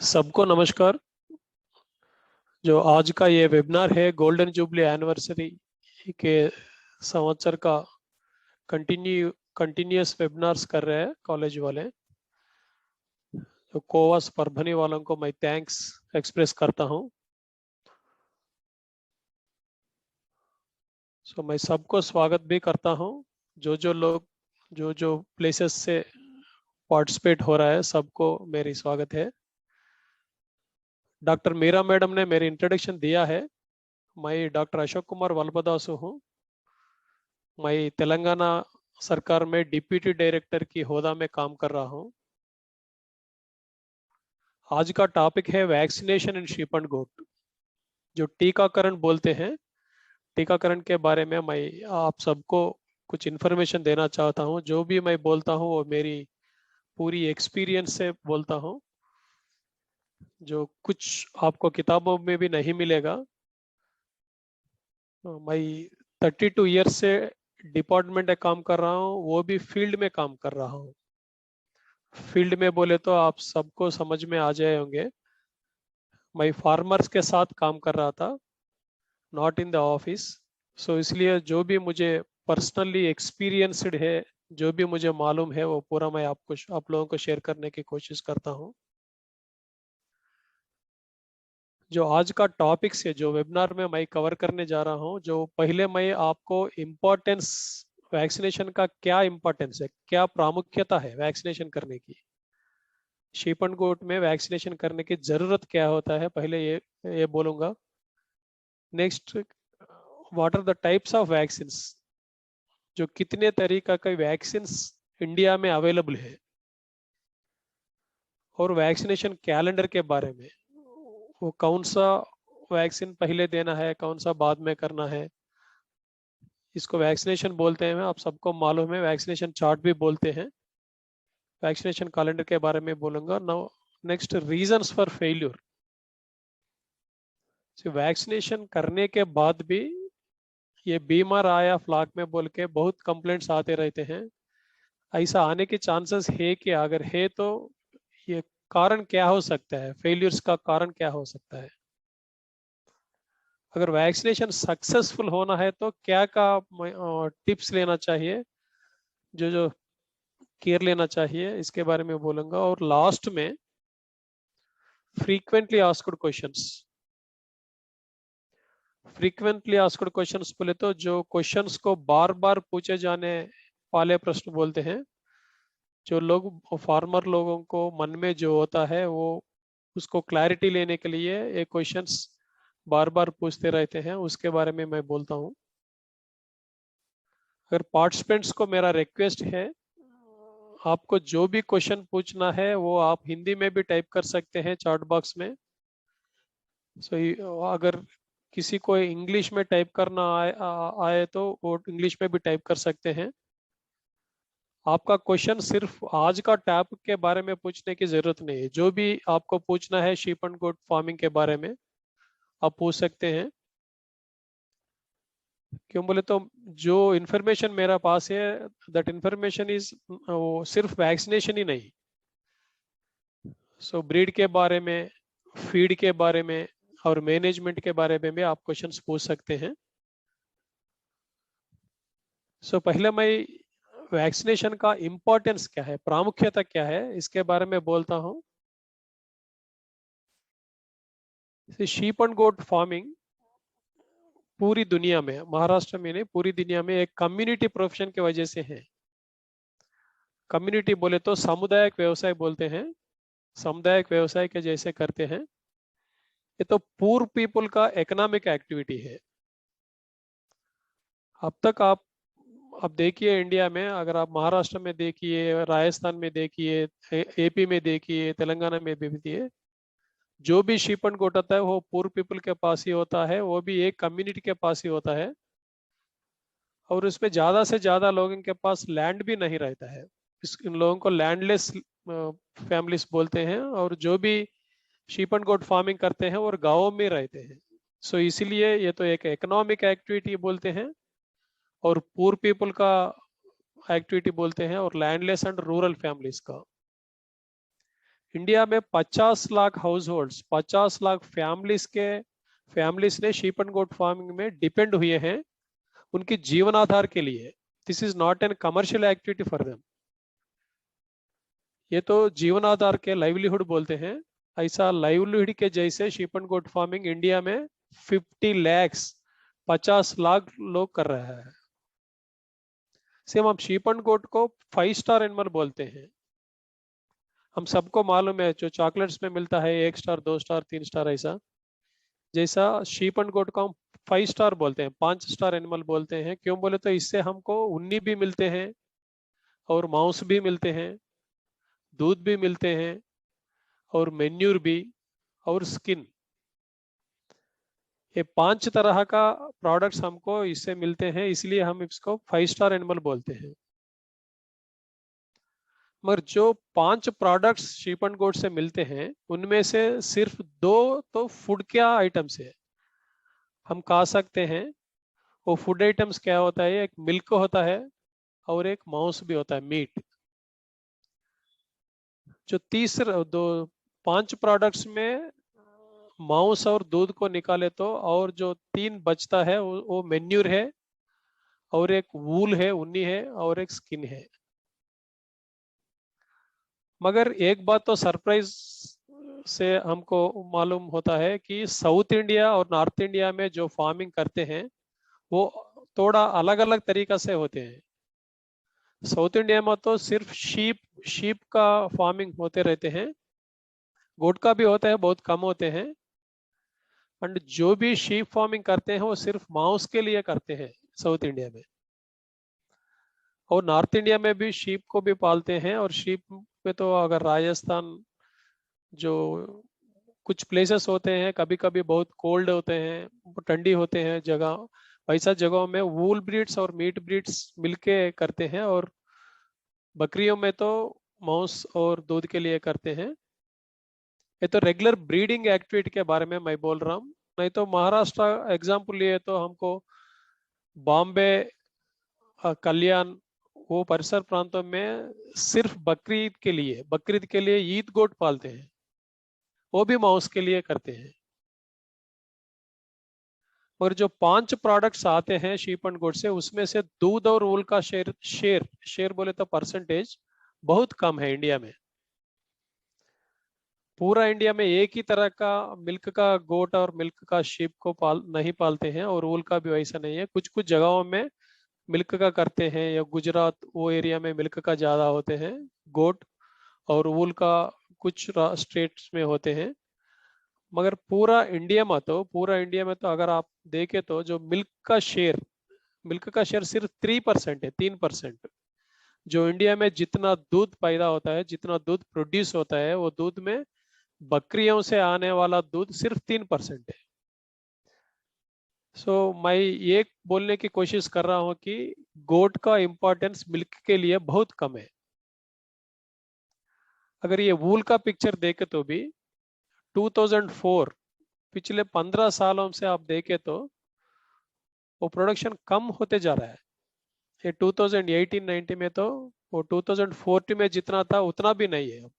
सबको नमस्कार। जो आज का ये वेबिनार है गोल्डन जुबली एनिवर्सरी के संवत्सर का कंटिन्यूअस वेबिनार्स कर रहे हैं कॉलेज वाले। तो कोवास परभनी वालों को मैं थैंक्स एक्सप्रेस करता हूं। सो मैं सबको स्वागत भी करता हूं। जो लोग जो प्लेसेस से पार्टिसिपेट हो रहा है सबको मेरी स्वागत है। डॉक्टर मीरा मैडम ने मेरी इंट्रोडक्शन दिया है। मैं डॉक्टर अशोक कुमार वल्पदासु हूँ। मैं तेलंगाना सरकार में डिप्यूटी डायरेक्टर की होदा में काम कर रहा हूं। आज का टॉपिक है वैक्सीनेशन इन शीप एंड गोट, जो टीकाकरण बोलते हैं। टीकाकरण के बारे में मैं आप सबको कुछ इन्फॉर्मेशन देना चाहता हूं। जो भी मैं बोलता हूं वो मेरी पूरी एक्सपीरियंस से बोलता हूं, जो कुछ आपको किताबों में भी नहीं मिलेगा। मैं 32 ईयर्स से डिपार्टमेंट में काम कर रहा हूं, वो भी फील्ड में काम कर रहा हूं। फील्ड में बोले तो आप सबको समझ में आ जाए होंगे। मैं फार्मर्स के साथ काम कर रहा था, नॉट इन द ऑफिस। सो इसलिए जो भी मुझे पर्सनली एक्सपीरियंसड है, जो भी मुझे मालूम है, वो पूरा मैं आप लोगों को शेयर करने की कोशिश करता हूं। जो आज का टॉपिक्स है, जो वेबिनार में मैं कवर करने जा रहा हूं, जो पहले मैं आपको इम्पोर्टेंस, वैक्सीनेशन का क्या इम्पोर्टेंस है, क्या प्रामुख्यता है वैक्सीनेशन करने की, शीप एंड गोट में वैक्सीनेशन करने की जरूरत क्या होता है, पहले ये बोलूंगा। Next, what are the types of vaccine, जो कितने तरीका का वैक्सीन इंडिया में अवेलेबल है, और वैक्सीनेशन कैलेंडर के बारे में, वो कौन सा वैक्सीन पहले देना है, कौन सा बाद में करना है, इसको वैक्सीनेशन बोलते हैं। आप सबको मालूम है, वैक्सीनेशन चार्ट भी बोलते हैं। वैक्सीनेशन कैलेंडर के बारे में बोलूंगा। Now next, reasons for failure. Vaccination करने के बाद भी ये बीमार आया फ्लॉक में बोल के बहुत कंप्लेंट्स आते रहते हैं। ऐसा आने के चांसेस है कि अगर है तो ये कारण क्या हो सकता है, फेलियर्स का कारण क्या हो सकता है। अगर वैक्सीनेशन सक्सेसफुल होना है तो क्या का टिप्स लेना चाहिए, जो जो केयर लेना चाहिए, इसके बारे में बोलूंगा। और लास्ट में frequently asked questions. Frequently asked questions बोले तो जो क्वेश्चंस को बार बार पूछे जाने वाले प्रश्न बोलते हैं। जो लोग, फार्मर लोगों को मन में जो होता है, वो उसको क्लैरिटी लेने के लिए ये क्वेश्चंस बार बार पूछते रहते हैं, उसके बारे में मैं बोलता हूँ। अगर पार्टिसिपेंट्स को मेरा रिक्वेस्ट है, आपको जो भी क्वेश्चन पूछना है वो आप हिंदी में भी टाइप कर सकते हैं चैट बॉक्स में। अगर किसी को इंग्लिश में टाइप करना आए तो वो इंग्लिश में भी टाइप कर सकते हैं। आपका क्वेश्चन सिर्फ आज का टैप के बारे में पूछने की जरूरत नहीं है। जो भी आपको पूछना है शीप एंड गोट फार्मिंग के बारे में, आप पूछ सकते हैं। क्यों बोले तो जो इंफॉर्मेशन मेरा पास है, दैट इंफॉर्मेशन इज, वो सिर्फ वैक्सीनेशन ही नहीं। ब्रीड के बारे में, फीड के बारे में और मैनेजमेंट के बारे में भी आप क्वेश्चंस पूछ सकते हैं। पहले मैं वैक्सीनेशन का इंपॉर्टेंस क्या है, प्रामुख्यता क्या है, इसके बारे में बोलता हूं। शीप एंड गोट फार्मिंग पूरी दुनिया में, महाराष्ट्र में नहीं, पूरी दुनिया में एक कम्युनिटी प्रोफेशन की वजह से है। कम्युनिटी बोले तो सामुदायिक व्यवसाय बोलते हैं, सामुदायिक व्यवसाय के जैसे करते हैं। ये तो पूर पीपल का इकोनॉमिक एक्टिविटी है। अब तक आप देखिए इंडिया में, अगर आप महाराष्ट्र में देखिए, राजस्थान में देखिए, एपी में देखिए, तेलंगाना में भी देखिए, जो भी शीप एंड गोट होता है वो पूर पीपल के पास ही होता है, वो भी एक कम्युनिटी के पास ही होता है। और उसमें ज्यादा से ज्यादा लोगों के पास लैंड भी नहीं रहता है। इन लोगों को लैंडलेस फैमिलीज बोलते हैं। और जो भी शीप एंड गोट फार्मिंग करते हैं और गाँव में रहते हैं। इसीलिए ये तो एक इकोनॉमिक एक्टिविटी बोलते हैं और पुअर पीपल का एक्टिविटी बोलते हैं, और लैंडलेस एंड रूरल फैमिलीज का। इंडिया में 50 lakh house holds, 50 lakh families ने शीप एंड गोट फार्मिंग में डिपेंड हुए हैं उनके जीवन आधार के लिए। This is not an commercial activity for them. ये तो जीवन आधार के लाइवलीहुड बोलते हैं। ऐसा लाइवलीहुड के जैसे sheep and goat farming India में 50 लैक्स 50 लाख लोग कर रहे हैं। सेम हम शीप एंड गोट को 5 स्टार एनिमल बोलते हैं। हम सबको मालूम है जो चॉकलेट्स में मिलता है 1 स्टार 2 स्टार 3 स्टार ऐसा, जैसा शीप एंड गोट को हम 5 स्टार बोलते हैं, 5 स्टार एनिमल बोलते हैं। क्यों बोले तो इससे हमको उन्नी भी मिलते हैं और मांस भी मिलते हैं, दूध भी मिलते हैं और मेन्यूर भी और स्किन। ये 5 तरह का प्रोडक्ट्स हमको इससे मिलते हैं, इसलिए हम इसको 5 स्टार एनिमल बोलते हैं। मगर जो 5 प्रोडक्ट्स शीप एंड गोट से मिलते हैं उनमें से सिर्फ 2 तो फूड क्या आइटम्स है, हम खा सकते हैं। वो फूड आइटम्स क्या होता है, एक मिल्क होता है और एक मांस भी होता है, मीट। जो तीसरा दो 5 प्रोडक्ट्स में मांस और दूध को निकाले तो और जो 3 बचता है वो मेन्यूर है और एक वूल है, उन्नी है और एक स्किन है। मगर एक बात तो सरप्राइज से हमको मालूम होता है कि साउथ इंडिया और नॉर्थ इंडिया में जो फार्मिंग करते हैं वो थोड़ा अलग अलग तरीका से होते हैं। साउथ इंडिया में तो सिर्फ शीप शीप का फार्मिंग होते रहते हैं, गोट का भी होता है, बहुत कम होते हैं। एंड जो भी शीप फार्मिंग करते हैं वो सिर्फ मांस के लिए करते हैं साउथ इंडिया में। और नॉर्थ इंडिया में भी शीप को भी पालते हैं। और शीप में तो अगर राजस्थान जो कुछ प्लेसेस होते हैं कभी कभी बहुत कोल्ड होते हैं, ठंडी होते हैं जगह, वैसा जगहों में वूल ब्रीड्स और मीट ब्रीड्स मिलके करते हैं। और बकरियों में तो मांस और दूध के लिए करते हैं। ये तो रेगुलर ब्रीडिंग एक्टिविटी के बारे में मैं बोल रहा हूँ। नहीं तो महाराष्ट्र एग्जाम्पल लिए तो हमको बॉम्बे, कल्याण, वो परिसर प्रांतों में सिर्फ बकरीद के लिए ईद गोट पालते हैं, वो भी मांस के लिए करते हैं। और जो 5 प्रोडक्ट्स आते हैं शीप एंड गोट से उसमें से दूध और वूल का शेर शेर शेर बोले तो परसेंटेज बहुत कम है इंडिया में। पूरा इंडिया में एक ही तरह का मिल्क का गोट और मिल्क का शीप को नहीं पालते हैं, और वूल का भी वैसा नहीं है। कुछ कुछ जगहों में मिल्क का करते हैं, या गुजरात वो एरिया में मिल्क का ज्यादा होते हैं गोट, और वूल का कुछ स्टेट्स में होते हैं। मगर पूरा इंडिया में तो अगर आप देखें तो जो मिल्क का शेयर सिर्फ 3% है, 3%। जो इंडिया में जितना दूध पैदा होता है, जितना दूध प्रोड्यूस होता है, वो दूध में बकरियों से आने वाला दूध सिर्फ 3% है। मैं ये बोलने की कोशिश कर रहा हूं कि गोट का इंपॉर्टेंस मिल्क के लिए बहुत कम है। अगर ये वूल का पिक्चर देखे तो भी 2004, पिछले 15 सालों से आप देखें तो वो प्रोडक्शन कम होते जा रहा है। ये 2018-19 में तो वो 2040 में जितना था उतना भी नहीं है।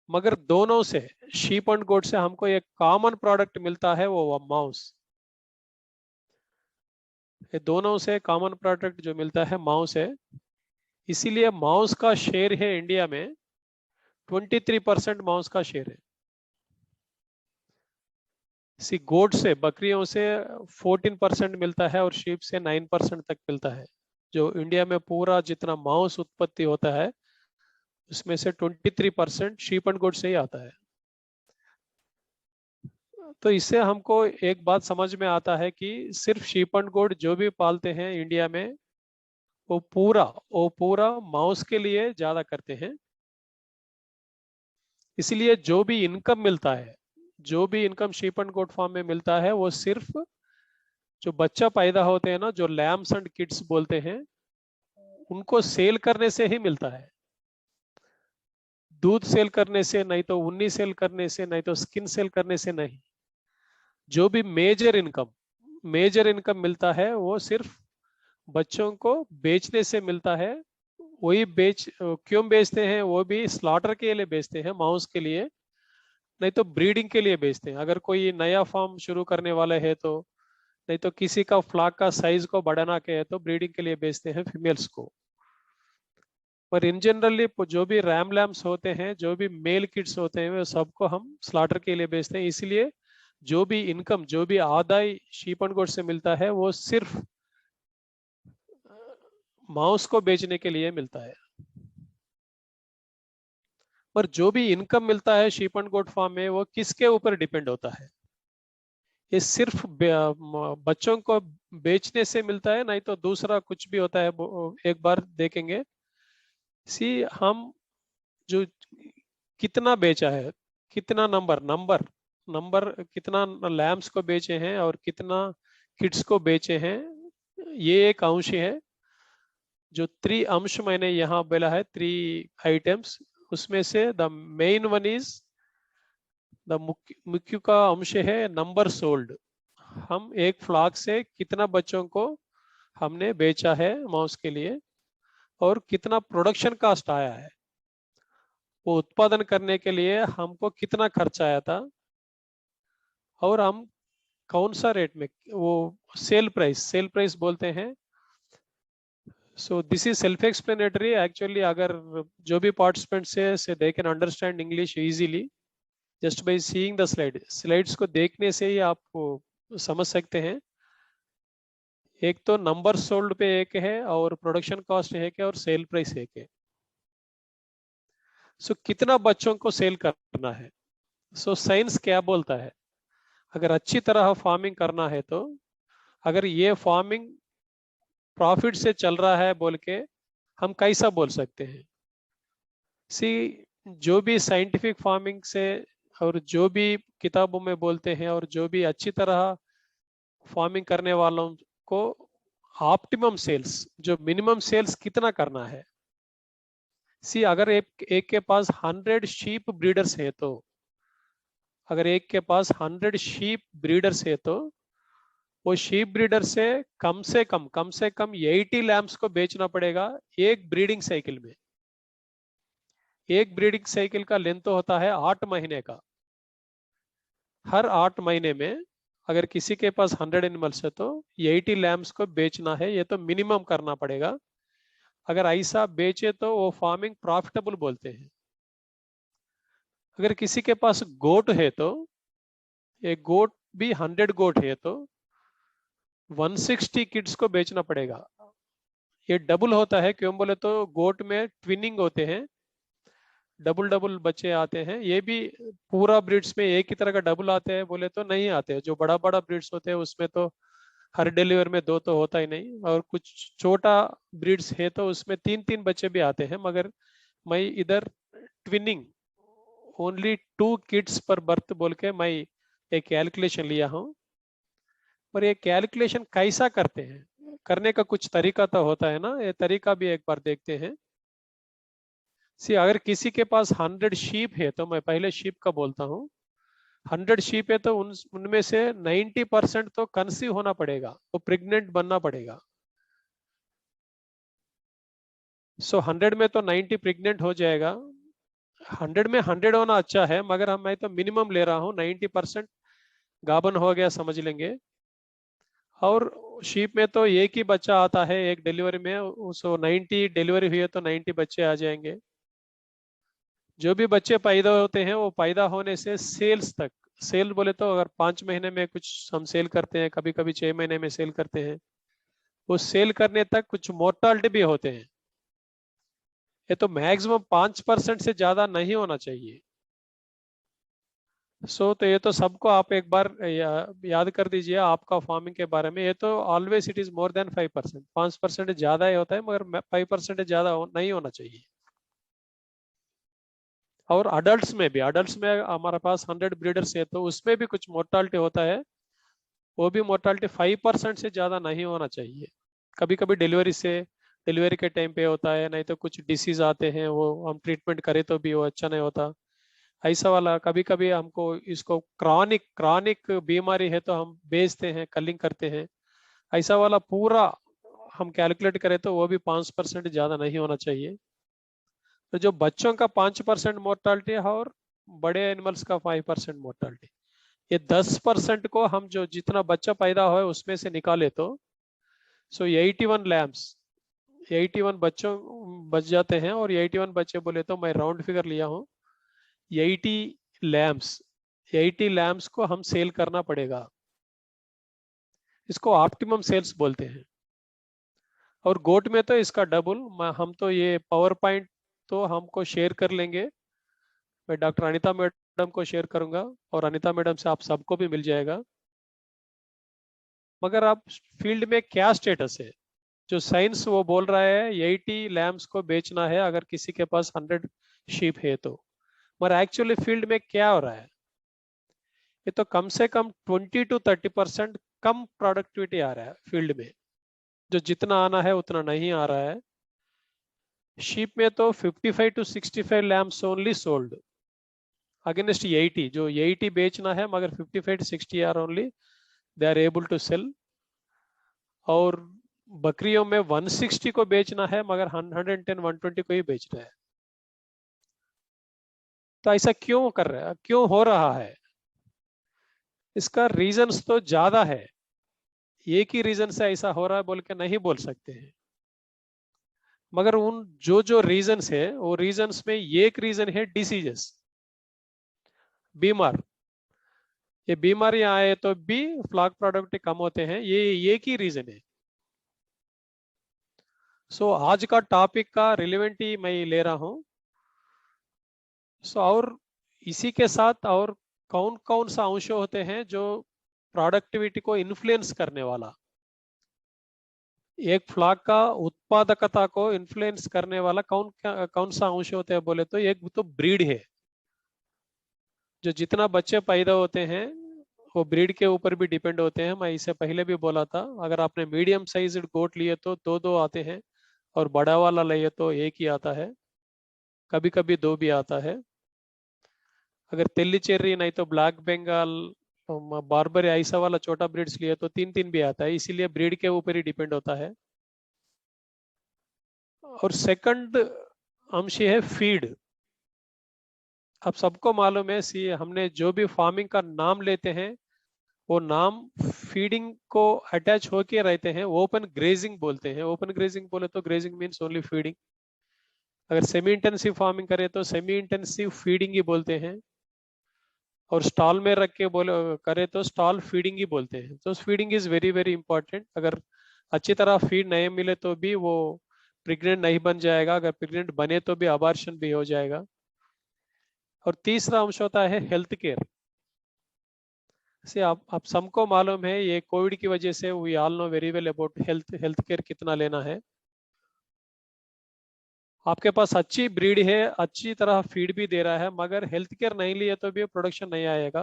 मगर दोनों से, शीप एंड गोट से हमको एक कॉमन प्रोडक्ट मिलता है, वो मांस। ये दोनों से कॉमन प्रोडक्ट जो मिलता है मांस है। इसीलिए मांस का शेयर है इंडिया में 23% मांस का शेयर है। सी गोट से, बकरियों से 14% मिलता है और शीप से 9% तक मिलता है। जो इंडिया में पूरा जितना मांस उत्पत्ति होता है उसमें से 23% शीप एंड गोट से ही आता है। तो इससे हमको एक बात समझ में आता है कि सिर्फ शीप एंड गोट जो भी पालते हैं इंडिया में वो पूरा मांस के लिए ज्यादा करते हैं। इसलिए जो भी income sheep and goat farm में मिलता है वो सिर्फ जो बच्चा पैदा होते हैं ना, जो लैम्स एंड किड्स बोलते हैं, उनको सेल करने से ही मिलता है। दूध सेल करने से नहीं, तो उन्नी सेल करने से नहीं, तो स्किन सेल करने से नहीं। जो भी मेजर इनकम मिलता है वो सिर्फ बच्चों को बेचने से मिलता है। वही क्यों बेचते हैं, वो भी स्लॉटर के लिए बेचते हैं, मांस के लिए, नहीं तो ब्रीडिंग के लिए बेचते हैं। अगर कोई नया फार्म शुरू करने वाला है तो, नहीं तो किसी का फ्लॉक का साइज को बढ़ाना के है तो ब्रीडिंग के लिए बेचते हैं फीमेल्स को। पर इन जनरली जो भी रैम लैम्स होते हैं, जो भी मेल किड्स होते हैं, वो सबको हम स्लॉटर के लिए बेचते हैं। इसलिए जो भी इनकम, जो भी आदाय शीप एंड गोट से मिलता है, वो सिर्फ मांस को बेचने के लिए मिलता है। पर जो भी इनकम मिलता है शीप एंड गोट फार्म में, वो किसके ऊपर डिपेंड होता है? ये सिर्फ बच्चों को बेचने से मिलता है, नहीं तो दूसरा कुछ भी होता है, एक बार देखेंगे। सी हम जो कितना बेचा है, कितना नंबर नंबर नंबर कितना लैम्प्स को बेचे हैं और कितना किड्स को बेचे हैं, ये एक अंश है। जो अंश मैंने यहाँ बोला है, 3 आइटम्स, उसमें से the main one is the मुख्य मुख्य का अंश है नंबर सोल्ड। हम एक फ्लॉक से कितना बच्चों को हमने बेचा है मांस के लिए, और कितना प्रोडक्शन कॉस्ट आया है, वो उत्पादन करने के लिए हमको कितना खर्चा आया था, और हम कौन सा रेट में, वो सेल प्राइस बोलते हैं। So this is self explanatory actually. अगर जो भी पार्टिसिपेंट्स है they can understand English easily just by seeing the slides को देखने से ही आप समझ सकते हैं। एक तो नंबर सोल्ड पे एक है, और प्रोडक्शन कॉस्ट एक है, और सेल प्राइस एक है। सो कितना बच्चों को सेल करना है? सो साइंस क्या बोलता है? अगर अच्छी तरह फार्मिंग करना है तो, अगर ये फार्मिंग प्रॉफिट से चल रहा है बोल के हम कैसा बोल सकते हैं? सी, जो भी साइंटिफिक फार्मिंग से, और जो भी किताबों में बोलते हैं, और जो भी अच्छी तरह फार्मिंग करने वालों को ऑप्टिमम सेल्स, जो मिनिमम सेल्स कितना करना है। सी, अगर एक के पास 100 शीप ब्रीडर्स है तो, अगर एक के पास 100 शीप ब्रीडर्स है तो, वो शीप ब्रीडर से कम 80 लैम्प्स को बेचना पड़ेगा एक ब्रीडिंग साइकिल में। एक ब्रीडिंग साइकिल का लेंथ होता है 8 महीने का। हर 8 महीने में अगर किसी के पास 100 एनिमल्स है तो 80 लैम्प्स को बेचना है, ये तो मिनिमम करना पड़ेगा। अगर ऐसा बेचे तो वो फार्मिंग प्रॉफिटेबल बोलते हैं। अगर किसी के पास गोट है तो, एक गोट भी 100 गोट है तो 160 किड्स को बेचना पड़ेगा। ये डबल होता है, क्यों बोले तो गोट में ट्विनिंग होते हैं, डबल डबल बच्चे आते हैं। ये भी पूरा ब्रीड्स में एक ही तरह का डबल आते हैं बोले तो नहीं आते हैं। जो बड़ा बड़ा ब्रीड्स होते हैं उसमें तो हर डिलीवर में 2 तो होता ही नहीं, और कुछ छोटा ब्रीड्स है तो उसमें 3 3 बच्चे भी आते हैं। मगर मैं इधर ट्विनिंग ओनली 2 किड्स पर बर्थ बोल के मैं एक कैलकुलेशन लिया हूँ। पर ये कैलकुलेशन कैसा करते हैं, करने का कुछ तरीका तो होता है ना, ये तरीका भी एक बार देखते हैं। सी, अगर किसी के पास 100 शीप है तो, मैं पहले शीप का बोलता हूँ, 100 शीप है तो उनमें से 90% तो कंसीव होना पड़ेगा, वो प्रेग्नेंट बनना पड़ेगा। सो 100 में तो 90 प्रेग्नेंट हो जाएगा। 100 में 100 होना अच्छा है, मगर मैं तो मिनिमम ले रहा हूँ, 90% गाभन हो गया समझ लेंगे। और शीप में तो एक ही बच्चा आता है एक डिलीवरी में, सो 90 डिलीवरी हुई है तो 90 बच्चे आ जाएंगे। जो भी बच्चे पैदा होते हैं वो पैदा होने से सेल्स तक, सेल बोले तो अगर 5 महीने में कुछ हम सेल करते हैं, कभी कभी 6 महीने में सेल करते हैं, वो सेल करने तक कुछ मोर्टालिटी भी होते हैं। ये तो मैक्सिमम 5% से ज्यादा नहीं होना चाहिए। तो ये तो सबको आप एक बार याद कर दीजिए आपका फार्मिंग के बारे में। ये तो always it is more than 5%, 5% ज्यादा ही होता है, मगर 5% ज्यादा नहीं होना चाहिए। और अडल्ट्स में हमारे पास 100 ब्रीडर्स है तो उसमें भी कुछ मोर्टालिटी होता है। वो भी मोर्टालिटी 5% से ज्यादा नहीं होना चाहिए। कभी कभी डिलीवरी के टाइम पे होता है, नहीं तो कुछ डिसीज आते हैं, वो हम ट्रीटमेंट करें तो भी वो अच्छा नहीं होता। ऐसा वाला कभी कभी हमको इसको क्रॉनिक क्रॉनिक बीमारी है तो हम बेचते हैं, कलिंग करते हैं। ऐसा वाला पूरा हम कैलकुलेट करें तो वो भी 5% ज़्यादा नहीं होना चाहिए। तो जो बच्चों का 5% मोर्टालिटी है और बड़े एनिमल्स का 5% मोर्टालिटी, ये 10% को हम जो जितना बच्चा पैदा हुआ है उसमें से निकाले तो 81 लैम्स, 81 बच्चों बच जाते हैं। और 81 बच्चे बोले तो मैं राउंड फिगर लिया हूँ, 80 लैम्स, 80 लैम्स को हम सेल करना पड़ेगा। इसको ऑप्टिमम सेल्स बोलते हैं। और गोट में तो इसका डबल। हम तो ये पावर पॉइंट तो हमको शेयर कर लेंगे, मैं डॉक्टर अनीता मैडम को शेयर करूंगा और अनीता मैडम से आप सबको भी मिल जाएगा। मगर आप फील्ड में क्या स्टेटस है? जो साइंस वो बोल रहा है 80 लैम्प्स को बेचना है अगर किसी के पास 100 शीप है तो। मगर एक्चुअली फील्ड में क्या हो रहा है? ये तो कम से कम 20 to 30% कम प्रोडक्टिविटी आ रहा है फील्ड में। जो जितना आना है उतना नहीं आ रहा है। शीप में तो 55 to 65 lambs only sold against 80। जो 80 बेचना है मगर 55 to 60 are only they are able to sell. और बकरियों में 160 को बेचना है मगर 110 120 को ही बेच रहे हैं। तो ऐसा क्यों कर रहा है, क्यों हो रहा है? इसका रीजंस तो ज्यादा है। एक ही रीजन से ऐसा हो रहा है बोल के नहीं बोल सकते हैं। मगर उन जो जो रीजंस है वो रीजंस में एक रीजन है डिसीजेस, बीमार। ये बीमारियां आए तो भी फ्लॉक प्रोडक्ट कम होते हैं, ये एक ही रीजन है। सो आज का टॉपिक का रिलेवेंट ही मैं ले रहा हूं। और इसी के साथ और कौन कौन सा अंश होते हैं जो प्रोडक्टिविटी को इन्फ्लुएंस करने वाला, एक फ्लॉक का उत्पादकता को इन्फ्लुएंस करने वाला कौन सा अंश होते हैं बोले तो एक तो ब्रीड है। जो जितना बच्चे पैदा होते हैं वो ब्रीड के ऊपर भी डिपेंड होते हैं। मैं इसे पहले भी बोला था, अगर आपने मीडियम साइज गोट लिए तो दो दो आते हैं और बड़ा वाला लिए तो एक ही आता है, कभी कभी दो भी आता है। अगर तेली चेरी नहीं तो ब्लैक बंगाल बार्बर ऐसा वाला छोटा ब्रीड्स लिए तो तीन तीन भी आता है। इसीलिए ब्रीड के ऊपर ही डिपेंड होता है। और सेकंड अंश है फीड। अब सबको मालूम है सी हमने जो भी फार्मिंग का नाम लेते हैं वो नाम फीडिंग को अटैच होके रहते हैं। ओपन ग्रेजिंग बोलते हैं। ओपन ग्रेजिंग बोले तो ग्रेजिंग मीन्स ओनली फीडिंग। अगर सेमी इंटेंसिव फार्मिंग करें तो सेमी इंटेंसिव फीडिंग ही बोलते हैं। और स्टॉल में रख के बोले करे तो स्टॉल फीडिंग ही बोलते हैं। तो feeding is very very important. अगर अच्छी तरह फीड नहीं मिले तो भी वो प्रेग्नेंट नहीं बन जाएगा, अगर प्रेग्नेंट बने तो भी अबार्शन भी हो जाएगा। और तीसरा अंश होता है हेल्थ केयर। से आप सबको मालूम है ये कोविड की वजह से we all know very well about health care कितना लेना है। आपके पास अच्छी ब्रीड है, अच्छी तरह फीड भी दे रहा है, मगर हेल्थ केयर नहीं लिए तो भी प्रोडक्शन नहीं आएगा।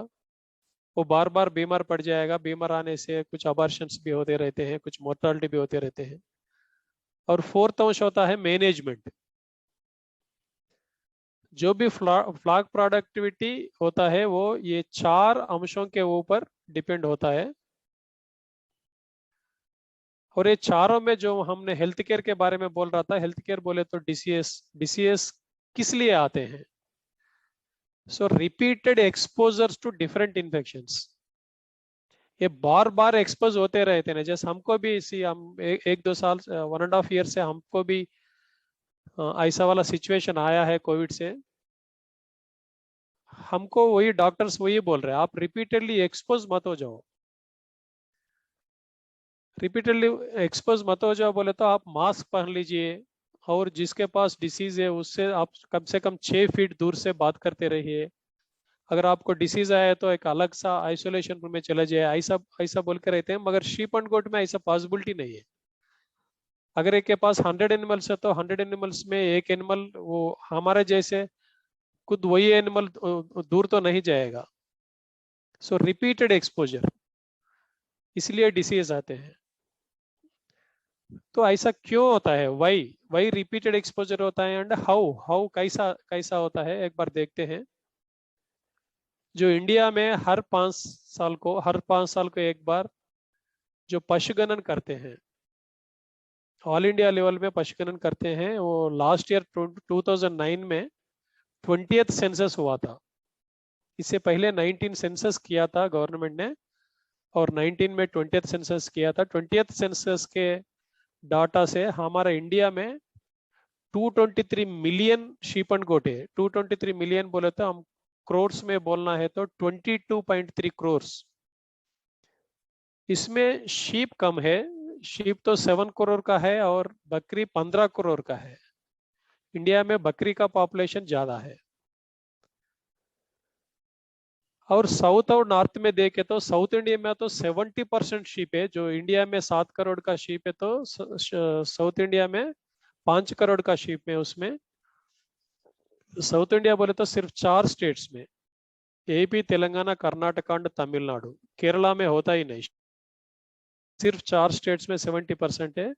वो बार बार बीमार पड़ जाएगा। बीमार आने से कुछ अबार्शंस भी होते रहते हैं, कुछ मोर्टालिटी भी होते रहते हैं। और फोर्थ अंश होता है मैनेजमेंट। जो भी फ्लॉक प्रोडक्टिविटी होता है वो ये चार अंशों के ऊपर डिपेंड होता है। और ये चारों में जो हमने हेल्थ केयर के बारे में बोल रहा था, हेल्थ केयर बोले तो डीसीएस। डीसीएस किस लिए आते हैं? So repeated exposures to different infections. ये बार बार एक्सपोज होते रहते हैं। जैसे हमको भी इसी हम एक दो साल 1.5 ईयर से हमको भी ऐसा वाला सिचुएशन आया है कोविड से। हमको वही डॉक्टर्स वही बोल रहे हैं, आप रिपीटेडली एक्सपोज मत हो जाओ। रिपीटेडली एक्सपोज मत हो जाओ बोले तो आप मास्क पहन लीजिए। और जिसके पास डिसीज है उससे आप कम से कम 6 फीट दूर से बात करते रहिए। अगर आपको डिसीज आया है तो एक अलग सा आइसोलेशन रूम में चले जाए, ऐसा ऐसा बोल के रहते हैं। मगर शीप एंड गोट में ऐसा पॉसिबिलिटी नहीं है। अगर एक के पास 100 एनिमल्स है तो 100 एनिमल्स में एक एनिमल वो हमारे जैसे खुद वही एनिमल दूर तो नहीं जाएगा। सो रिपीटेड एक्सपोजर, इसलिए डिसीज आते हैं। तो ऐसा क्यों होता है? वाई वाई रिपीटेड एक्सपोजर होता है एंड हाउ हाउ कैसा कैसा होता है एक बार देखते हैं। जो इंडिया में हर 5 साल को एक बार जो पशुगणन करते हैं, ऑल इंडिया लेवल में पशुगणन करते हैं। वो लास्ट ईयर 2009 में 20th सेंसस हुआ था। इससे पहले 19 सेंसस किया था गवर्नमेंट ने, और 19 में 20th सेंसस किया था। 20th सेंसस के डाटा से हमारा इंडिया में 223 मिलियन शीप एंड गोट है। 223 मिलियन बोले तो हम क्रोर्स में बोलना है तो 22.3 क्रोर्स। इसमें शीप कम है। शीप तो 7 करोड़ का है और बकरी 15 करोड़ का है। इंडिया में बकरी का पॉपुलेशन ज्यादा है। और साउथ और नॉर्थ में देखे तो साउथ इंडिया में तो 70% शीप है। जो इंडिया में 7 करोड़ का शीप है तो साउथ इंडिया में 5 करोड़ का शीप है। उसमें साउथ इंडिया बोले तो सिर्फ 4 स्टेट्स में, एपी, तेलंगाना, कर्नाटक एंड तमिलनाडु। केरला में होता ही नहीं। सिर्फ 4 स्टेट्स में 70% है।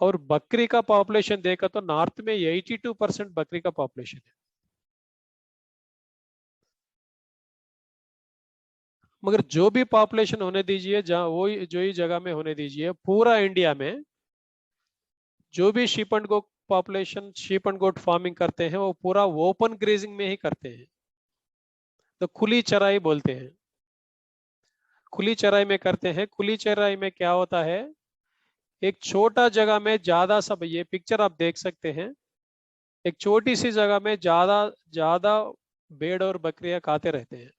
और बकरी का पॉपुलेशन देखा तो नॉर्थ में 82% बकरी का पॉपुलेशन है। मगर जो भी पॉपुलेशन होने दीजिए, जहाँ वो जो ही जगह में होने दीजिए, पूरा इंडिया में जो भी sheep and goat population, sheep and goat farming करते हैं, वो पूरा ओपन ग्रेजिंग में ही करते हैं। तो खुली चराई बोलते हैं। खुली चराई में करते हैं। खुली चराई में क्या होता है, एक छोटा जगह में ज्यादा सब, ये पिक्चर आप देख सकते हैं, एक छोटी सी जगह में ज्यादा ज्यादा भेड़ और बकरियां खाते रहते हैं।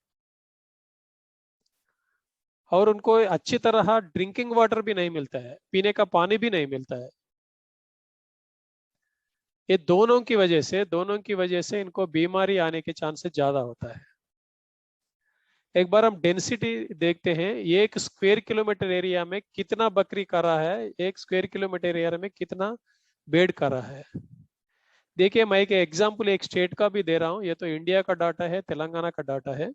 और उनको अच्छी तरह ड्रिंकिंग वाटर भी नहीं मिलता है, पीने का पानी भी नहीं मिलता है। ये दोनों की वजह से इनको बीमारी आने के चांसेस ज्यादा होता है। एक बार हम डेंसिटी देखते हैं, ये 1 स्क्वायर किलोमीटर एरिया में कितना बकरी का रहा है, 1 स्क्वायर किलोमीटर एरिया में कितना बेड का रहा है। देखिए, मैं एक एग्जांपल एक स्टेट का भी दे रहा हूँ। ये तो इंडिया का डाटा है, तेलंगाना का डाटा है।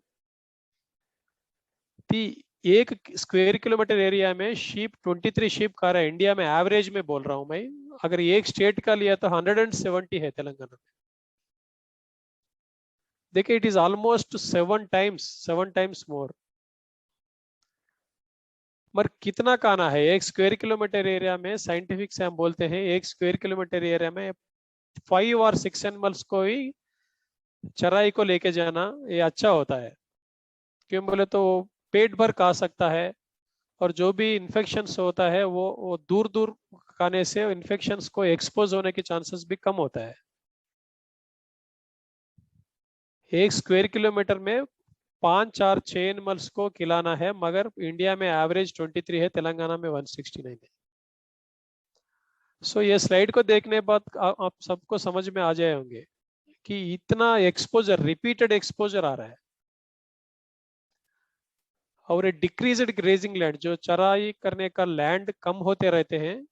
कि 1 स्क्वायर किलोमीटर एरिया में शीप 23 शीप खा रहा है। इंडिया में एवरेज में बोल रहा हूँ मैं। अगर एक स्टेट का लिया तो 170 है तेलंगाना में। देखिए, it is almost 7 times more. मगर कितना खाना है 1 स्क्वायर किलोमीटर एरिया में? साइंटिफिक से हम बोलते हैं 1 स्क्वायर किलोमीटर एरिया में 5 और 6 एनिमल्स को ही चराई को लेके जाना ये अच्छा होता है। क्यों बोले तो वो पेट भर खा सकता है। और जो भी इन्फेक्शंस होता है वो दूर दूर खाने से इन्फेक्शंस को एक्सपोज होने के चांसेस भी कम होता है। 1 स्क्वायर किलोमीटर में 5, 4, 6 एनिमल्स को खिलाना है। मगर इंडिया में एवरेज 23 है, तेलंगाना में 169 है। सो ये स्लाइड को देखने बाद आप सबको समझ में आ जाए होंगे कि इतना एक्सपोजर, रिपीटेड एक्सपोजर आ रहा है। और डिक्रीज्ड ग्रेजिंग लैंड, जो चराई करने का लैंड कम होते रहते हैं,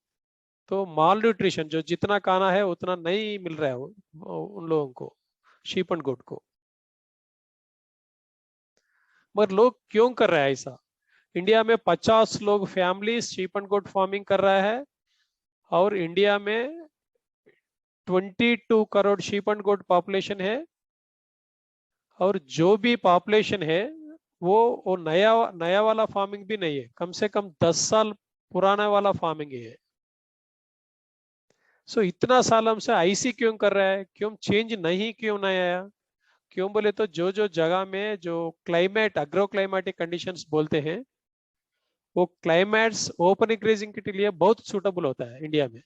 तो माल न्यूट्रिशन, जो जितना खाना है उतना नहीं मिल रहा है उन लोगों को, शीप एंड गोट को। मगर लोग क्यों कर रहे हैं ऐसा? इंडिया में 50 लोग family sheep and goat farming कर रहा है। और इंडिया में 22 crore sheep and goat population है। और जो भी पॉपुलेशन है वो नया नया वाला फार्मिंग भी नहीं है, कम से कम 10 साल पुराना वाला फार्मिंग है। सो इतना साल हमसे आईसी क्यों कर रहा है? क्यों चेंज नहीं क्यों नहीं आया? क्यों बोले तो जो जो जगह में जो क्लाइमेट, अग्रो क्लाइमेटिक कंडीशंस बोलते हैं, वो क्लाइमेट्स ओपन ग्रेजिंग के लिए बहुत सूटेबल होता है इंडिया में।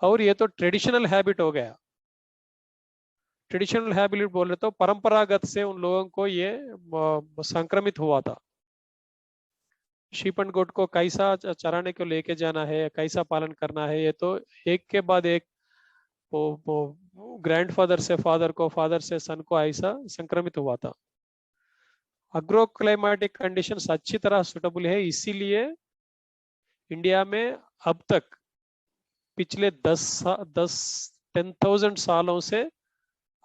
और ये तो ट्रेडिशनल हैबिट हो गया। ट्रेडिशनल हैबिट बोले तो परंपरागत से उन लोगों को ये संक्रमित हुआ था। शीप एंड गोट को कैसा चराने को लेके जाना है, कैसा पालन करना है, ये तो एक के बाद एक वो ग्रैंडफादर से फादर को, फादर से सन को ऐसा संक्रमित हुआ था। अग्रो क्लाइमेटिक कंडीशंस अच्छी तरह सुटेबल है, इसीलिए इंडिया में अब तक पिछले 10,000 सालों से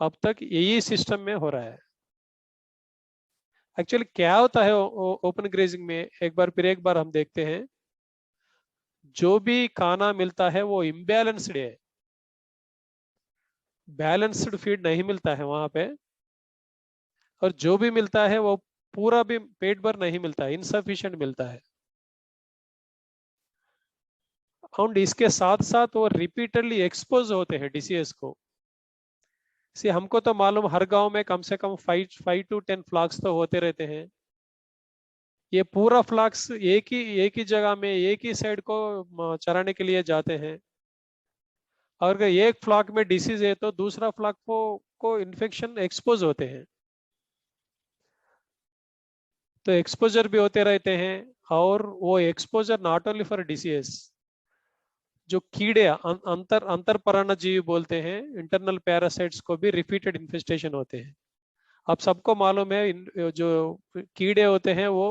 अब तक यही सिस्टम में हो रहा है। एक्चुअली क्या होता है ओपन ग्रेजिंग में, एक बार हम देखते हैं। जो भी खाना मिलता है वो इम्बैलेंस्ड है। बैलेंस्ड फीड नहीं मिलता है वहां पे। और जो भी मिलता है वो पूरा भी पेट भर नहीं मिलता है, इनसफिशिएंट मिलता है। और इसके साथ साथ वो रिपीटेडली एक्सपोज होते हैं डीसीएस को। सी हमको तो मालूम हर गांव में कम से कम 5 to 10 फ्लैग्स तो होते रहते हैं। ये पूरा फ्लैग्स एक ही जगह में एक ही साइड को चराने के लिए जाते हैं। और अगर एक फ्लॉक में डिसीज है तो दूसरा फ्लॉक को इन्फेक्शन एक्सपोज होते हैं, तो एक्सपोजर भी होते रहते हैं। और वो exposure not only for disease, जो कीड़े अंतर अंतर पराన్నजीवी बोलते हैं, इंटरनल पैरासाइट्स को भी रिपीटेड इन्फेस्टेशन होते हैं। अब सबको मालूम है जो कीड़े होते हैं वो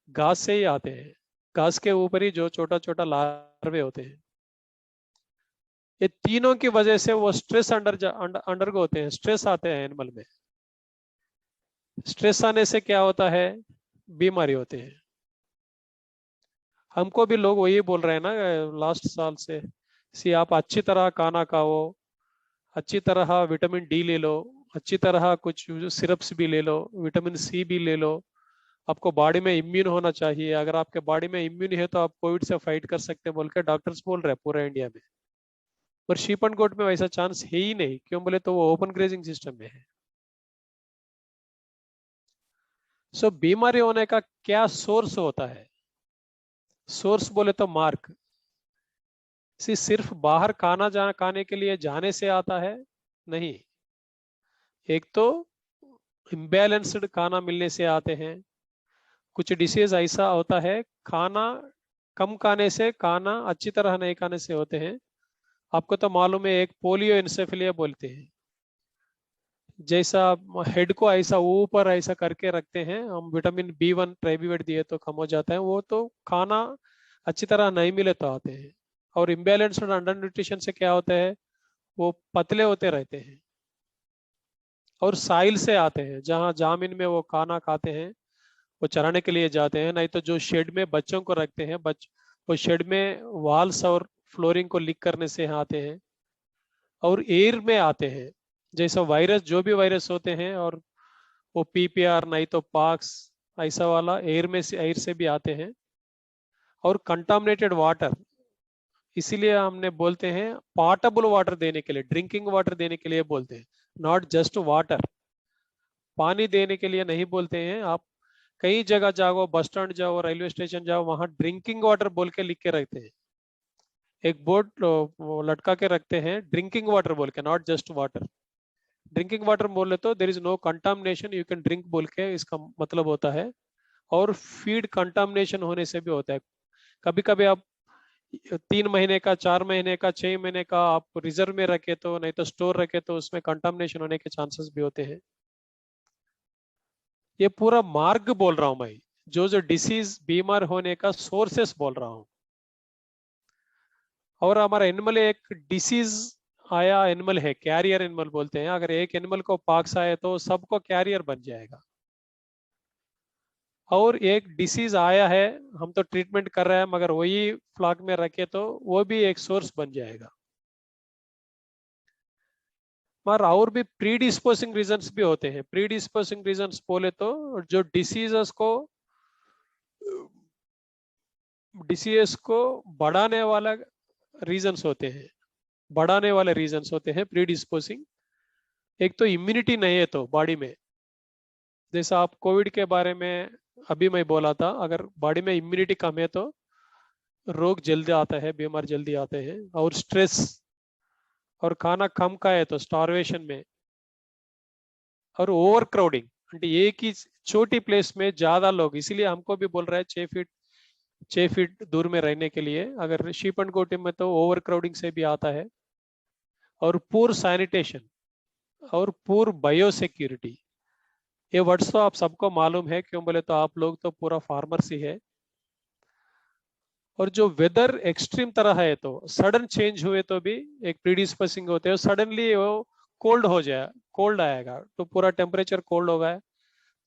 घास से ही आते हैं, घास के ऊपर ही जो छोटा छोटा लार्वे होते हैं। ये तीनों की वजह से वो स्ट्रेस अंडर होते हैं, स्ट्रेस आते हैं एनिमल में। स्ट्रेस आने से क्या होता है, बीमारी होते हैं। हमको भी लोग वही बोल रहे हैं ना लास्ट साल से, सी आप अच्छी तरह खाना खाओ, अच्छी तरह विटामिन डी ले लो, अच्छी तरह कुछ सिरप्स भी ले लो, विटामिन सी भी ले लो। आपको बॉडी में इम्यून होना चाहिए, अगर आपके बॉडी में इम्यून है तो आप कोविड से फाइट कर सकते हैं बोल के डॉक्टर्स बोल रहे हैं पूरे इंडिया में। पर शीप एंड गोट में वैसा चांस है ही नहीं, क्यों बोले तो वो ओपन ग्रेजिंग सिस्टम में है। सो बीमारी होने का क्या सोर्स होता है, सोर्स बोले तो मार्क सिर्फ बाहर खाने के लिए जाने से आता है नहीं। एक तो इम्बैलेंस्ड खाना मिलने से आते हैं। कुछ डिसीज ऐसा होता है खाना कम खाने से, खाना अच्छी तरह नहीं खाने से होते हैं। आपको तो मालूम है एक पोलियो इंसेफेलिया बोलते हैं, जैसा हेड को ऐसा ऊपर ऐसा करके रखते हैं हम, विटामिन B1 ट्राइबीवेट दिए तो कम हो जाता है। वो तो खाना अच्छी तरह नहीं मिले तो आते हैं। और इम्बैलेंस्ड और अंडर न्यूट्रिशन से क्या होता है, वो पतले होते रहते हैं। और साइल से आते हैं, जहाँ जामिन में वो खाना खाते हैं, वो चराने के लिए जाते हैं। नहीं तो जो शेड में बच्चों को रखते हैं, वो शेड में वॉल्स और फ्लोरिंग को लीक करने से आते हैं। और एयर में आते हैं, जैसा वायरस, जो भी वायरस होते हैं, और वो PPR नहीं तो पॉक्स ऐसा वाला एयर से भी आते हैं। और कंटामिनेटेड वाटर, इसीलिए हमने बोलते हैं पॉटेबल वाटर देने के लिए, ड्रिंकिंग वाटर देने के लिए बोलते हैं, नॉट जस्ट वाटर। पानी देने के लिए नहीं बोलते हैं। आप कई जगह जाओ, बस स्टैंड जाओ, रेलवे स्टेशन जाओ, वहां ड्रिंकिंग वाटर बोल के लिख के रखते हैं। एक बोर्ड लटका के रखते हैं ड्रिंकिंग वाटर बोल के, not just water. Drinking water बोले तो there is no contamination, you can drink बोल के इसका मतलब होता है। और फीड कंटामिनेशन होने से भी होता है। कभी कभी आप 3 महीने का, 4 महीने का, 6 महीने का आप रिजर्व में रखे तो, नहीं तो स्टोर रखे तो उसमें कंटामिनेशन होने के चांसेस भी होते हैं। ये पूरा मार्ग बोल रहा हूं मैं, जो जो डिसीज बीमार होने का सोर्सेस बोल रहा हूं। और हमारा एनिमल एक डिसीज आया एनिमल है, कैरियर एनिमल बोलते हैं। अगर एक एनिमल को पॉक्स आए तो सबको कैरियर बन जाएगा। और एक डिसीज आया है, हम तो ट्रीटमेंट कर रहे हैं, मगर वही फ्लॉक में रखे तो वो भी एक सोर्स बन जाएगा। मगर और भी प्री डिस्पोजिंग रीजंस भी होते हैं। प्री डिस्पोजिंग रीजंस बोले तो जो डिसीजेस को बढ़ाने वाला रीजंस होते हैं, बढ़ाने वाले रीजंस होते हैं प्री डिस्पोजिंग। एक तो इम्यूनिटी नहीं है तो बॉडी में, जैसा आप कोविड के बारे में अभी मैं बोला था, अगर बॉडी में इम्यूनिटी कम है तो रोग जल्दी आता है, बीमार जल्दी आते हैं। और स्ट्रेस, और खाना कम का है तो स्टारवेशन में। और ओवर क्राउडिंग, అంటే एक ही छोटी प्लेस में ज्यादा लोग, इसीलिए हमको भी बोल रहा है 6 फीट दूर में रहने के लिए। अगर शीप एंड गोट में तो ओवर क्राउडिंग से भी आता है। और पूर सैनिटेशन, और पूर बायो सिक्योरिटी, ये वर्ड्स तो आप सबको मालूम है, क्यों बोले तो आप लोग तो पूरा फार्मर्स ही है। और जो वेदर एक्सट्रीम तरह है तो सडन चेंज हुए तो भी एक प्रीडिस्पोजिंग होते हैं। सडनली वो कोल्ड हो जाए, कोल्ड आएगा तो पूरा टेम्परेचर कोल्ड होगा,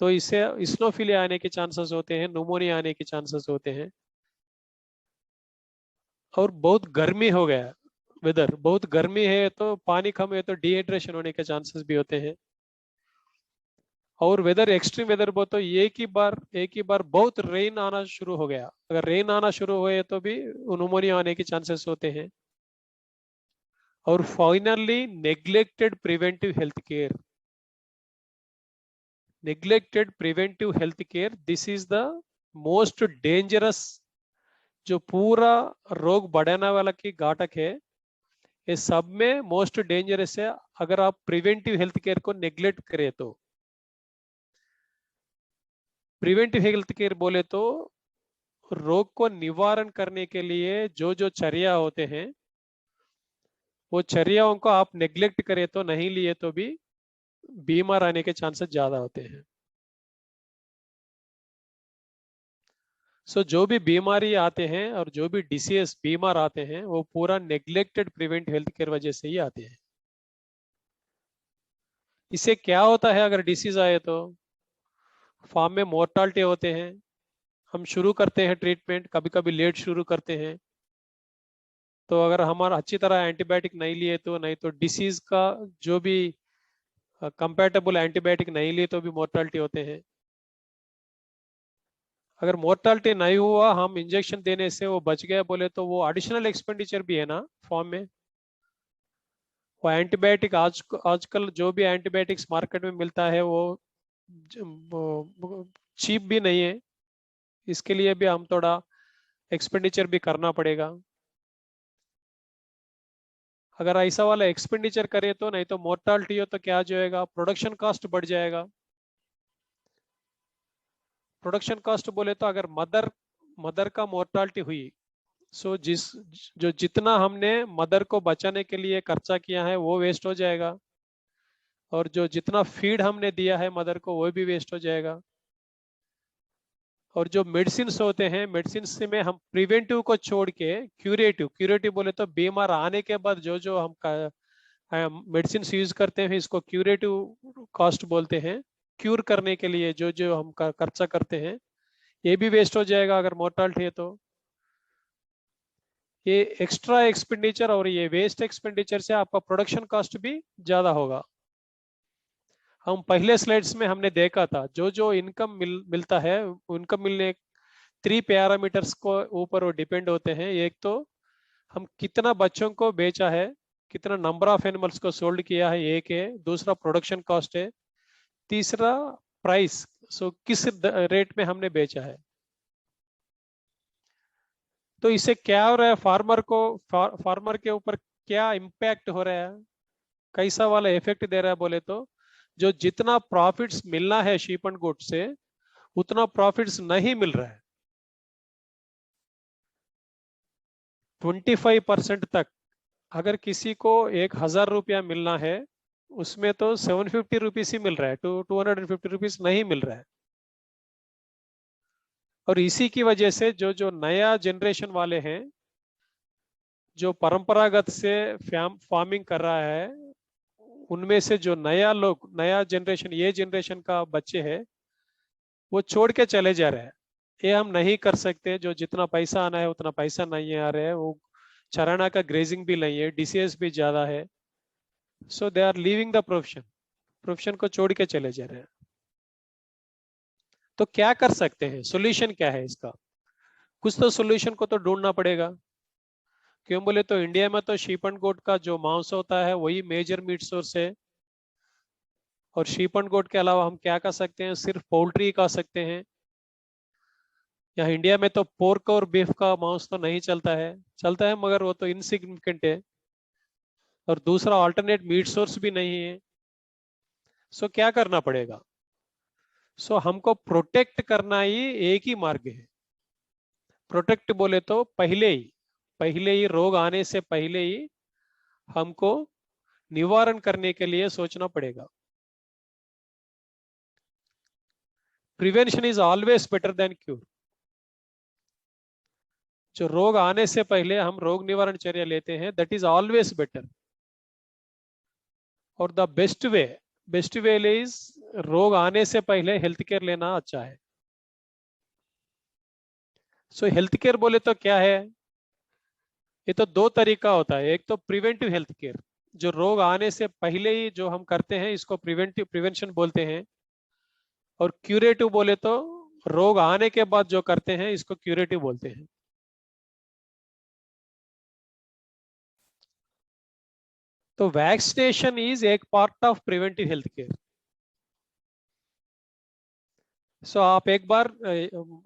तो इससे स्नोफिलिया आने के चांसेस होते हैं, न्यूमोनिया आने के चांसेस होते हैं। और बहुत गर्मी हो गया, वेदर बहुत गर्मी है तो पानी कम है तो डिहाइड्रेशन होने के चांसेस भी होते हैं। और वेदर एक्सट्रीम वेदर बोले तो एक ही बार बहुत रेन आना शुरू हो गया, अगर रेन आना शुरू हुए तो भी न्यूमोनिया आने के चांसेस होते हैं। और finally neglected preventive health care, neglected preventive health care, this is the most dangerous, जो पूरा रोग बढ़ाने वाला की घातक है, ये सब में मोस्ट डेंजरस है अगर आप प्रिवेंटिव हेल्थ केयर को नेग्लेक्ट करें तो। प्रिवेंटिव हेल्थ केयर बोले तो रोग को निवारण करने के लिए जो जो चर्या होते हैं, वो चर्याओं को आप नेग्लेक्ट करें तो, नहीं लिए तो भी बीमार आने के चांसेस ज्यादा होते हैं। जो भी बीमारी आते हैं और जो भी डिसीज बीमार आते हैं वो पूरा नेग्लेक्टेड प्रिवेंट हेल्थ केयर वजह से ही आते हैं। इससे क्या होता है अगर डिसीज आए तो फार्म में मोर्टालिटी होते हैं। हम शुरू करते हैं ट्रीटमेंट, कभी कभी लेट शुरू करते हैं, तो अगर हमारा अच्छी तरह एंटीबायोटिक नहीं लिए तो, नहीं तो डिसीज का जो भी कंपैटिबल एंटीबायोटिक नहीं लिए तो भी मोर्टालिटी होते हैं। अगर मोर्टालिटी नहीं हुआ, हम इंजेक्शन देने से वो बच गया बोले तो वो एडिशनल एक्सपेंडिचर भी है ना फॉर्म में। वो एंटीबायोटिक आजकल जो भी एंटीबायोटिक्स मार्केट में मिलता है वो चीप भी नहीं है, इसके लिए भी हम थोड़ा एक्सपेंडिचर भी करना पड़ेगा। अगर ऐसा वाला एक्सपेंडिचर करे तो, नहीं तो मोर्टालिटी हो तो क्या जो है प्रोडक्शन कॉस्ट बढ़ जाएगा। प्रोडक्शन कॉस्ट बोले तो अगर मदर मदर का मोर्टालिटी हुई, जो जितना हमने मदर को बचाने के लिए खर्चा किया है वो वेस्ट हो जाएगा, और जो जितना फीड हमने दिया है मदर को वो भी वेस्ट हो जाएगा। और जो मेडिसिन होते हैं, मेडिसिन में हम प्रिवेंटिव को छोड़ के क्यूरेटिव, क्यूरेटिव बोले तो बीमार आने के बाद जो जो हम मेडिसिन यूज करते हैं इसको क्यूरेटिव कॉस्ट बोलते हैं। क्यूर करने के लिए जो जो हम खर्चा करते हैं ये भी वेस्ट हो जाएगा अगर मोर्टालिटी है तो। ये एक्स्ट्रा एक्सपेंडिचर और ये वेस्ट एक्सपेंडिचर से आपका प्रोडक्शन कॉस्ट भी ज्यादा होगा। हम पहले स्लाइड्स में हमने देखा था जो जो इनकम मिलता है, इनकम मिलने 3 पैरामीटर्स को ऊपर वो डिपेंड होते हैं। एक तो हम कितना बच्चों को बेचा है, कितना नंबर ऑफ एनिमल्स को सोल्ड किया है, एक है। दूसरा प्रोडक्शन कॉस्ट है। तीसरा प्राइस, किस रेट में हमने बेचा है। तो इससे क्या हो रहा है, फार्मर के ऊपर क्या इम्पैक्ट हो रहा है, कैसा वाला इफेक्ट दे रहा है बोले तो, जो जितना प्रॉफिट्स मिलना है शीप एंड गुड से उतना प्रॉफिट्स नहीं मिल रहा है। 25% तक, अगर किसी को 1,000 रुपया मिलना है उसमें तो 750 रुपीज ही मिल रहा है, 250 रुपीज नहीं मिल रहा है। और इसी की वजह से जो जो नया जनरेशन वाले हैं, जो परंपरागत से फार्मिंग कर रहा है, उनमें से जो नया जनरेशन, ये जनरेशन का बच्चे हैं, वो छोड़ के चले जा रहे हैं। ये हम नहीं कर सकते, जो जितना पैसा आना है उतना पैसा नहीं आ रहा है, वो चराना का ग्रेजिंग भी नहीं है, डीसीएस भी ज्यादा है। So they are leaving the profession, profession को छोड़ के चले जा रहे हैं। तो क्या कर सकते हैं, सोल्यूशन क्या है इसका? कुछ तो सोल्यूशन को तो ढूंढना पड़ेगा। क्यों बोले तो इंडिया में तो शीप एंड गोट का जो मांस होता है वही मेजर मीट सोर्स है। और शीप एंड गोट के अलावा हम क्या कर सकते हैं, सिर्फ पोल्ट्री खा सकते हैं। यहाँ इंडिया में तो पोर्क और बीफ का मांस तो नहीं चलता है, चलता है मगर वो तो इनसिग्निफिकेंट है। और दूसरा अल्टरनेट मीट सोर्स भी नहीं है। क्या करना पड़ेगा? हमको प्रोटेक्ट करना ही एक ही मार्ग है। प्रोटेक्ट बोले तो पहले ही रोग आने से पहले ही हमको निवारण करने के लिए सोचना पड़ेगा। Prevention is always better than cure. जो रोग आने से पहले हम रोग निवारण चर्या लेते हैं, दैट इज ऑलवेज बेटर। और द बेस्ट वे इज रोग आने से पहले हेल्थ केयर लेना अच्छा है। हेल्थ केयर बोले तो क्या है, ये तो दो तरीका होता है। एक तो प्रिवेंटिव हेल्थ केयर, जो रोग आने से पहले ही जो हम करते हैं इसको प्रिवेंशन बोलते हैं। और क्यूरेटिव बोले तो रोग आने के बाद जो करते हैं इसको क्यूरेटिव बोलते हैं। तो वैक्सीनेशन इज एक part of preventive health care. So आप एक बार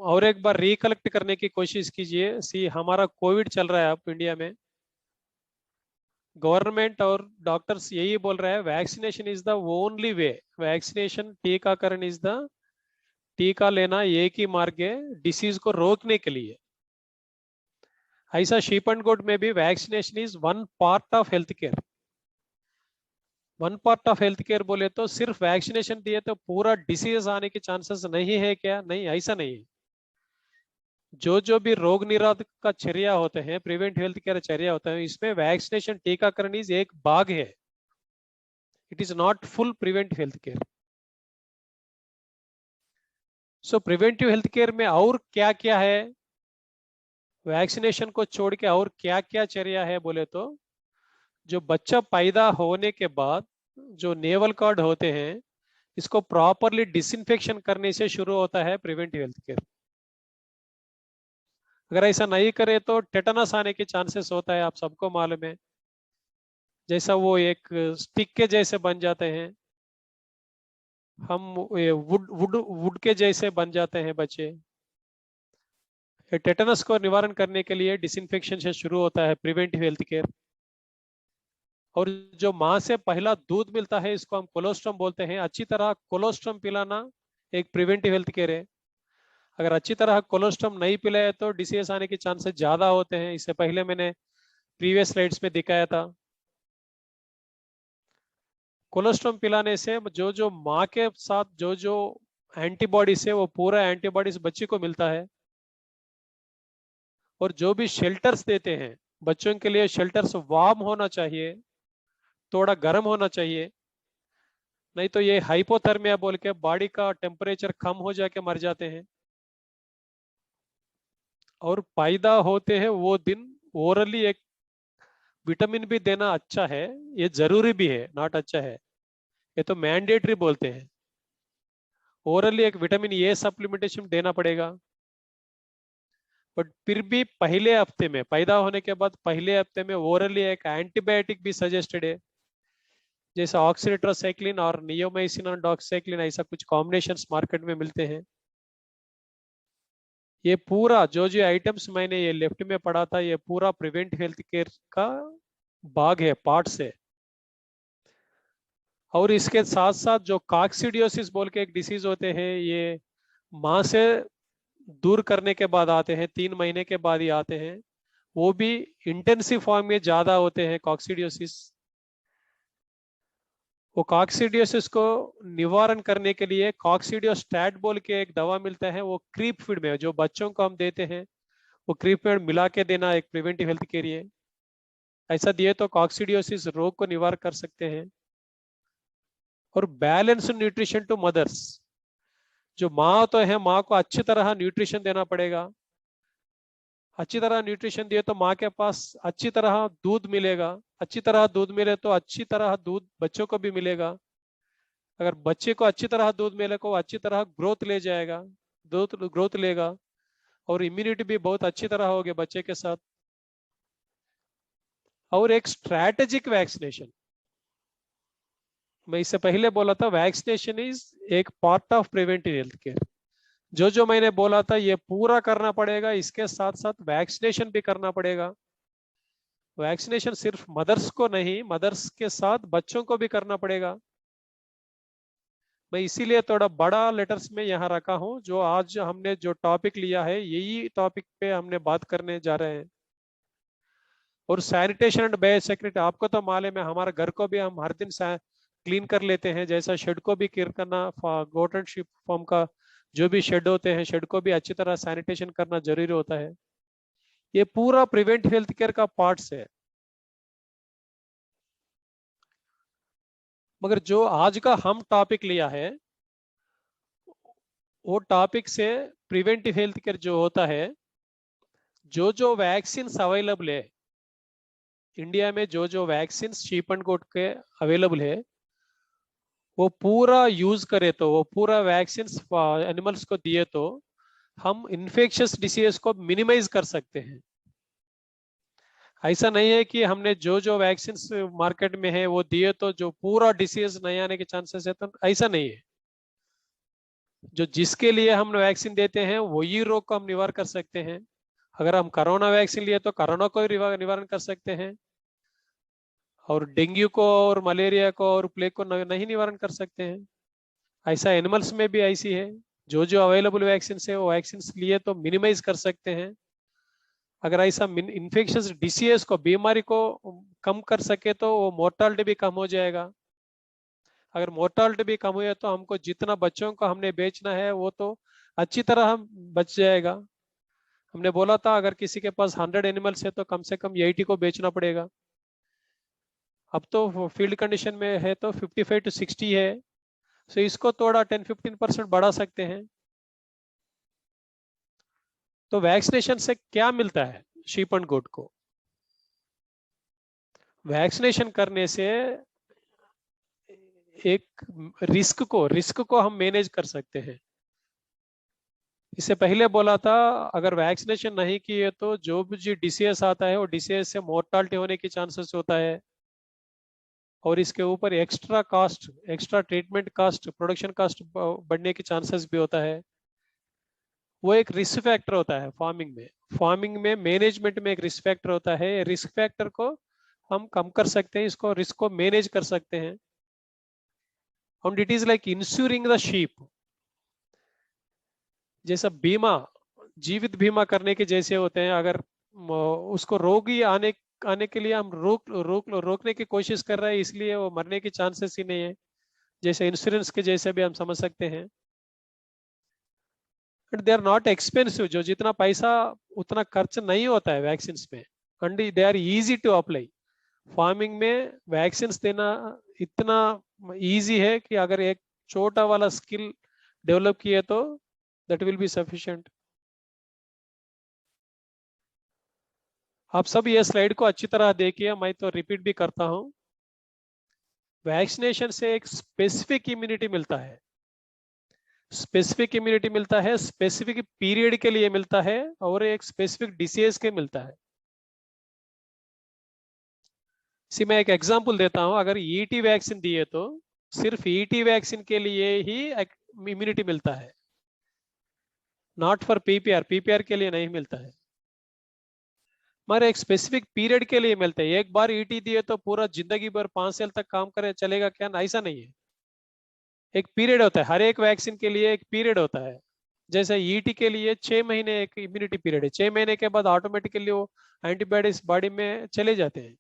और एक बार रिकलेक्ट करने की कोशिश कीजिए। सी हमारा कोविड चल रहा है अब इंडिया में, गवर्नमेंट और डॉक्टर्स यही बोल रहे हैं vaccination is the only way. Vaccination, टीकाकरण इज द, टीका लेना एक ही मार्ग है डिसीज को रोकने के लिए। ऐसा शीप एंड गोट में भी vaccination is one part of health care. One part of health care बोले तो सिर्फ वैक्सीनेशन दिए तो पूरा डिसीज आने के चांसेस नहीं है क्या? नहीं, ऐसा नहीं है। जो भी रोग निरोधक का चर्या होते हैं, प्रिवेंट हेल्थ केयर चर्या होता है, इसमें वैक्सीनेशन, टीकाकरण इज एक भाग है। It is not full prevent health care. So preventive health care में और क्या क्या है, वैक्सीनेशन को छोड़ के और क्या क्या चर्या है बोले तो, जो बच्चा पैदा होने के बाद जो नेवल कॉर्ड होते हैं इसको प्रॉपरली डिसइंफेक्शन करने से शुरू होता है प्रिवेंटिव हेल्थ केयर। अगर ऐसा नहीं करे तो टेटनस आने के चांसेस होता है, आप सबको मालूम है। जैसा वो एक स्टिक के जैसे बन जाते हैं, हम वुड वुड वुड के जैसे बन जाते हैं बच्चे। टेटनस को निवारण करने के लिए डिसइंफेक्शन से शुरू होता है प्रिवेंटिव हेल्थ केयर। और जो माँ से पहला दूध मिलता है इसको हम कोलोस्ट्रम बोलते हैं। अच्छी तरह कोलोस्ट्रम पिलाना एक प्रिवेंटिव हेल्थ केयर है। अगर अच्छी तरह कोलोस्ट्रम नहीं पिलाए तो डिसीज आने के चांसेस ज्यादा होते हैं। इससे पहले मैंने प्रीवियस स्लाइड्स में दिखाया था। कोलोस्ट्रम पिलाने से जो जो माँ के साथ जो जो एंटीबॉडीज है वो पूरा एंटीबॉडीज बच्चे को मिलता है। और जो भी शेल्टर्स देते हैं बच्चों के लिए, शेल्टर्स वार्म होना चाहिए, थोड़ा गर्म होना चाहिए। नहीं तो ये हाइपोथर्मिया बोल के बॉडी का टेम्परेचर कम हो जाके मर जाते हैं। और पैदा होते हैं वो दिन ओरली एक विटामिन भी देना अच्छा है, ये जरूरी भी है, नॉट अच्छा है, ये तो मैंडेटरी बोलते हैं। ओरली एक विटामिन ए सप्लीमेंटेशन देना पड़ेगा। बट फिर भी पहले हफ्ते में, पैदा होने के बाद पहले हफ्ते में ओरली एक एंटीबायोटिक भी सजेस्टेड है, जैसे ऑक्सीट्रोसाइक्लिन और नियोमाइसिन और डॉक्साइक्लिन, ऐसा कुछ कॉम्बिनेशंस मार्केट में मिलते हैं। ये पूरा जो जो आइटम्स मैंने ये लेफ्ट में पढ़ा था ये पूरा प्रिवेंट हेल्थ केयर का भाग है, पार्ट्स है। और इसके साथ साथ जो कॉक्सिडियोसिस बोल के एक डिसीज होते हैं, ये माँ से दूर करने के बाद आते हैं, 3 महीने के बाद ही आते हैं। वो भी इंटेंसिव फॉर्म में ज्यादा होते हैं कॉक्सिडियोसिस। वो कॉक्सिडियोसिस को निवारण करने के लिए कॉक्सिडियोस्टैट बोल के एक दवा मिलता है, वो क्रीप फीड में जो बच्चों को हम देते हैं वो क्रीप फीड मिला के देना एक प्रिवेंटिव हेल्थ के लिए। ऐसा दिए तो कॉक्सिडियोसिस रोग को निवार कर सकते हैं। और बैलेंस न्यूट्रिशन टू मदर्स, जो माँ तो है माँ को अच्छी तरह न्यूट्रिशन देना पड़ेगा। अच्छी तरह न्यूट्रिशन दिए तो माँ के पास अच्छी तरह दूध मिलेगा। अच्छी तरह दूध मिले तो अच्छी तरह दूध बच्चों को भी मिलेगा। अगर बच्चे को अच्छी तरह दूध मिले को अच्छी तरह ग्रोथ ले जाएगा, ग्रोथ ग्रोथ लेगा। और इम्यूनिटी भी बहुत अच्छी तरह होगी बच्चे के साथ। और एक स्ट्रैटेजिक वैक्सीनेशन, मैं इससे पहले बोला था वैक्सीनेशन इज एक part of preventive health care. जो जो मैंने बोला था ये पूरा करना पड़ेगा, इसके साथ साथ वैक्सीनेशन भी करना पड़ेगा। वैक्सीनेशन सिर्फ मदर्स को नहीं, मदर्स के साथ बच्चों को भी करना पड़ेगा। मैं इसीलिए थोड़ा बड़ा लेटर्स में यहाँ रखा हूँ। जो आज हमने जो टॉपिक लिया है यही टॉपिक पे हमने बात करने जा रहे हैं। और सैनिटेशन एंड बायोसिक्योरिटी, आपको तो मालूम है हमारे घर को भी हम हर दिन क्लीन कर लेते हैं, जैसा शेड को भी क्लीन करना, गोट एंड शिप फॉर्म का जो भी शेड होते हैं शेड को भी अच्छी तरह सैनिटेशन करना जरूरी होता है। ये पूरा प्रिवेंट हेल्थ केयर का पार्ट्स है। मगर जो आज का हम टॉपिक लिया है वो टॉपिक से प्रिवेंटिव हेल्थ केयर जो होता है, जो जो वैक्सीन अवेलेबल है इंडिया में, जो जो वैक्सीन शीप एंड गोट के अवेलेबल है वो पूरा यूज करे तो, वो पूरा वैक्सीन एनिमल्स को दिए तो हम इन्फेक्शियस डिसीज को मिनिमाइज कर सकते हैं। ऐसा नहीं है कि हमने जो जो वैक्सीन मार्केट में है वो दिए तो जो पूरा डिसीज नहीं आने के चांसेस है, तो ऐसा नहीं है। जो जिसके लिए हम वैक्सीन देते हैं वही रोग को हम निवार कर सकते हैं। अगर हम कोरोना वैक्सीन लिए तो कोरोना को निवारण कर सकते हैं, और डेंगू को और मलेरिया को और प्लेग को नहीं निवारण कर सकते हैं। ऐसा एनिमल्स में भी ऐसी है। जो जो अवेलेबल वैक्सीन है वो वैक्सीन लिए तो मिनिमाइज कर सकते हैं। अगर ऐसा इन्फेक्शियस डिसीज को, बीमारी को कम कर सके तो वो मोर्टालिटी भी कम हो जाएगा। अगर मोर्टालिटी भी कम हुई तो हमको जितना बच्चों को हमने बेचना है वो तो अच्छी तरह हम बच जाएगा। हमने बोला था अगर किसी के पास 100 एनिमल्स है तो कम से कम 80 को बेचना पड़ेगा। अब तो फील्ड कंडीशन में है तो 55 to 60 है। सो इसको थोड़ा 10-15% बढ़ा सकते हैं। तो वैक्सीनेशन से क्या मिलता है शीप एंड गोट को? वैक्सीनेशन करने से एक रिस्क को हम मैनेज कर सकते हैं। इससे पहले बोला था अगर वैक्सीनेशन नहीं किए तो जो भी डीसीएस आता है वो डीसीएस से मोर्टालिटी होने की चांसेस होता है, और इसके ऊपर extra cost, extra treatment cost, production cost बढ़ने की चांसेस भी होता है। वो एक रिस्क फैक्टर होता है फार्मिंग में। फार्मिंग में मैनेजमेंट में एक रिस्क फैक्टर होता है। रिस्क फैक्टर को हम कम कर सकते हैं, इसको रिस्क को मैनेज कर सकते हैं। And it is like ensuring the sheep. जैसा बीमा, जीवित बीमा करने के जैसे होते हैं। अगर उसको रोगी आने आने के लिए हम रोकने की कोशिश कर रहे हैं, इसलिए वो मरने की चांसेस ही नहीं है। जैसे इंश्योरेंस के जैसे भी हम समझ सकते हैं। And they are not expensive, जो जितना पैसा उतना खर्च नहीं होता है वैक्सीन में। And they are easy to apply. Farming में वैक्सीन देना इतना इजी है कि अगर एक छोटा वाला स्किल डेवलप किए तो दैट विल बी सफिशिएंट। आप सब ये स्लाइड को अच्छी तरह देखिए, मैं तो रिपीट भी करता हूं। वैक्सीनेशन से एक स्पेसिफिक इम्यूनिटी मिलता है। स्पेसिफिक इम्यूनिटी मिलता है, स्पेसिफिक पीरियड के लिए मिलता है, और एक स्पेसिफिक डिसीज के मिलता है। इसी मैं एक एग्जांपल देता हूं। अगर ईटी वैक्सीन दिए तो सिर्फ ईटी वैक्सीन के लिए ही इम्यूनिटी मिलता है, नॉट फॉर पीपीआर। पीपीआर के लिए नहीं मिलता है। हमारे एक स्पेसिफिक पीरियड के लिए मिलते हैं। एक बार ईटी दिए तो पूरा जिंदगी भर 5 साल तक काम करे चलेगा क्या? ऐसा नहीं है। एक पीरियड होता है, हर एक वैक्सीन के लिए एक पीरियड होता है। जैसे ईटी के लिए 6 महीने एक इम्यूनिटी पीरियड है। 6 महीने के बाद ऑटोमेटिकली वो एंटीबॉडीज बॉडी में चले जाते हैं।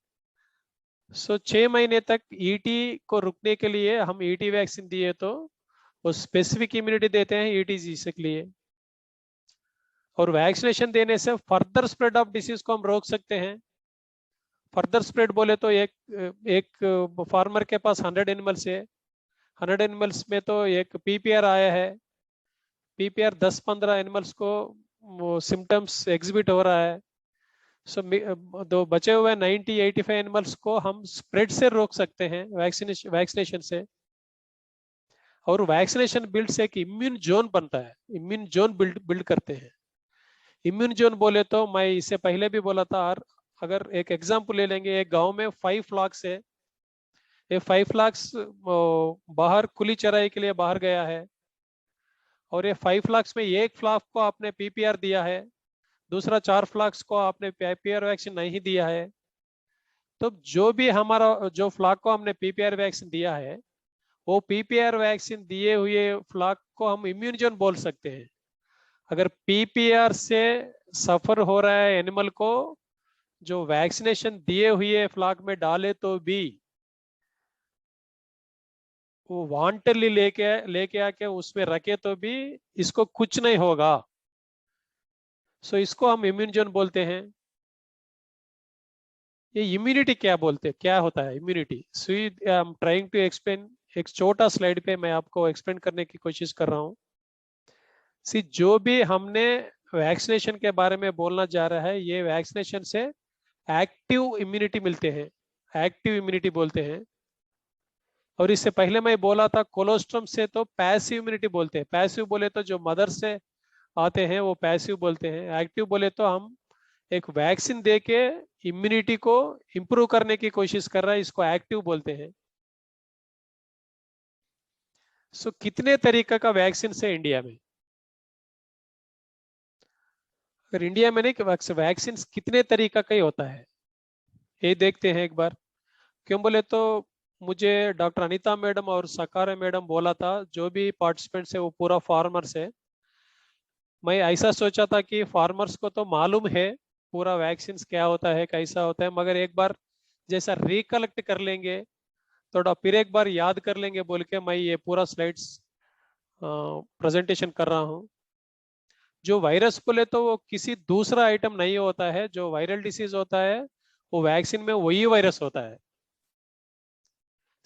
सो 6 महीने तक ईटी को रुकने के लिए हम ईटी वैक्सीन दिए तो वो स्पेसिफिक इम्यूनिटी देते हैं ईटी जीसे के लिए। और वैक्सीनेशन देने से फर्दर स्प्रेड ऑफ डिसीज को हम रोक सकते हैं। फर्दर स्प्रेड बोले तो एक एक फार्मर के पास 100 एनिमल्स है। 100 एनिमल्स में तो एक पीपीआर आया है। पीपीआर 10-15 एनिमल्स को वो सिम्टम्स एग्जिबिट हो रहा है। सो दो बचे हुए 90-85 एनिमल्स को हम स्प्रेड से रोक सकते हैं वैक्सीनेशन से। और वैक्सीनेशन बिल्ड से एक इम्यून जोन बनता है। इम्यून जोन बिल्ड बिल्ड करते हैं। इम्यून जोन बोले तो मैं इससे पहले भी बोला था, और अगर एक एग्जांपल ले लेंगे, एक गांव में 5 लाख है। ये 5 लाख बाहर खुली चराई के लिए बाहर गया है, और ये 5 लाख में एक फ्लाक को आपने पीपीआर दिया है, दूसरा 4 फ्लाक्स को आपने पीपीआर वैक्सीन नहीं दिया है। तो जो भी हमारा जो फ्लाक को हमने पीपीआर वैक्सीन दिया है, वो पीपीआर वैक्सीन दिए हुए फ्लाक को हम इम्यून जोन बोल सकते हैं। अगर पीपीआर से सफर हो रहा है एनिमल को, जो वैक्सीनेशन दिए हुए फ्लाक में डाले तो भी वो वांटली लेके लेके आके उसमें रखे तो भी इसको कुछ नहीं होगा। सो इसको हम इम्यून जोन बोलते हैं। ये इम्यूनिटी क्या बोलते हैं, क्या होता है immunity? So I am trying to explain. एक छोटा स्लाइड पे मैं आपको एक्सप्लेन करने की कोशिश कर रहा हूँ। सी जो भी हमने वैक्सीनेशन के बारे में बोलना जा रहा है, ये वैक्सीनेशन से एक्टिव इम्यूनिटी मिलते हैं। एक्टिव इम्यूनिटी बोलते हैं। और इससे पहले मैं बोला था कोलोस्ट्रम से तो पैसिव इम्यूनिटी बोलते हैं। पैसिव बोले तो जो मदर से आते हैं वो पैसिव बोलते हैं। एक्टिव बोले तो हम एक वैक्सीन दे के इम्यूनिटी को इंप्रूव करने की कोशिश कर रहा है, इसको एक्टिव बोलते हैं। सो कितने तरीके का वैक्सीन है इंडिया में? अगर इंडिया में नहीं, वैक्सीन कितने तरीका का ही होता है ये देखते हैं एक बार। क्यों बोले तो मुझे डॉक्टर अनीता मैडम और सकारे मैडम बोला था, जो भी पार्टिसिपेंट्स है वो पूरा फार्मर्स है। मैं ऐसा सोचा था कि फार्मर्स को तो मालूम है पूरा वैक्सीन क्या होता है कैसा होता है, मगर एक बार जैसा रिकलेक्ट कर लेंगे, थोड़ा फिर एक बार याद कर लेंगे बोल के मैं ये पूरा स्लाइड्स प्रेजेंटेशन कर रहा हूँ। जो वायरस बोले तो वो किसी दूसरा आइटम नहीं होता है, जो वायरल डिसीज होता है वो वैक्सीन में वही वायरस होता है।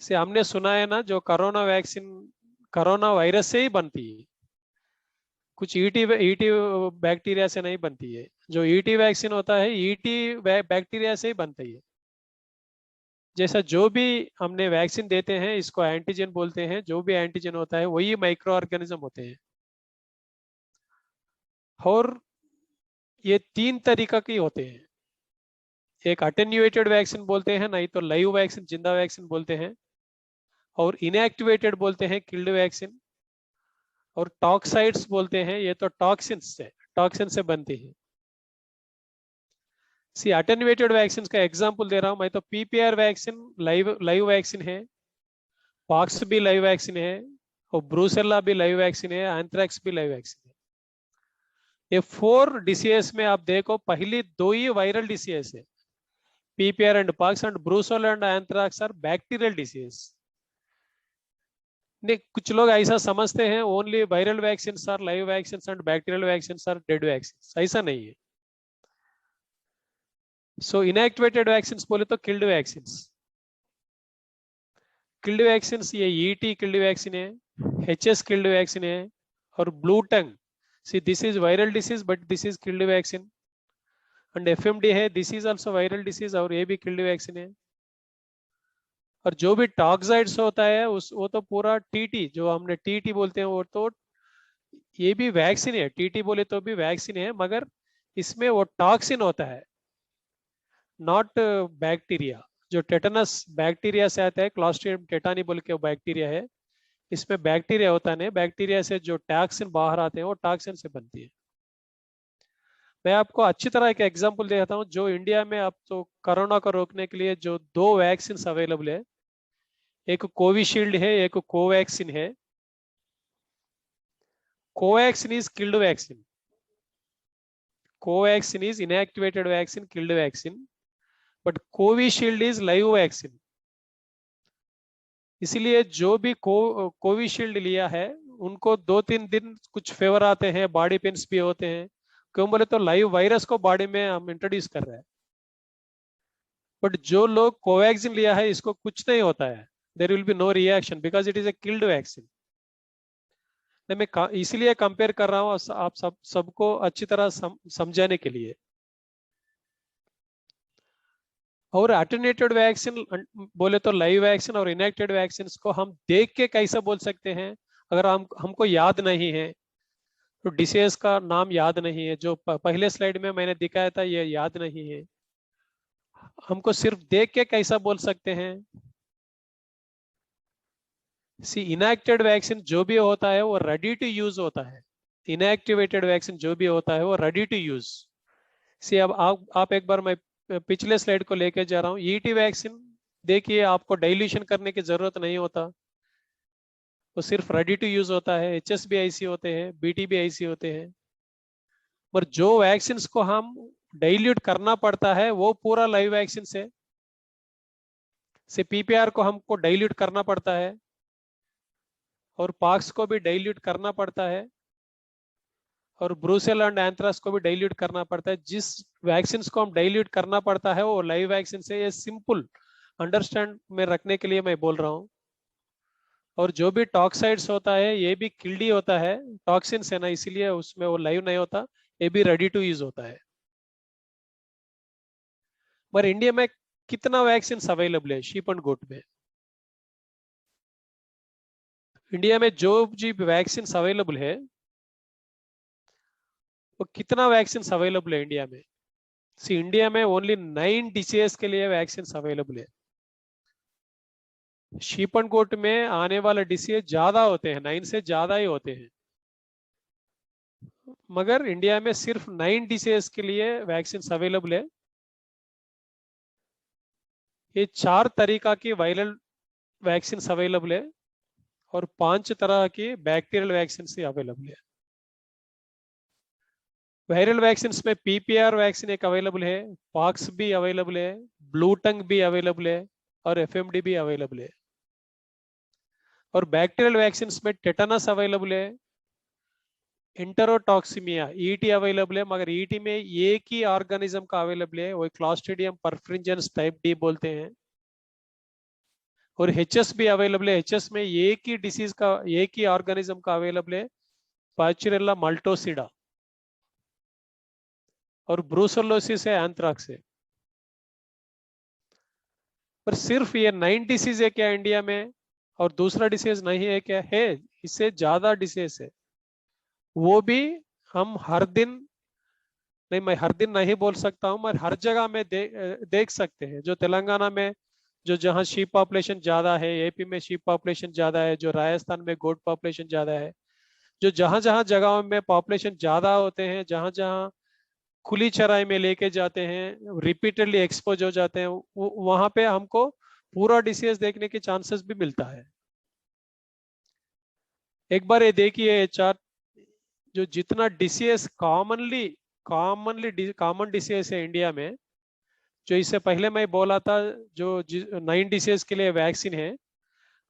से हमने सुना है ना, जो कोरोना वैक्सीन कोरोना वायरस से ही बनती है, कुछ ईटी बैक्टीरिया से नहीं बनती है। जो ईटी वैक्सीन होता है ईटी बैक्टीरिया से ही बनती है। जैसा जो भी हमने वैक्सीन देते हैं इसको एंटीजन बोलते हैं, जो भी एंटीजन होता है वही माइक्रो ऑर्गेनिज्म होते हैं। और ये तीन तरीका की होते हैं। एक अटेन्यूएटेड वैक्सीन बोलते हैं, नहीं तो लाइव वैक्सीन जिंदा वैक्सीन बोलते हैं, और इनएक्टिवेटेड बोलते हैं किल्ड वैक्सीन, और टॉक्साइड्स बोलते हैं, ये तो टॉक्सिन से बनती है। सी अटेन्यूएटेड वैक्सीन का एग्जांपल दे रहा हूं मैं, तो PPR vaccine live live vaccine है, पॉक्स भी लाइव वैक्सीन है, और ब्रूसेला भी लाइव वैक्सीन है, एंथ्रैक्स भी लाइव वैक्सीन है। ये 4 डिसीज में आप देखो पहली दो ही वायरल डिसीज है, PPR and pox, and brucella and anthrax are bacterial disease. नहीं, कुछ लोग ऐसा समझते हैं only viral vaccine are live vaccine and bacterial vaccine are dead vaccine, ऐसा नहीं है। सो इनएक्टिवेटेड वैक्सीन बोले तो किल्ड वैक्सीन। किल्ड वैक्सीन ये ईटी किल्ड वैक्सीन है, एचएस किल्ड वैक्सीन है, और blue tongue, see this is viral disease but this is killed vaccine, and FMD है, this is also viral disease और ये भी किल्ड वैक्सीन है। और जो भी टॉक्साइड्स होता है उस वो तो पूरा टीटी, जो हमने टीटी बोलते हैं, वो तो ये भी वैक्सीन है। टीटी बोले तो भी वैक्सीन है, मगर इसमें वो टॉक्सिन होता है, नॉट बैक्टीरिया। जो टेटनस बैक्टीरिया से आता है, क्लॉस्ट्रिडियम टेटानी बोल के वो बैक्टीरिया है, इसमें बैक्टीरिया होता नहीं। बैक्टीरिया से जो टॉक्सिन बाहर आते हैं वो टॉक्सिन से बनती है। मैं आपको अच्छी तरह एक एग्जांपल देता हूँ, जो इंडिया में अब तो कोरोना को रोकने के लिए जो 2 वैक्सीन अवेलेबल है, एक कोविशील्ड है, एक कोवैक्सीन है। Covaxin is killed vaccine, Covaxin is inactivated vaccine, killed vaccine, but Covishield is live vaccine. इसीलिए जो भी कोविशील्ड लिया है उनको 2-3 दिन कुछ फेवर आते हैं, बॉडी पेन्स भी होते हैं। क्यों बोले तो लाइव वायरस को बॉडी में हम इंट्रोड्यूस कर रहे हैं। बट जो लोग कोवैक्सीन लिया है इसको कुछ नहीं होता है, there will be no reaction because it is a killed vaccine. मैं इसीलिए कंपेयर कर रहा हूँ आप सबको अच्छी तरह समझाने के लिए। और अटेन्यूएटेड वैक्सीन बोले तो लाइव वैक्सीन और इनएक्टेड वैक्सीन को हम देख के कैसे बोल सकते हैं? अगर हमको याद नहीं है, तो डिसीज का नाम याद नहीं है, जो पहले स्लाइड में मैंने दिखाया था ये याद नहीं है, हमको सिर्फ देख के कैसा बोल सकते हैं? सी इनएक्टेड वैक्सीन जो भी होता है वो रेडी टू यूज होता है, इनएक्टिवेटेड वैक्सीन जो भी होता है वो रेडी टू यूज। सी अब आप एक बार, मैं पिछले स्लाइड को लेके जा रहा हूँ। ईटी वैक्सीन देखिए, आपको डाइल्यूशन करने की जरूरत नहीं होता, वो सिर्फ रेडी टू यूज होता है। एचएस भी ऐसी होते हैं, बीटी भी ऐसी होते हैं। पर जो वैक्सीन को हम डाइल्यूट करना पड़ता है वो पूरा लाइव वैक्सीन से पीपीआर को हमको डाइल्यूट करना पड़ता है, और पॉक्स को भी डाइल्यूट करना पड़ता है, और ब्रूसेला एंड एंथ्राक्स को भी डाइल्यूट करना पड़ता है। जिस वैक्सीन को हम डाइल्यूट करना पड़ता है वो लाइव वैक्सीन से, ये सिंपल अंडरस्टैंड में रखने के लिए मैं बोल रहा हूँ। और जो भी टॉक्साइड्स होता है ये भी किल्डी होता है, टॉक्सिन है ना, इसीलिए उसमें वो लाइव नहीं होता, ये भी रेडी टू यूज होता है। पर इंडिया में कितना वैक्सीन अवेलेबल है शीप एंड गोट में? इंडिया में जो जी वैक्सीन अवेलेबल है, वो कितना वैक्सीन अवेलेबल है इंडिया में? सी इंडिया में ओनली 9 डिसीज के लिए वैक्सीन अवेलेबल है। शीपन कोट में आने वाले डिसीज ज्यादा होते हैं, 9 से ज्यादा ही होते हैं, मगर इंडिया में सिर्फ 9 डिसीज के लिए वैक्सीन अवेलेबल है। ये 4 तरीका की वायरल वैक्सीन अवेलेबल है और 5 तरह की बैक्टीरियल वैक्सीन अवेलेबल है। वायरल वैक्सीन में पीपीआर वैक्सीन एक अवेलेबल है, पॉक्स भी अवेलेबल है, ब्लू टंग भी अवेलेबल है और एफएमडी भी अवेलेबल है। और बैक्टीरियल वैक्सीन में टेटनस अवेलेबल है, इंटरोटॉक्सिमिया ईटी अवेलेबल है, मगर ईटी में एक ही ऑर्गेनिज्म का अवेलेबल है, वो क्लॉस्ट्रिडियम परफ्रिंजेंस टाइप डी बोलते हैं। और एचएस भी अवेलेबल है, एचएस में एक ही डिसीज का, एक ही ऑर्गेनिज्म का अवेलेबल है, पाचुरेला मल्टोसिडा। और ब्रूसेलोसिस है, एंथ्राक्स है। पर सिर्फ ये 9 डिसीज है क्या इंडिया में, और दूसरा डिसीज नहीं है क्या? है, इससे ज्यादा डिसीज है। वो भी हम हर दिन, नहीं मैं हर दिन नहीं बोल सकता हूँ, मगर हर जगह में देख सकते हैं। जो तेलंगाना में, जो जहाँ शीप पॉपुलेशन ज्यादा है, एपी में शीप पॉपुलेशन ज्यादा है, जो राजस्थान में गोट पॉपुलेशन ज्यादा है, जो जहाँ जहाँ जगहों में पॉपुलेशन ज्यादा होते हैं, जहाँ जहाँ खुली चराई में लेके जाते हैं, रिपीटेडली एक्सपोज हो जाते हैं, वहां पे हमको पूरा डिसीज देखने के चांसेस भी मिलता है। एक बार ये देखिए ये चार्ट, जो जितना डीसीएस कॉमन डीसीएस है इंडिया में, जो इससे पहले मैं बोला था, जो 9 डीसीएस के लिए वैक्सीन है,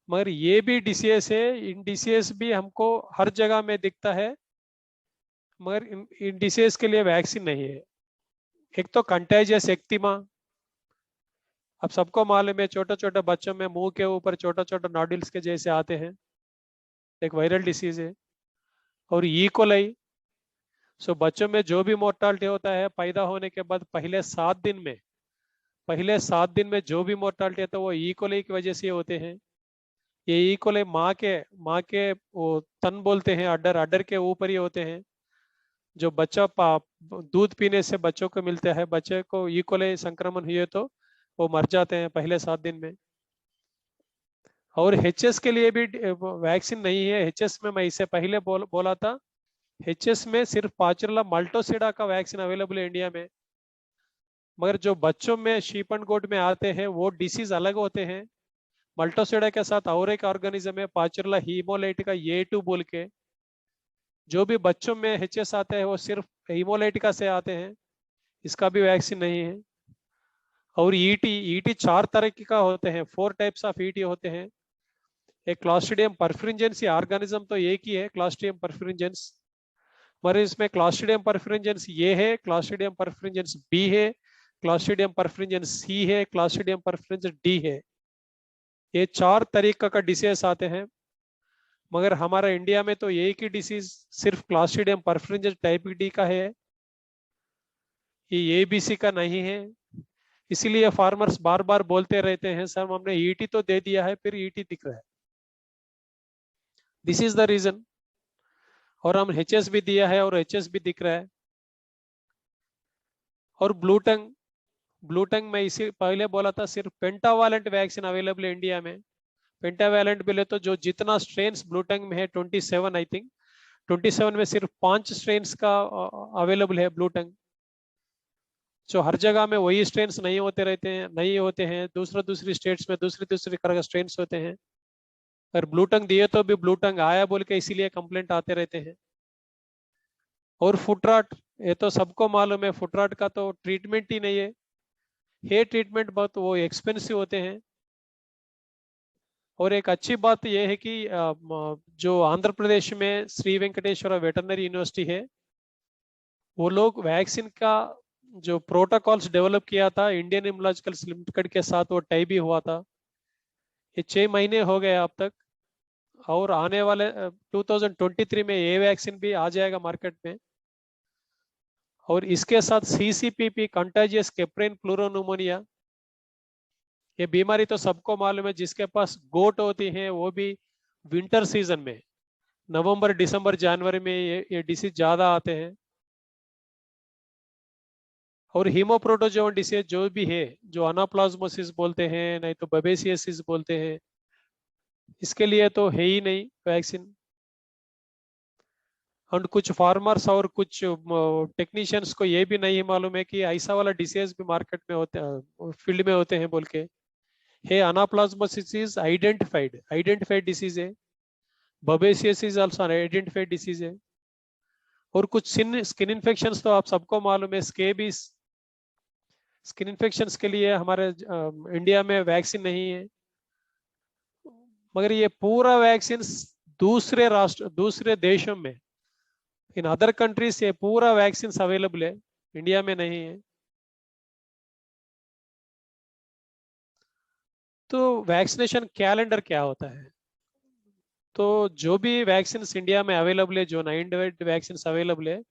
मगर ये भी डीसीएस है। इन डीसीएस भी हमको हर जगह में दिखता है, मगर इन डीसीएस के लिए वैक्सीन नहीं है। एक तो कंटेजियस एक्टिमा, अब सबको मालूम है, छोटे छोटे बच्चों में मुंह के ऊपर छोटा छोटा नॉड्यूल्स के जैसे आते हैं, एक वायरल डिसीज है। और ई कोलाई, सो बच्चों में जो भी मोर्टालिटी होता है पैदा होने के बाद पहले 7 दिन में जो भी मोर्टालिटी है, तो वो ई कोलाई की वजह से होते हैं। ये ई कोलाई माँ के वो तन बोलते हैं, अडर अडर के ऊपर ही होते हैं। जो बच्चा दूध पीने से बच्चों को मिलता है, बच्चे को ई कोलाई संक्रमण हुए तो वो मर जाते हैं पहले 7 दिन में। और एचएस के लिए भी वैक्सीन नहीं है। एचएस में मैं इससे पहले बोला था, एचएस में सिर्फ पाचुरेला मल्टोसिडा का वैक्सीन अवेलेबल है इंडिया में। मगर जो बच्चों में शीप एंड गोट में आते हैं, वो डिसीज अलग होते हैं। मल्टोसिडा के साथ और एक ऑर्गेनिज्म है, पाचुरेला हीमोलाइटिका A2 बोल के। जो भी बच्चों में एचएस आते हैं, वो सिर्फ हीमोलाइटिका से आते हैं, इसका भी वैक्सीन नहीं है। और ईटी ईटी 4 तरह का होते हैं, 4 टाइप्स ऑफ ईटी होते हैं। एक क्लॉस्ट्रिडियम परफ्रिंजेंस ऑर्गेनिज्म तो एक ही है, क्लॉस्ट्रिडियम परफ्रिंजेंस, मगर इसमें क्लॉस्ट्रिडियम परफ्रिंजेंस ए है, क्लॉस्ट्रिडियम परफ्रिंजेंस बी है, क्लॉस्ट्रिडियम परफ्रिंजेंस सी है, क्लॉस्ट्रिडियम परफ्रिंजेंस डी है। ये 4 तरीका का डिसीज आते हैं। मगर हमारा इंडिया में तो एक ही डिसीज सिर्फ क्लॉस्ट्रिडियम परफ्रिंजेंस टाइप डी का है, ये एबीसी का नहीं है। इसीलिए फार्मर्स बार बार बोलते रहते हैं, सर हमने ईटी तो दे दिया है, फिर ईटी दिख रहा है। This is the reason. और हम एचएस भी दिया है और एचएस भी दिख रहा है। और ब्लूटंग में इसी पहले बोला था, सिर्फ पेंटावालेंट वैक्सीन अवेलेबल है इंडिया में। पेंटावालेंट बोले तो जो जितना स्ट्रेन ब्लूटंग में है 27, आई थिंक 27 में सिर्फ 5 स्ट्रेन का अवेलेबल है ब्लूटंग। जो हर जगह में वही स्ट्रेन नहीं होते हैं, दूसरी स्टेट्स में दूसरी तरह के स्ट्रेन होते हैं। अगर ब्लूटंग दिए तो भी ब्लूटंग आया बोल के इसीलिए कंप्लेंट आते रहते हैं। और फुटराट, ये तो सबको मालूम है, फुटराट का तो ट्रीटमेंट ही नहीं है ट्रीटमेंट, बहुत वो एक्सपेंसिव होते हैं। और एक अच्छी बात यह है कि जो आंध्र प्रदेश में श्री वेंकटेश्वरा वेटरनरी यूनिवर्सिटी है, वो लोग वैक्सीन का जो प्रोटोकॉल्स डेवलप किया था इंडियन इम्यूनोलॉजिकल लिमिटेड के साथ, वो टाई भी हुआ था। ये 6 महीने हो गए अब तक। और आने वाले 2023 में ये वैक्सीन भी आ जाएगा मार्केट में। और इसके साथ सीसीपीपी, कंटाजियस कैप्रेन प्लूरोन्यूमोनिया, ये बीमारी तो सबको मालूम है, जिसके पास गोट होती है वो भी विंटर सीजन में, नवंबर दिसंबर जनवरी में ये डिसीज ज्यादा आते हैं। और हीमोप्रोटोजोन डिसीज जो भी है, जो अनाप्लाज्मोसिस बोलते हैं, नहीं तो बबेसियसिस बोलते हैं, इसके लिए तो है ही नहीं वैक्सीन। और कुछ फार्मर्स और कुछ टेक्नीशियंस को ये भी नहीं मालूम है कि ऐसा वाला डिसीज भी मार्केट में होते हैं, फील्ड में होते हैं बोल के। है अनाप्लाज्मोसिस इज आइडेंटिफाइड आइडेंटिफाइड डिसीज है। बबेसियस इज आल्सो आइडेंटिफाइड डिसीज है। और कुछ स्किन इन्फेक्शंस तो आप सबको मालूम है, स्केबीज। स्किन इन्फेक्शंस के लिए हमारे इंडिया में वैक्सीन नहीं है। मगर ये पूरा वैक्सीन दूसरे राष्ट्र, दूसरे देशों में, इन अदर कंट्रीज ये पूरा वैक्सीन अवेलेबल है, इंडिया में नहीं है। तो वैक्सीनेशन कैलेंडर क्या होता है? तो जो भी वैक्सीन इंडिया में अवेलेबल है, जो 9 वैक्सीन अवेलेबल है,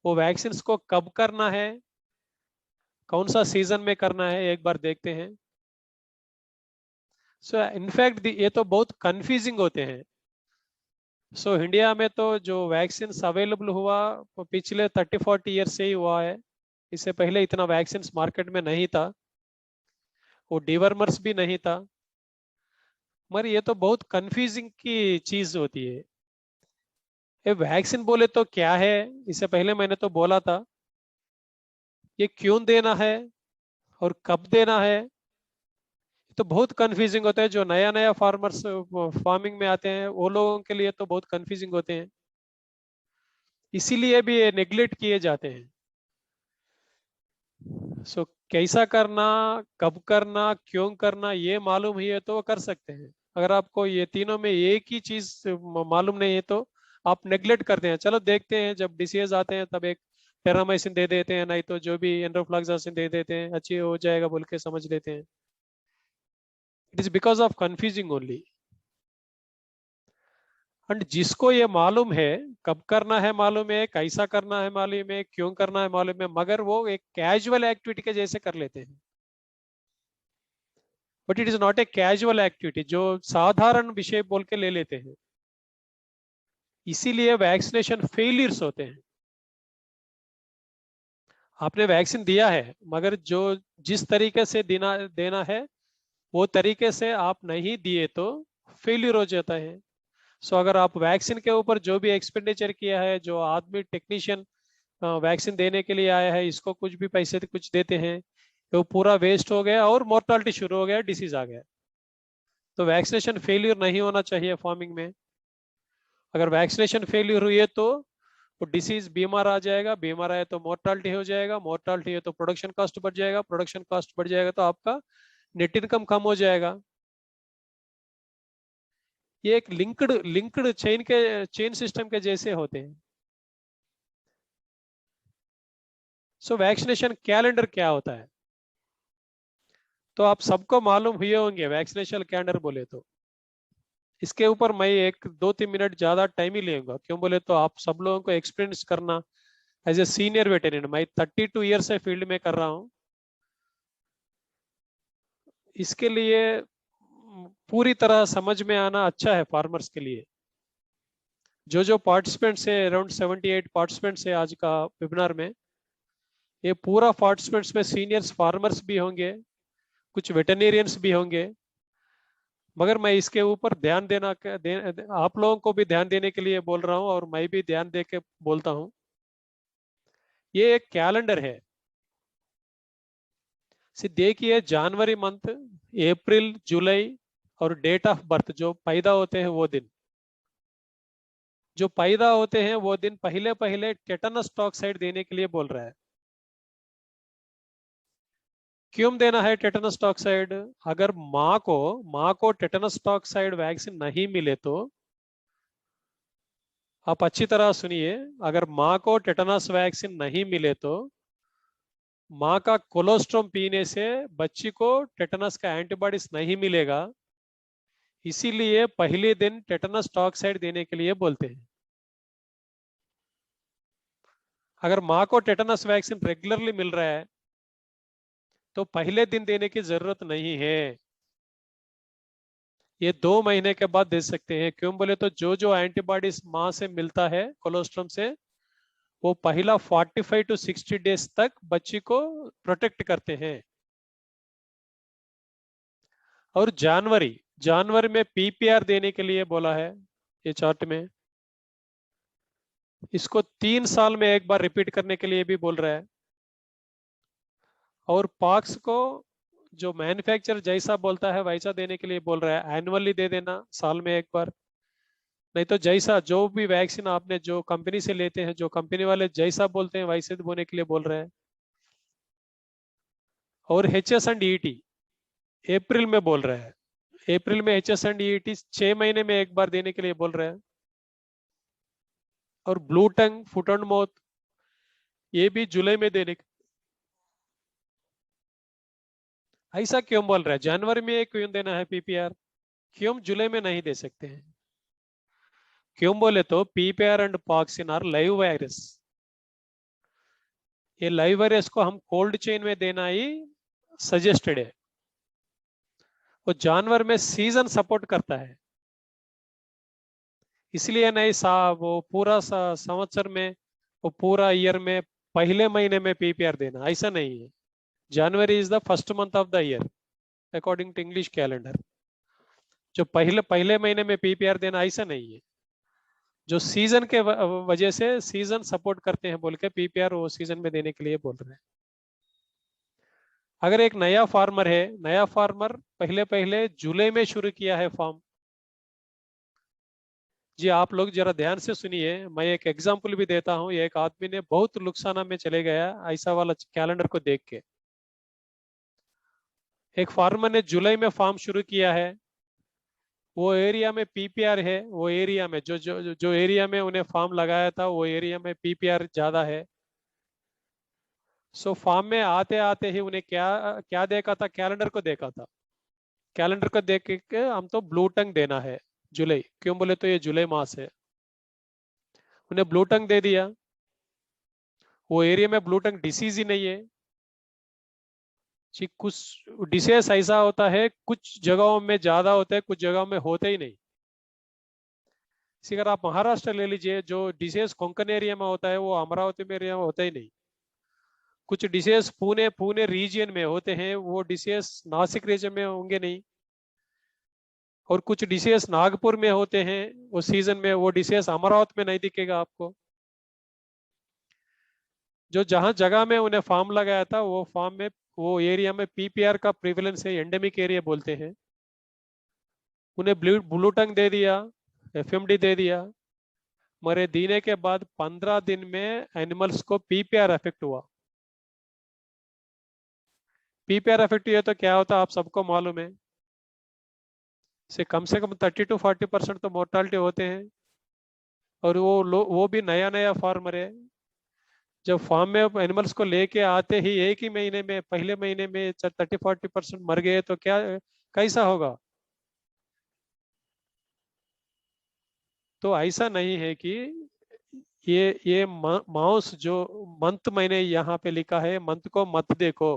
वो वैक्सीन को कब करना है, कौन सा सीजन में करना है, एक बार देखते हैं। सो इनफैक्ट ये तो बहुत कंफ्यूजिंग होते हैं। सो इंडिया में तो जो वैक्सीन अवेलेबल हुआ वो पिछले 30-40 ईयर से ही हुआ है। इससे पहले इतना वैक्सीन मार्केट में नहीं था, वो डिवर्मर्स भी नहीं था। मगर ये तो बहुत कंफ्यूजिंग की चीज होती है। ये वैक्सीन बोले तो क्या है, इससे पहले मैंने तो बोला था। ये क्यों देना है और कब देना है, तो बहुत कंफ्यूजिंग होता है। जो नया नया फार्मर्स फार्मिंग में आते हैं, वो लोगों के लिए तो बहुत कंफ्यूजिंग होते हैं, इसीलिए भी ये नेग्लेक्ट किए जाते हैं। सो कैसा करना, कब करना, क्यों करना, ये मालूम ही है तो कर सकते हैं। अगर आपको ये तीनों में एक ही चीज मालूम नहीं है तो आप नेग्लेक्ट करते हैं। चलो देखते हैं, जब डिसीज आते हैं तब एक टेरामाइसिन दे देते हैं, नहीं तो जो भी एंड्रोफ्लॉक्सासिन दे देते हैं, अच्छी हो जाएगा बोल के समझ लेते हैं। It is because of confusing only. And जिसको ये मालूम है, कब करना है मालूम है, कैसा करना है मालूम है, क्यों करना है मालूम है, मगर वो एक कैजुअल एक्टिविटी के जैसे कर लेते हैं। But it is not a casual activity जो साधारण विषय बोल के ले लेते हैं, इसीलिए वैक्सीनेशन फेलियर्स होते हैं। आपने वैक्सीन दिया है, मगर जो जिस तरीके से देना देना है वो तरीके से आप नहीं दिए तो फेलियर हो जाता है। सो अगर आप वैक्सीन के ऊपर जो भी एक्सपेंडिचर किया है, जो आदमी टेक्नीशियन वैक्सीन देने के लिए आया है, इसको कुछ भी पैसे कुछ देते हैं, तो पूरा वेस्ट हो गया और मोर्टालिटी शुरू हो गया, डिसीज आ गया। तो वैक्सीनेशन फेलियर नहीं होना चाहिए फार्मिंग में। अगर वैक्सीनेशन फेलियर हुई है तो डिसीज बीमार आ जाएगा, बीमार आए तो मोर्टालिटी हो जाएगा, मोर्टालिटी है तो प्रोडक्शन कॉस्ट बढ़ जाएगा, प्रोडक्शन कॉस्ट बढ़ जाएगा तो आपका नेट इनकम कम हो जाएगा। ये एक लिंक्ड लिंक्ड चेन सिस्टम के जैसे होते हैं। सो वैक्सीनेशन कैलेंडर क्या होता है, तो आप सबको मालूम हुए होंगे वैक्सीनेशन कैलेंडर बोले तो। इसके ऊपर मैं एक 2-3 मिनट ज्यादा टाइम ही लेगा, क्यों बोले तो आप सब लोगों को एक्सपीरियंस करना। एज ए सीनियर वेटेरियन, मैं 32 ईयर से फील्ड में कर रहा हूँ। इसके लिए पूरी तरह समझ में आना अच्छा है फार्मर्स के लिए। जो पार्टिसिपेंट्स है, अराउंड 78 पार्टिसिपेंट्स है आज का वेबिनार में, ये पूरा पार्टिसिपेंट्स में सीनियर्स फार्मर्स भी होंगे, कुछ वेटरनेरियंस भी होंगे। मगर मैं इसके ऊपर ध्यान आप लोगों को भी ध्यान देने के लिए बोल रहा हूँ, और मैं भी ध्यान दे के बोलता हूँ। ये एक कैलेंडर है। देखिए, जनवरी मंथ, अप्रैल, जुलाई, और डेट ऑफ बर्थ, जो पैदा होते हैं वो दिन, जो पैदा होते हैं वो दिन पहले पहले टेटनस टॉक्साइड देने के लिए बोल रहा है। क्यों देना है टेटनस टॉक्साइड? अगर माँ को टेटनस टॉक्साइड वैक्सीन नहीं मिले तो, आप अच्छी तरह सुनिए, अगर माँ को टेटनस वैक्सीन नहीं मिले तो माँ का कोलोस्ट्रम पीने से बच्ची को टेटनस का एंटीबॉडीज नहीं मिलेगा। इसीलिए पहले दिन टेटनस टॉक्साइड देने के लिए बोलते हैं। अगर माँ को टेटनस वैक्सीन रेगुलरली मिल रहा है तो पहले दिन देने की जरूरत नहीं है। ये 2 महीने के बाद दे सकते हैं। क्यों बोले तो जो जो एंटीबॉडीज माँ से मिलता है कोलोस्ट्रम से, वो पहला 45 to 60 डेज तक बच्ची को प्रोटेक्ट करते हैं। और जनवरी जनवरी में पीपीआर देने के लिए बोला है ये चार्ट में। इसको 3 साल में एक बार रिपीट करने के लिए भी बोल रहा है। और पॉक्स को जो मैन्युफैक्चर जैसा बोलता है वैसा देने के लिए बोल रहा है, एनुअली दे देना साल में एक बार। नहीं तो जैसा जो भी वैक्सीन आपने जो कंपनी से लेते हैं, जो कंपनी वाले जैसा बोलते हैं वैसे बोने के लिए बोल रहे हैं। और HS&ET अप्रैल में बोल रहे हैं। अप्रैल में HS&ET 6 महीने में एक बार देने के लिए बोल रहे हैं। और blue tongue foot and mouth ये भी जुलाई में देने। ऐसा क्यों बोल रहा है? जनवरी में क्यों देना है पीपीआर? क्यों जुलाई में नहीं दे सकते हैं? क्यों बोले तो PPR and poxin are live virus. ये लाइव वायरस को हम कोल्ड चेन में देना ही सजेस्टेड है। वो जानवर में सीजन सपोर्ट करता है, इसलिए नहीं वो पूरा संवत्सर में, वो पूरा ईयर में पहले महीने में पीपीआर देना ऐसा नहीं है। January is the first month of the year according to English calendar. जो पहले पहले महीने में पीपीआर देना ऐसा नहीं है। जो सीजन के वजह से सीजन सपोर्ट करते हैं बोल के पीपीआर वो सीजन में देने के लिए बोल रहे हैं। अगर एक नया फार्मर है, नया फार्मर पहले पहले जुलाई में शुरू किया है फार्म। जी आप लोग जरा ध्यान से सुनिए, मैं एक एग्जांपल भी देता हूँ। एक आदमी ने बहुत नुकसान में चले गया ऐसा वाला कैलेंडर को देख के। एक फार्मर ने जुलाई में फार्म शुरू किया है, वो एरिया में पीपीआर है, वो एरिया में जो एरिया में उन्हें फार्म लगाया था वो एरिया में पीपीआर ज्यादा है। सो फार्म में आते आते ही उन्हें क्या क्या देखा था? कैलेंडर को देखा था। कैलेंडर को देख के हम तो ब्लू टंग देना है जुलाई, क्यों बोले तो ये जुलाई मास है। उन्हें ब्लू टंग दे दिया। वो एरिया में ब्लू टंग डिसीज ही नहीं है जी। कुछ डिसीज ऐसा होता है, कुछ जगहों में ज्यादा होता है, कुछ जगहों में होते ही नहीं। इसी अगर आप महाराष्ट्र ले लीजिए, जो डिसीज कोंकण एरिया में होता है वो अमरावती में एरिया में होता ही नहीं। कुछ डिसीज पुणे पुणे रीजियन में होते हैं, वो डिसीज नासिक रीजन में होंगे नहीं। और कुछ डिसीज नागपुर में होते हैं वो सीजन में, वो डिसीज अमरावती में नहीं दिखेगा आपको। जो जहां जगह में उन्हें फार्म लगाया था वो फार्म में, वो एरिया में पीपीआर का प्रिविलेंस है, एंडेमिक एरिया बोलते हैं। उन्हें ब्लू टंग दे दिया, एफएमडी दे दिया। मरे देने के बाद 15 दिन में एनिमल्स को पीपीआर इफेक्ट हुआ। पीपीआर इफेक्ट हुआ तो क्या होता है आप सबको मालूम है। से कम 30 to 40% तो मोर्टालिटी होते हैं। और वो भी नया नया फार्मर है। जब फार्म में एनिमल्स को लेके आते ही एक ही महीने में, पहले महीने में 30-40% मर गए तो क्या कैसा होगा? तो ऐसा नहीं है कि ये माउस जो मंथ मैंने यहाँ पे लिखा है, मंथ को मत देखो।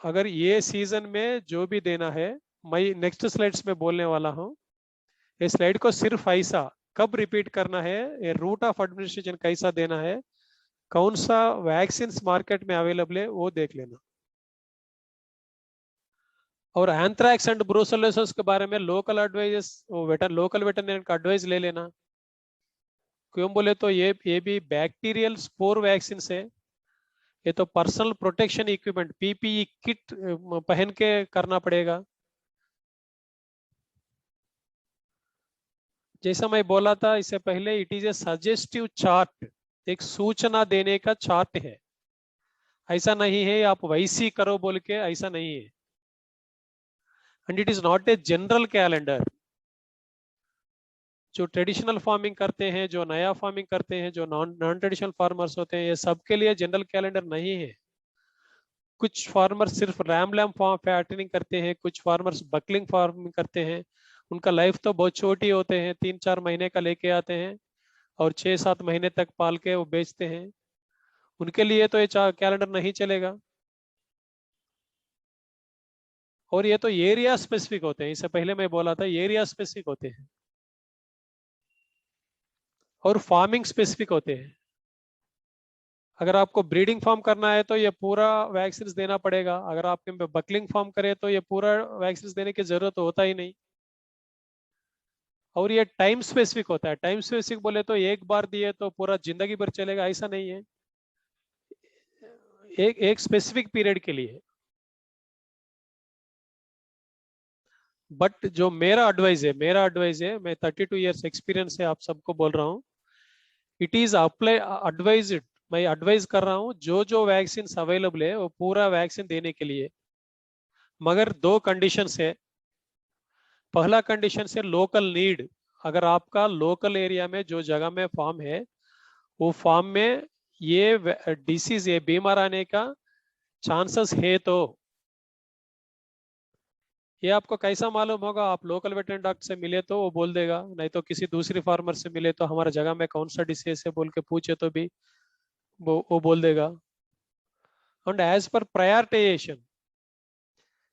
अगर ये सीजन में जो भी देना है, मैं नेक्स्ट स्लाइड्स में बोलने वाला हूँ। ये स्लाइड को सिर्फ ऐसा कब रिपीट करना है, ये रूट ऑफ एडमिनिस्ट्रेशन कैसा देना है, कौन सा वैक्सीन मार्केट में अवेलेबल है वो देख लेना। और एंथ्रैक्स एंड ब्रूसेलोसिस के बारे में लोकल एडवाइजेस, लोकल वेटरनरी का एडवाइस ले लेना। क्यों बोले तो ये भी बैक्टीरियल स्पोर वैक्सीन है। ये तो personal protection equipment PPE kit पहन के करना पड़ेगा। जैसा मैं बोला था इससे पहले, it is A suggestive chart, एक सूचना देने का चार्ट है। ऐसा नहीं है आप वैसी करो बोल के, ऐसा नहीं है। And it is not a general calendar. जो ट्रेडिशनल फार्मिंग करते हैं, जो नया फार्मिंग करते हैं, जो नॉन ट्रेडिशनल फार्मर्स होते हैं, ये सबके लिए जनरल कैलेंडर नहीं है। कुछ फार्मर्स सिर्फ रैम लैम फार्म पैटर्निंग करते हैं, कुछ फार्मर्स बकलिंग फार्मिंग करते हैं। उनका लाइफ तो बहुत छोटी होते हैं, 3-4 महीने का लेके आते हैं और 6-7 महीने तक पाल के वो बेचते हैं। उनके लिए तो ये कैलेंडर नहीं चलेगा। और ये तो एरिया स्पेसिफिक होते हैं, इससे पहले मैं बोला था एरिया स्पेसिफिक होते हैं और फार्मिंग स्पेसिफिक होते हैं। अगर आपको ब्रीडिंग फार्म करना है तो ये पूरा वैक्सीन देना पड़ेगा, अगर आपके बकलिंग फार्म करे तो ये पूरा वैक्सीन देने की जरूरत होता ही नहीं। और ये टाइम स्पेसिफिक होता है। टाइम स्पेसिफिक बोले तो एक बार दिए तो पूरा जिंदगी भर चलेगा, ऐसा नहीं है, एक एक स्पेसिफिक पीरियड के लिए। बट जो मेरा एडवाइस है, मैं 32 इयर्स एक्सपीरियंस है आप सबको बोल रहा हूँ, इट इज अप्लाई एडवाइज्ड। मैं एडवाइस कर रहा हूँ जो जो वैक्सीन अवेलेबल है वो पूरा वैक्सीन देने के लिए, मगर दो कंडीशन है। पहला कंडीशन है लोकल नीड। अगर आपका लोकल एरिया में जो जगह में फार्म है वो फार्म में ये डिसीज ये बीमार आने का चांसेस है तो ये आपको कैसा मालूम होगा? आप लोकल वेटरनरी डॉक्टर से मिले तो वो बोल देगा, नहीं तो किसी दूसरी फार्मर से मिले तो हमारे जगह में कौन सा डिसीज है बोल के पूछे तो भी वो बोल देगा। एंड एज पर प्रायोरिटाइजेशन,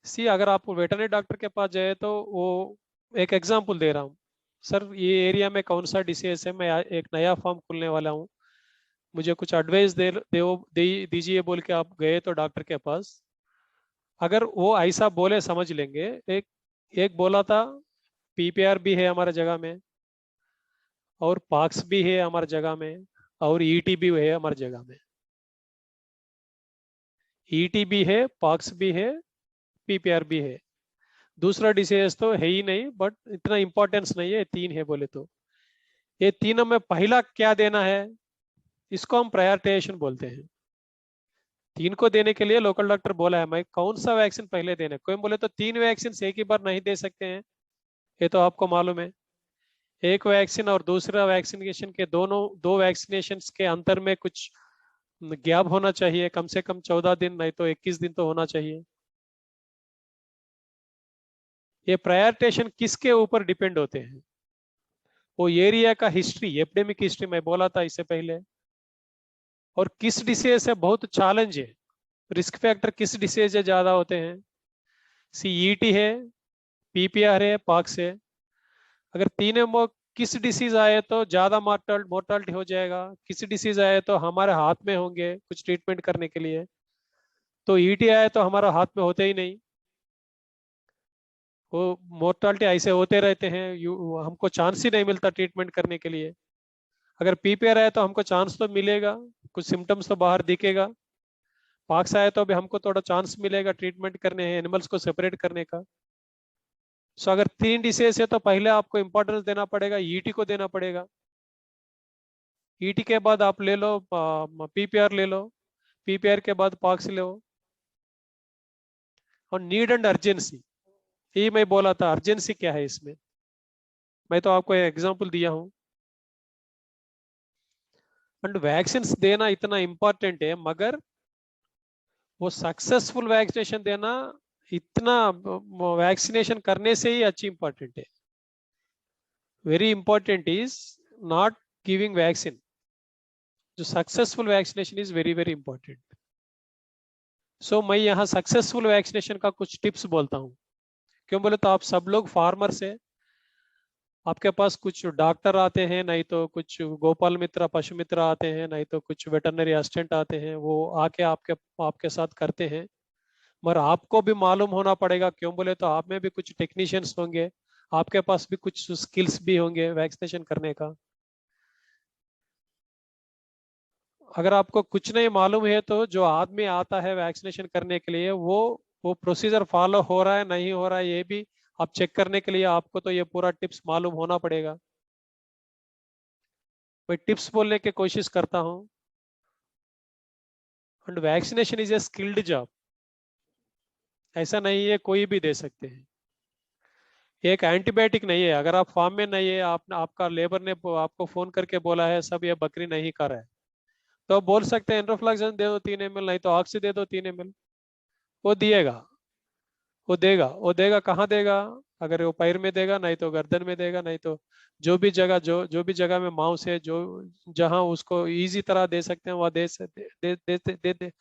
सी अगर आप वेटरनरी डॉक्टर के पास जाए तो वो, एक एग्जांपल दे रहा हूँ, सर ये एरिया में कौन सा डिसीज है, मैं एक नया फार्म खोलने वाला हूँ, मुझे कुछ एडवाइस दीजिए बोल के आप गए तो डॉक्टर के पास, अगर वो ऐसा बोले समझ लेंगे। एक एक बोला था पीपीआर भी है हमारे जगह में, और पाक्स भी है हमारे जगह में, और ईटी भी है हमारे जगह में। ईटी भी है, पाक्स भी है, पीपीआर भी है। दूसरा डिसीज तो है ही नहीं, बट इतना इंपॉर्टेंस नहीं है, तीन है बोले तो। ये तीनों में पहला क्या देना है, इसको हम प्रायोरिटाइजेशन बोलते हैं। तीन को देने के लिए लोकल डॉक्टर बोला है, मैं कौन सा वैक्सीन पहले देना है। कोई बोले तो तीन वैक्सीन एक ही बार नहीं दे सकते हैं, ये तो आपको मालूम है। एक वैक्सीन और दूसरा वैक्सीनेशन के दोनों दो वैक्सीनेशन के अंतर में कुछ गैप होना चाहिए, कम से कम 14 दिन, नहीं तो 21 दिन तो होना चाहिए। ये प्रायोरिटेशन किसके ऊपर डिपेंड होते हैं? वो एरिया का हिस्ट्री, एपिडेमिक हिस्ट्री मैं बोला था इससे पहले, और किस डिसीज से बहुत चैलेंज है, रिस्क फैक्टर किस डिसीज से ज्यादा होते हैं। सीईटी है, पीपीआर है, पॉक्स है। अगर तीनों में किस डिसीज आए तो ज्यादा मोर्टालिटी हो जाएगा, किसी डिसीज आए तो हमारे हाथ में होंगे कुछ ट्रीटमेंट करने के लिए, तो ईटी आए तो हमारा हाथ में होते ही नहीं, वो मोर्टालिटी ऐसे होते रहते हैं, हमको चांस ही नहीं मिलता ट्रीटमेंट करने के लिए। अगर पीपीआर आए तो हमको चांस तो मिलेगा, कुछ सिम्टम्स तो बाहर दिखेगा। पाक्स आए तो भी हमको थोड़ा चांस मिलेगा ट्रीटमेंट करने हैं, एनिमल्स को सेपरेट करने का। सो अगर तीन डिसीज है तो पहले आपको इंपॉर्टेंस देना पड़ेगा, ईटी को देना पड़ेगा। ईटी के बाद आप ले लो पीपीआर ले लो, पीपीआर के बाद पॉक्स लो। और नीड एंड अर्जेंसी, ये मैं बोला था, अर्जेंसी क्या है इसमें, मैं तो आपको एग्जांपल दिया हूँ। एंड वैक्सीन देना इतना इंपॉर्टेंट है, मगर वो सक्सेसफुल वैक्सीनेशन देना इतना, वैक्सीनेशन करने से ही अच्छी इंपॉर्टेंट है। Very important is not giving vaccine, जो successful vaccination is very very important. So मैं यहाँ सक्सेसफुल वैक्सीनेशन का कुछ टिप्स बोलता हूँ। क्यों बोले तो आप सब लोग फार्मर्स है, आपके पास कुछ डॉक्टर आते हैं, नहीं तो कुछ गोपाल मित्र पशु मित्र आते हैं, नहीं तो कुछ वेटरनरी असिस्टेंट आते हैं, वो आके आपके आपके साथ करते हैं। मगर आपको भी मालूम होना पड़ेगा, क्यों बोले तो आप में भी कुछ टेक्नीशियंस होंगे, आपके पास भी कुछ स्किल्स भी होंगे वैक्सीनेशन करने का। अगर आपको कुछ नहीं मालूम है तो जो आदमी आता है वैक्सीनेशन करने के लिए, वो प्रोसीजर फॉलो हो रहा है नहीं हो रहा है ये भी आप चेक करने के लिए आपको तो ये पूरा टिप्स मालूम होना पड़ेगा। मैं टिप्स बोलने की कोशिश करता हूँ। And vaccination is a skilled job, ऐसा नहीं है कोई भी दे सकते हैं। ये एक एंटीबायोटिक नहीं है। अगर आप फार्म में नहीं है, आप आपका लेबर ने आपको फोन करके बोला है सब ये बकरी नहीं कर रहा है, तो आप बोल सकते हैं एंड्रोफ्लैक्सन दे दो 3 ml, नहीं तो ऑक्सी दे दो 3 ml। वो दिएगा, वो देगा कहाँ देगा? अगर वो पैर में देगा, नहीं तो गर्दन में देगा, नहीं तो जो भी जगह में मांस है, जो जहां उसको इजी तरह दे सकते हैं वह दे सकते दे देते दे, दे,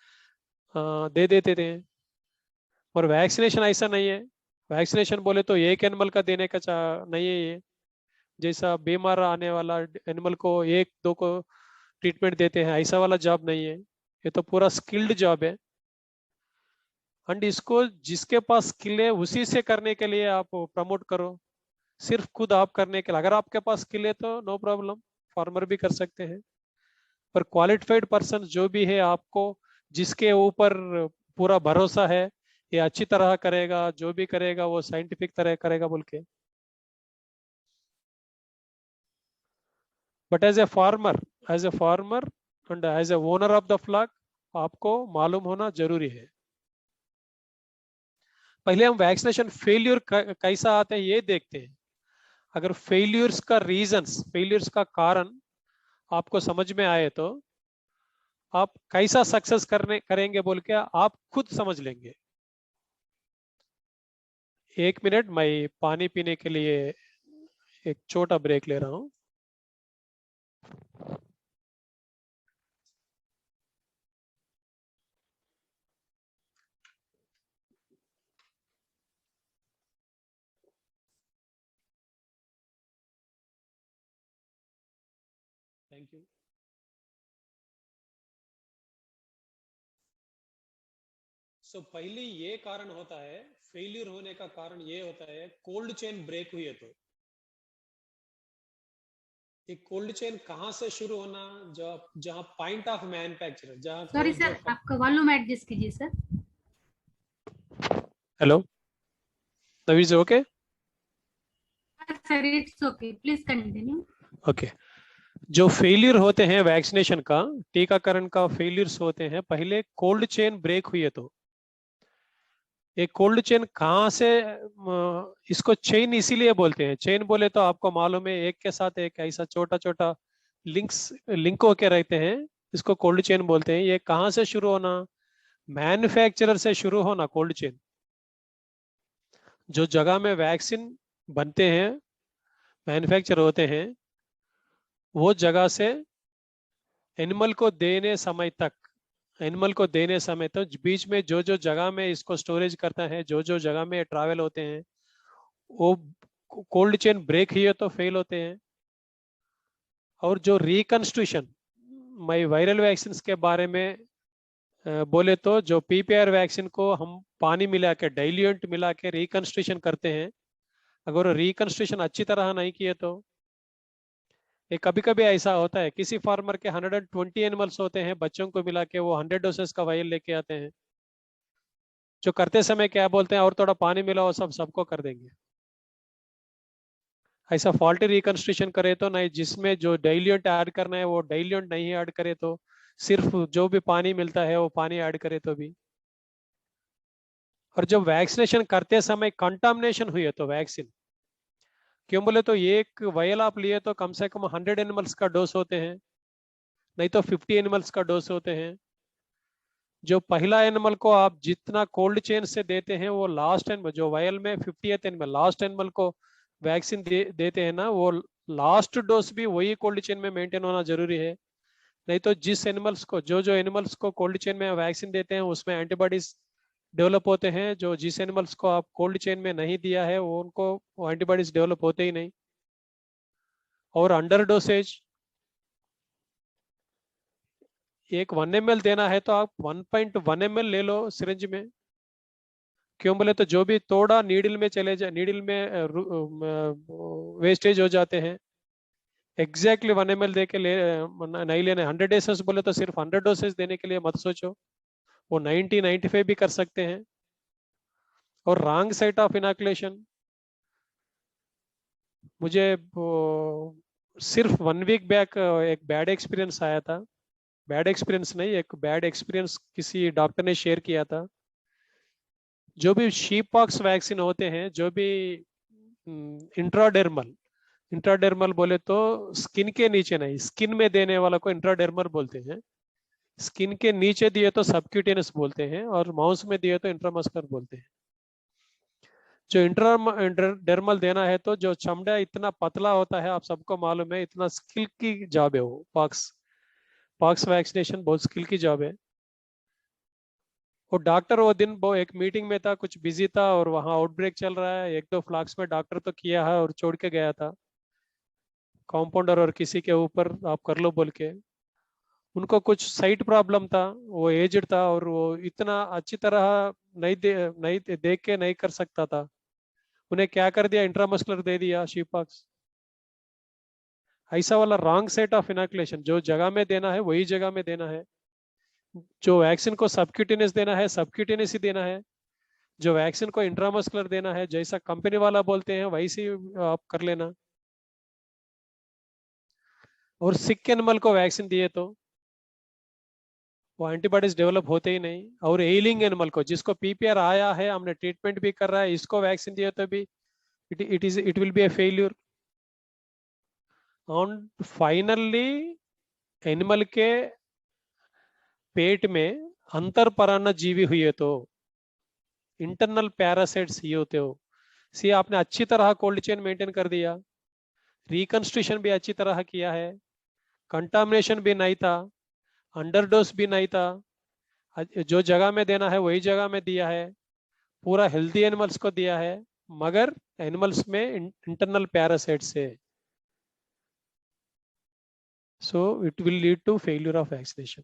दे देते थे। और वैक्सीनेशन ऐसा नहीं है, वैक्सीनेशन बोले तो एक एनिमल का देने का नहीं है ये। जैसा बीमार आने वाला एनिमल को एक दो को ट्रीटमेंट देते हैं, ऐसा वाला जॉब नहीं है। ये तो पूरा स्किल्ड जॉब है। एंड इसको जिसके पास स्किल है उसी से करने के लिए आप प्रमोट करो। सिर्फ खुद आप करने के लिए, अगर आपके पास स्किल है तो नो प्रॉब्लम, फार्मर भी कर सकते हैं। पर क्वालिफाइड पर्सन जो भी है, आपको जिसके ऊपर पूरा भरोसा है ये अच्छी तरह करेगा, जो भी करेगा वो साइंटिफिक तरह करेगा बोल के। But as a farmer and as a owner of the flock, आपको मालूम होना जरूरी है। पहले हम वैक्सीनेशन फेल्यूर कैसा आते हैं ये देखते हैं। अगर फेल्यूर्स का कारण आपको समझ में आए तो आप कैसा सक्सेस करेंगे बोल के आप खुद समझ लेंगे। 1 मिनट, मैं पानी पीने के लिए एक छोटा ब्रेक ले रहा हूँ। Thank you. पहले ये कारण होता है, फेलियर होने का कारण ये होता है कोल्ड चेन ब्रेक हुई है तो। ये कोल्ड चेन कहाँ से शुरू होना, जो जहाँ पॉइंट ऑफ मैन्युफैक्चर, जहाँ सॉरी को जो। सर, आपका वॉल्यूम एडजस्ट कीजिए सर। हेलो, नवीज okay. Sir it's okay, please continue. Okay, जो फेलियर होते हैं वैक्सीनेशन का, टीकाकरण का फेलियर्स होते हैं पहले कोल्ड चेन ब्रेक हुई है तो। ये कोल्ड चेन कहाँ से इसको चेन इसीलिए बोलते हैं, चेन बोले तो आपको मालूम है एक के साथ एक ऐसा छोटा छोटा लिंक होके रहते हैं, इसको कोल्ड चेन बोलते हैं। ये कहाँ से शुरू होना, मैन्युफैक्चरर से शुरू होना कोल्ड चेन। जो जगह में वैक्सीन बनते हैं, मैन्युफैक्चर होते हैं, वो जगह से एनिमल को देने समय तक, एनिमल को देने समय तो बीच में जो जो जगह में इसको स्टोरेज करता है, जो जो जगह में ट्रैवल होते हैं, वो कोल्ड चेन ब्रेक ही है तो फेल होते हैं। और जो रिकंस्ट्रक्शन, मैं वायरल वैक्सीन के बारे में बोले तो जो पीपीआर वैक्सीन को हम पानी मिला के, डाइल्यूएंट मिला के रिकंस्ट्रक्शन करते हैं, अगर रिकंस्ट्रक्शन अच्छी तरह नहीं किए तो ये कभी कभी ऐसा होता है किसी फार्मर के 120 एनिमल्स होते हैं, बच्चों को मिला के वो 100 डोसेस का वायल लेके आते हैं। जो करते समय क्या बोलते हैं, और थोड़ा पानी मिलाओ, सबको कर देंगे। ऐसा फॉल्टी रिकंस्ट्रक्शन करे तो नहीं, जिसमें जो डाइल्यूएंट ऐड करना है वो डाइल्यूएंट नहीं ऐड करे तो, सिर्फ जो भी पानी मिलता है वो पानी ऐड करे तो भी। और जब वैक्सीनेशन करते समय कंटामिनेशन हुई है तो वैक्सीन, क्यों बोले तो एक वायल आप लिए तो कम से कम 100 एनिमल्स का डोज होते हैं, नहीं तो 50 एनिमल्स का डोज होते हैं। जो पहला एनिमल को आप जितना कोल्ड चेन से देते हैं, वो लास्ट एनिमल जो वायल में 50th एनिमल, लास्ट एनिमल को वैक्सीन देते हैं ना, वो लास्ट डोज भी वही कोल्ड चेन में मेंटेन होना जरूरी है। नहीं तो जिस एनिमल्स को, जो जो एनिमल्स को कोल्ड चेन में वैक्सीन देते हैं उसमें एंटीबॉडीज डेवलप होते हैं, जो जिस एनिमल्स को आप कोल्ड चेन में नहीं दिया है वो उनको वो एंटीबॉडीज डेवलप होते ही नहीं। और अंडर डोसेज, एक 1 ml देना है तो आप 1.1 ml ले लो सिरिंज में। क्यों बोले तो जो भी थोड़ा नीडल में चले जाए, नीडल में वेस्टेज हो जाते हैं। एग्जैक्टली 1 ml दे के नहीं लेने। 100 डोसेस बोले तो सिर्फ 100 डोसेस देने के लिए मत सोचो, वो 90-95 भी कर सकते हैं। और रॉन्ग साइट ऑफ इनॉकुलेशन, मुझे सिर्फ 1 वीक बैक एक बैड एक्सपीरियंस आया था। बैड एक्सपीरियंस नहीं, एक बैड एक्सपीरियंस किसी डॉक्टर ने शेयर किया था। जो भी शीप पॉक्स वैक्सीन होते हैं, जो भी इंट्राडर्मल, इंट्राडर्मल बोले तो स्किन के नीचे नहीं, स्किन में देने वाला को इंट्राडर्मल बोलते हैं। स्किन के नीचे दिए तो सबक्यूटेनियस बोलते हैं, और माउस में दिए तो इंट्रामस्कुलर बोलते हैं। जो इंट्राडर्मल देना है तो जो चमड़ा इतना पतला होता है, आप सबको मालूम है, इतना स्किल की जॉब है वो। पॉक्स पॉक्स वैक्सीनेशन बहुत स्किल की जॉब है। वो डॉक्टर वो दिन वो एक मीटिंग में था, कुछ बिजी था और वहाँ आउटब्रेक चल रहा है, एक दो फ्लैग्स में डॉक्टर तो किया है और छोड़ के गया था कंपाउंडर और किसी के ऊपर आप कर लो बोल के। उनको कुछ साइट प्रॉब्लम था, वो एज्ड था और वो इतना अच्छी तरह नहीं देख के नहीं कर सकता था। उन्हें क्या कर दिया, इंट्रामस्कुलर दे दिया शीपॉक्स। ऐसा वाला रॉन्ग सेट ऑफ इनोकुलेशन, जो जगह में देना है वही जगह में देना है। जो वैक्सीन को सबक्यूटेनियस देना है सबक्यूटेनियस ही देना है। जो वैक्सीन को इंट्रामस्कुलर देना है जैसा कंपनी वाला बोलते हैं वैसे ही आप कर लेना। और सिक एनिमल को वैक्सीन दिए तो वो एंटीबॉडीज डेवलप होते ही नहीं। और एलिंग एनिमल को, जिसको पीपीआर आया है, हमने ट्रीटमेंट भी कर रहा है, इसको वैक्सीन दिए तो भी it will be A failure. और फाइनली एनिमल के पेट में अंतर परान्न जीवी हुए तो इंटरनल पैरासाइट्स ये होते हो। सी आपने अच्छी तरह कोल्ड चेन मेंटेन कर दिया, रिकंस्ट्रक्शन भी अच्छी तरह किया है, कंटामिनेशन भी नहीं था, अंडरडोज भी नहीं था, जो जगह में देना है वही जगह में दिया है, पूरा हेल्दी एनिमल्स को दिया है, मगर एनिमल्स में इंटरनल पैरासाइट्स है। So it will lead to failure of vaccination.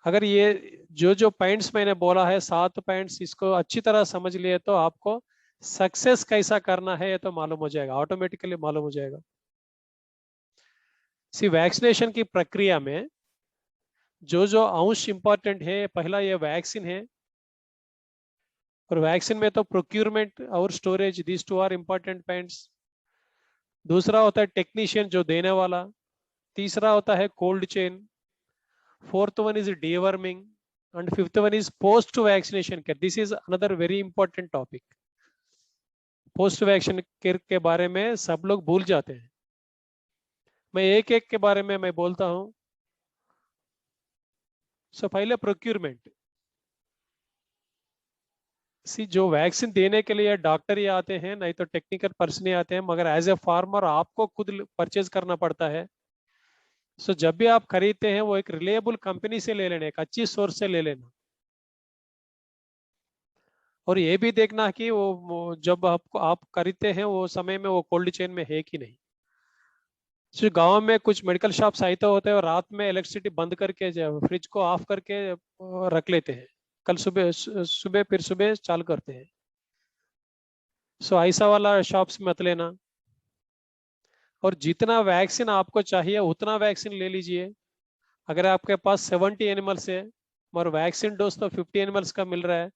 अगर ये जो पॉइंट्स मैंने बोला है 7 पॉइंट्स, इसको अच्छी तरह समझ लिए तो आपको सक्सेस कैसा करना है ये तो मालूम हो जाएगा, ऑटोमेटिकली मालूम हो जाएगा। सी वैक्सीनेशन की प्रक्रिया में जो अंश इंपॉर्टेंट है, पहला ये वैक्सीन है, और वैक्सीन में तो प्रोक्यूरमेंट और storage, these two are important points. दूसरा होता है टेक्नीशियन जो देने वाला, तीसरा होता है cold chain, fourth one is deworming, and fifth one is post vaccination care. This is another very important topic. Post vaccine care के बारे में सब लोग भूल जाते हैं। मैं एक एक के बारे में मैं बोलता हूं। सो पहले प्रोक्यूरमेंट। सी जो वैक्सीन देने के लिए डॉक्टर ही आते हैं, नहीं तो टेक्निकल पर्सन ही आते हैं, मगर एज ए फार्मर आपको खुद परचेज करना पड़ता है। सो जब भी आप खरीदते हैं वो एक रिलायबल कंपनी से ले लेना, एक अच्छी सोर्स से ले लेना। और ये भी देखना कि वो जब आपको आप खरीदते हैं वो समय में वो कोल्ड चेन में है कि नहीं। जो गांव में कुछ मेडिकल शॉप्स ऐसे होते हैं और रात में इलेक्ट्रिसिटी बंद करके फ्रिज को ऑफ करके रख लेते हैं, कल सुबह सुबह फिर सुबह चालू करते हैं। सो ऐसा वाला शॉप्स मत लेना। और जितना वैक्सीन आपको चाहिए उतना वैक्सीन ले लीजिए। अगर आपके पास 70 एनिमल्स है और वैक्सीन डोज तो 50 एनिमल्स का मिल रहा है,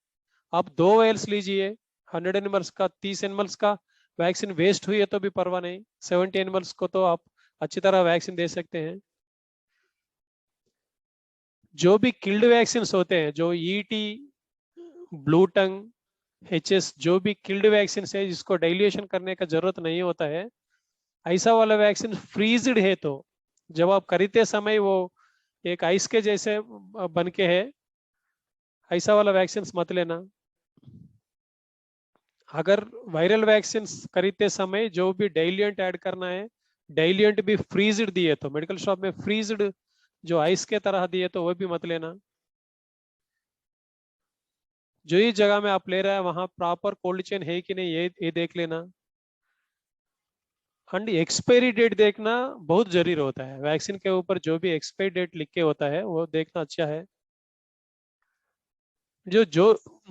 आप 2 वायल्स लीजिए 100 एनिमल्स का, 30 एनिमल्स का। वैक्सीन वेस्ट हुई है तो भी परवाह नहीं, 70 एनिमल्स को तो आप अच्छी तरह वैक्सीन दे सकते हैं। जो भी किल्ड वैक्सीन होते हैं, जो ईटी, ब्लू टंग, एचएस, जो भी किल्ड वैक्सीन है जिसको डाइल्यूशन करने का जरूरत नहीं होता है, ऐसा वाला वैक्सीन फ्रीज्ड है तो जब आप खरीदते समय वो एक आइस के जैसे बन के है, ऐसा वाला वैक्सीन मत लेना। अगर वायरल वैक्सीन खरीदते समय जो भी डाइल्यूएंट ऐड करना है, डाइल्यूएंट भी फ्रीज्ड दिए तो, मेडिकल शॉप में फ्रीज्ड जो आइस के तरह दिए तो वो भी मत लेना। जो ही जगह में आप ले रहे हैं वहां प्रॉपर कोल्ड चेन है कि नहीं ये देख लेना। एंड एक्सपायरी डेट देखना बहुत जरूरी होता है। वैक्सीन के ऊपर जो भी एक्सपायरी डेट लिख के होता है वो देखना अच्छा है। जो जो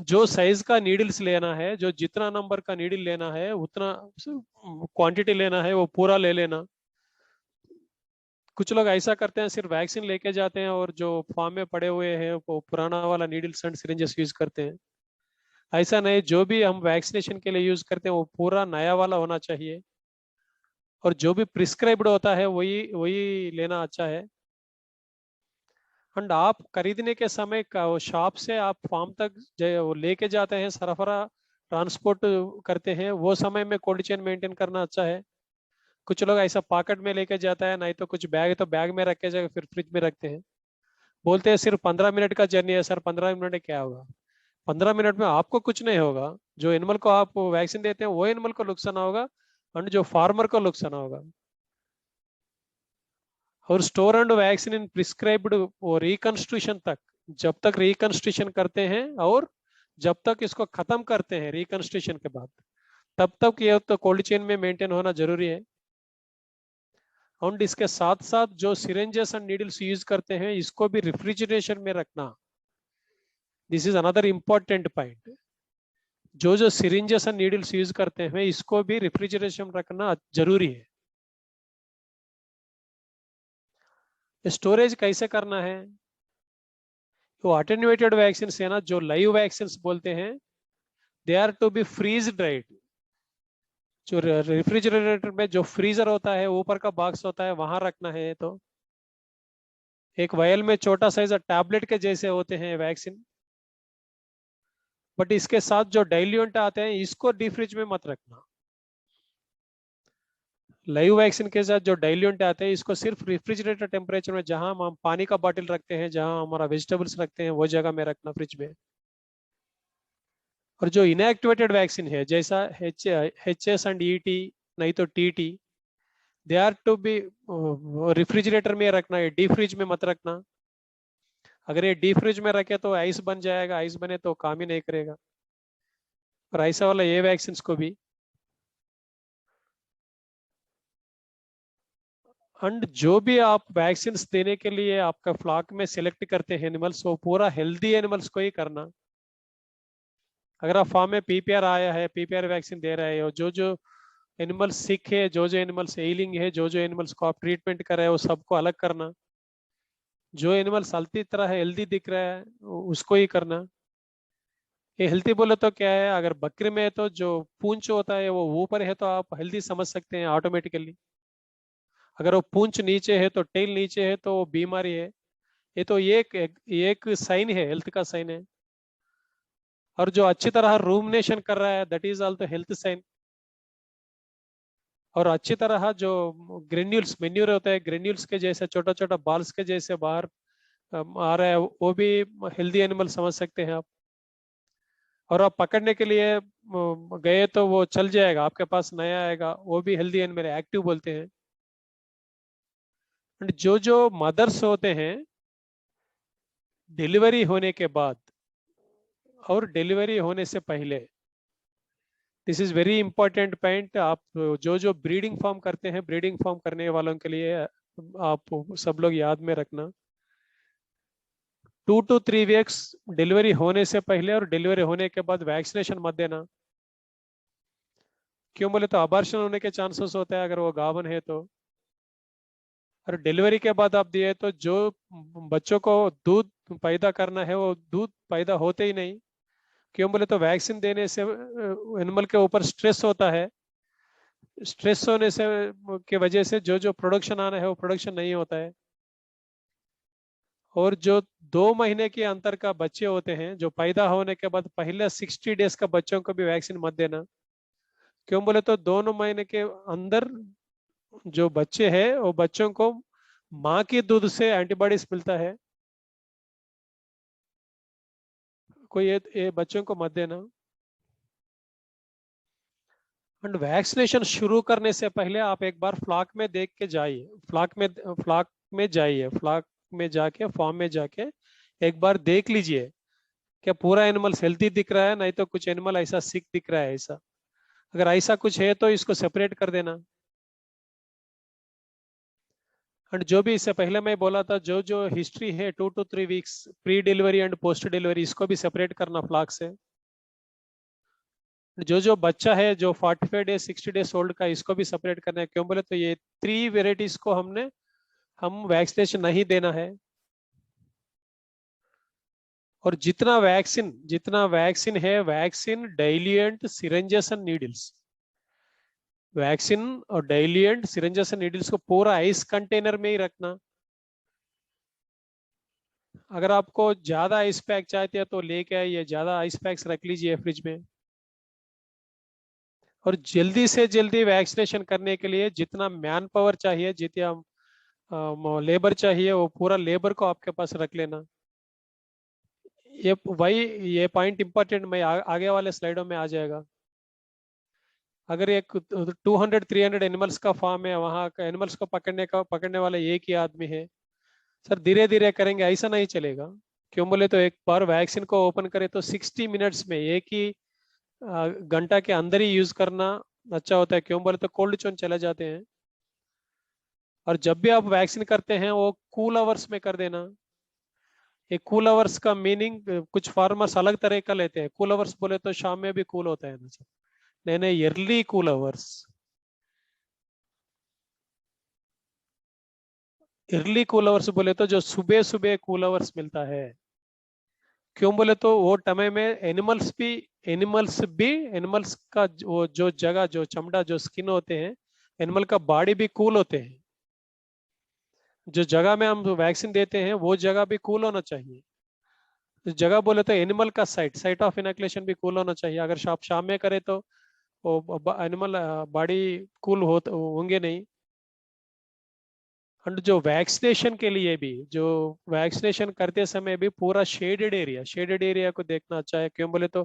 जो साइज का नीडल्स लेना है, जो जितना नंबर का नीडल लेना है उतना क्वांटिटी लेना है वो पूरा ले लेना। कुछ लोग ऐसा करते हैं सिर्फ वैक्सीन लेके जाते हैं और जो फार्म में पड़े हुए हैं वो पुराना वाला नीडल्स एंड सिरिंजेस यूज करते हैं। ऐसा नहीं, जो भी हम वैक्सीनेशन के लिए यूज करते हैं वो पूरा नया वाला होना चाहिए, और जो भी प्रिस्क्राइब्ड होता है वही वही लेना अच्छा है। एंड आप खरीदने के समय का वो शॉप से आप फार्म तक वो लेके जाते हैं, सरफरा ट्रांसपोर्ट करते हैं, वो समय में कोल्ड चेन मेंटेन करना अच्छा है। कुछ लोग ऐसा पॉकेट में लेके जाता है, नहीं तो कुछ बैग है तो बैग में रख के जाकर फिर फ्रिज में रखते हैं। बोलते हैं सिर्फ 15 मिनट का जर्नी है। सर 15 मिनट में क्या होगा? 15 मिनट में आपको कुछ नहीं होगा, जो एनिमल को आप वैक्सीन देते हैं वो एनिमल को नुकसान होगा और जो फार्मर को नुकसान होगा। और store and vaccine in prescribed वो रिकंस्ट्रक्शन तक जब तक रिकंस्ट्रक्शन करते हैं और जब तक इसको खत्म करते हैं रिकंस्ट्रक्शन के बाद, तब तक ये तो कोल्ड चेन में मेंटेन होना जरूरी है। और इसके साथ साथ जो सिरेंजेस एंड नीडल्स यूज करते हैं इसको भी रेफ्रिजरेशन में रखना। This is another important point. जो जो सिरिंजेस एंड नीडल्स यूज करते हैं इसको भी रेफ्रिजरेशन रखना जरूरी है। स्टोरेज कैसे करना है? तो अटेन्यूएटेड वैक्सीन है ना, जो लाइव वैक्सीन बोलते हैं, they are to be freeze dried. जो रेफ्रिजरेटर में जो फ्रीजर होता है, ऊपर का बॉक्स होता है, वहां रखना है। तो एक वायल में छोटा साइज टैबलेट के जैसे होते हैं वैक्सीन, बट इसके साथ जो डाइल्यूएंट आते हैं इसको डीप फ्रिज में मत रखना। लाइव वैक्सीन के साथ जो डाइल्यूएंट आते हैं इसको सिर्फ रेफ्रिजरेटर टेम्परेचर में, जहां हम पानी का बॉटल रखते हैं, जहां हमारा वेजिटेबल्स रखते हैं, वो जगह में रखना फ्रिज में। और जो इनएक्टिवेटेड वैक्सीन है जैसा HS एंड ET, नहीं तो TT, they are to be refrigerator में रखना है, डीप फ्रिज में मत रखना। अगर ये डीप फ्रिज में रखे तो आइस बन जाएगा, आइस बने तो काम ही नहीं करेगा। और ऐसा वाला ये वैक्सीन को भी। एंड जो भी आप वैक्सीन देने के लिए आपका फ्लॉक में सिलेक्ट करते हैं एनिमल्स, वो पूरा हेल्दी एनिमल्स को ही करना। अगर आप फार्म में PPR आया है, PPR वैक्सीन दे रहे हो, जो जो एनिमल्स सिक है, जो जो एनिमल्स एलिंग है, जो जो एनिमल्स को आप ट्रीटमेंट कर रहे हो, सबको अलग करना। जो एनिमल्स हल्दी तरह हेल्दी दिख रहा है उसको ही करना। ये हेल्दी बोले तो क्या है, अगर बकरी में है तो जो पूंछ होता है वो ऊपर है तो आप हेल्दी समझ सकते हैं ऑटोमेटिकली। अगर वो पूंछ नीचे है तो टेल नीचे है तो वो बीमारी है। ये तो एक साइन है, हेल्थ का साइन है। और जो अच्छी तरह रूमिनेशन कर रहा है, that is also health sign. और अच्छी तरह जो ग्रेन्यूल्स मेन्यूर होता है, ग्रेन्यूल्स के जैसे छोटा छोटा बाल्स के जैसे बाहर आ रहा है, वो भी हेल्दी एनिमल समझ सकते हैं आप। और आप पकड़ने के लिए गए तो वो चल जाएगा, आपके पास नया आएगा, वो भी हेल्दी एनिमल एक्टिव बोलते हैं। एंड जो जो मदर्स होते हैं डिलीवरी होने के बाद और डिलीवरी होने से पहले, this is very important point. आप जो जो ब्रीडिंग फार्म करते हैं, ब्रीडिंग फार्म करने वालों के लिए आप सब लोग याद में रखना, 2 to 3 वीक्स डिलीवरी होने से पहले और डिलीवरी होने के बाद वैक्सीनेशन मत देना। क्यों बोले तो अबॉर्शन होने के चांसेस होते हैं अगर वो गाभन है तो। और डिलीवरी के बाद आप दिए तो जो बच्चों को दूध पैदा करना है वो दूध पैदा होते ही नहीं। क्यों बोले तो वैक्सीन देने से एनिमल के ऊपर स्ट्रेस होता है। स्ट्रेस होने से के वजह से जो जो प्रोडक्शन आना है वो प्रोडक्शन नहीं होता है। और जो 2 महीने के अंतर का बच्चे होते हैं, जो पैदा होने के बाद पहले 60 डेज का बच्चों को भी वैक्सीन मत देना। क्यों बोले तो दोनों महीने के अंदर जो बच्चे हैं वो बच्चों को माँ के दूध से एंटीबॉडीज मिलता है। कोई ये बच्चों को मत देना। एंड वैक्सीनेशन शुरू करने से पहले आप एक बार फ्लॉक में देख के जाइए, फ्लॉक में जाके फार्म में जाके एक बार देख लीजिए क्या पूरा एनिमल हेल्थी दिख रहा है, नहीं तो कुछ एनिमल ऐसा सिक दिख रहा है। ऐसा अगर ऐसा कुछ है तो इसको सेपरेट कर देना। एंड जो भी इससे पहले मैं बोला था, जो जो हिस्ट्री है 2 to 3 weeks pre delivery and post delivery, इसको भी सेपरेट करना फ्लॉक से। जो जो बच्चा है जो 45 डेज 60 डेज ओल्ड का, इसको भी सेपरेट करना है। क्यों बोले तो ये 3 वेराइटीज को हम वैक्सीनेशन नहीं देना है। और जितना वैक्सीन है, vaccine diluent syringes and needles, vaccine और डाइल्यूएंट सिरेंजेस एंड नीडल्स को पूरा आइस कंटेनर में ही रखना। अगर आपको ज्यादा आइस पैक चाहते हैं तो लेके आइए, ज्यादा आइस पैक्स रख लीजिए फ्रिज में। और जल्दी से जल्दी वैक्सीनेशन करने के लिए जितना मैन पावर चाहिए, जितना लेबर चाहिए, वो पूरा लेबर को आपके पास रख लेना। ये पॉइंट इंपॉर्टेंट मैं आगे वाले स्लाइडों में आ जाएगा। अगर एक 200-300 एनिमल्स का फार्म है, वहां एनिमल्स को पकड़ने वाला एक ही आदमी है, सर धीरे धीरे करेंगे, ऐसा नहीं चलेगा। क्यों बोले तो एक बार वैक्सीन को ओपन करे तो 60 मिनट्स में, एक ही घंटा के अंदर ही यूज करना अच्छा होता है। क्यों बोले तो कोल्ड चेन चले जाते हैं। और जब भी आप वैक्सीन करते हैं वो कूल आवर्स में कर देना। ये कूल आवर्स का मीनिंग कुछ फार्मर्स अलग तरह का लेते हैं। कूल आवर्स बोले तो शाम में भी कूल होता है ना सर? नहीं नहीं, early cool hours. Early cool hours बोले तो जो सुबह सुबह कूल आवर्स मिलता है। क्यों बोले तो वो समय में एनिमल्स का वो जो जगह, जो चमड़ा, जो स्किन होते हैं, एनिमल का बॉडी भी कूल होते हैं। जो जगह में हम वैक्सीन देते हैं वो जगह भी कूल होना चाहिए। तो जगह बोले तो एनिमल का साइट ऑफ इनोकुलेशन भी कूल होना चाहिए। अगर आप शाम में करें तो वो एनिमल बॉडी कूल होंगे नहीं। एंड जो वैक्सीनेशन के लिए भी, जो वैक्सीनेशन करते समय भी पूरा शेडेड एरिया को देखना अच्छा है। क्यों बोले तो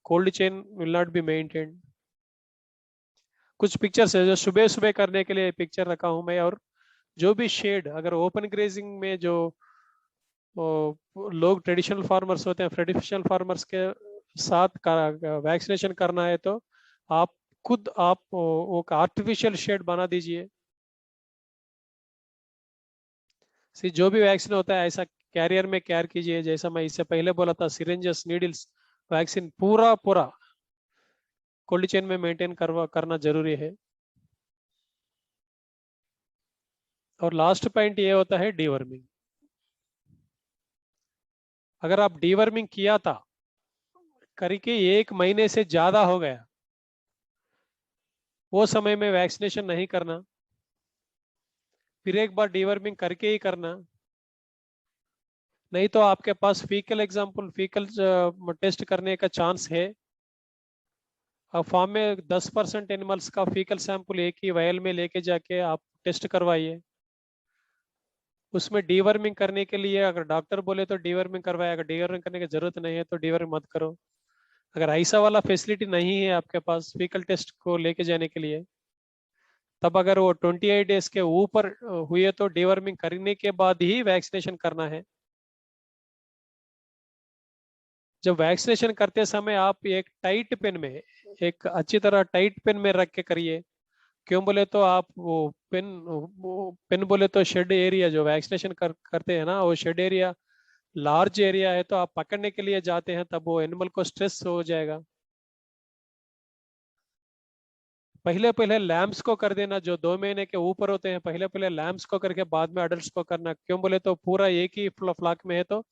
cold chain will not be maintain. कुछ पिक्चर्स है जो सुबह सुबह करने के लिए पिक्चर रखा हूं मैं। और जो भी शेड, अगर ओपन ग्रेजिंग में जो लोग ट्रेडिशनल फार्मर्स होते हैं, ट्रेडिशनल फार्मर्स के साथ वैक्सीनेशन करना है तो आप खुद आप वो आर्टिफिशियल शेड बना दीजिए। जो भी वैक्सीन होता है ऐसा कैरियर में केयर कीजिए। जैसा मैं इससे पहले बोला था, सिरिंजेस, नीडल्स, वैक्सीन पूरा पूरा कोल्ड चेन में मेंटेन करना जरूरी है। और लास्ट पॉइंट ये होता है डीवर्मिंग। अगर आप डीवर्मिंग किया था, करके 1 महीने से ज्यादा हो गया, वो समय में वैक्सीनेशन नहीं करना, फिर एक बार डीवर्मिंग करके ही करना। नहीं तो आपके पास फीकल टेस्ट करने का चांस है। अब फार्म में 10% एनिमल्स का फीकल सैंपल एक ही वायल में लेके जाके आप टेस्ट करवाइए। उसमें डीवर्मिंग करने के लिए अगर डॉक्टर बोले तो डीवर्मिंग करवाए, अगर डीवर्मिंग करने की जरूरत नहीं है तो डीवर्मिंग मत करो। अगर ऐसा वाला फैसिलिटी नहीं है आपके पास फीकल टेस्ट को लेके जाने के लिए, तब अगर वो 28 डेज के ऊपर हुए तो डीवर्मिंग करने के बाद ही वैक्सीनेशन करना है। जब वैक्सीनेशन करते समय आप एक टाइट पेन में, एक अच्छी तरह टाइट पेन में रख के करिए। क्यों बोले तो आप वो पेन बोले तो शेड एरिया, जो वैक्सीनेशन करते हैं ना, वो शेड एरिया लार्ज एरिया है। तो आप पकड़ने के लिए जाते हैं तब वो एनिमल को स्ट्रेस हो जाएगा। पहले पहले लैम्प्स को कर देना, जो 2 महीने के ऊपर होते हैं, पहले पहले लैम्प्स को करके बाद में अडल्ट को करना। क्यों बोले तो पूरा एक ही फ्लॉक में है तो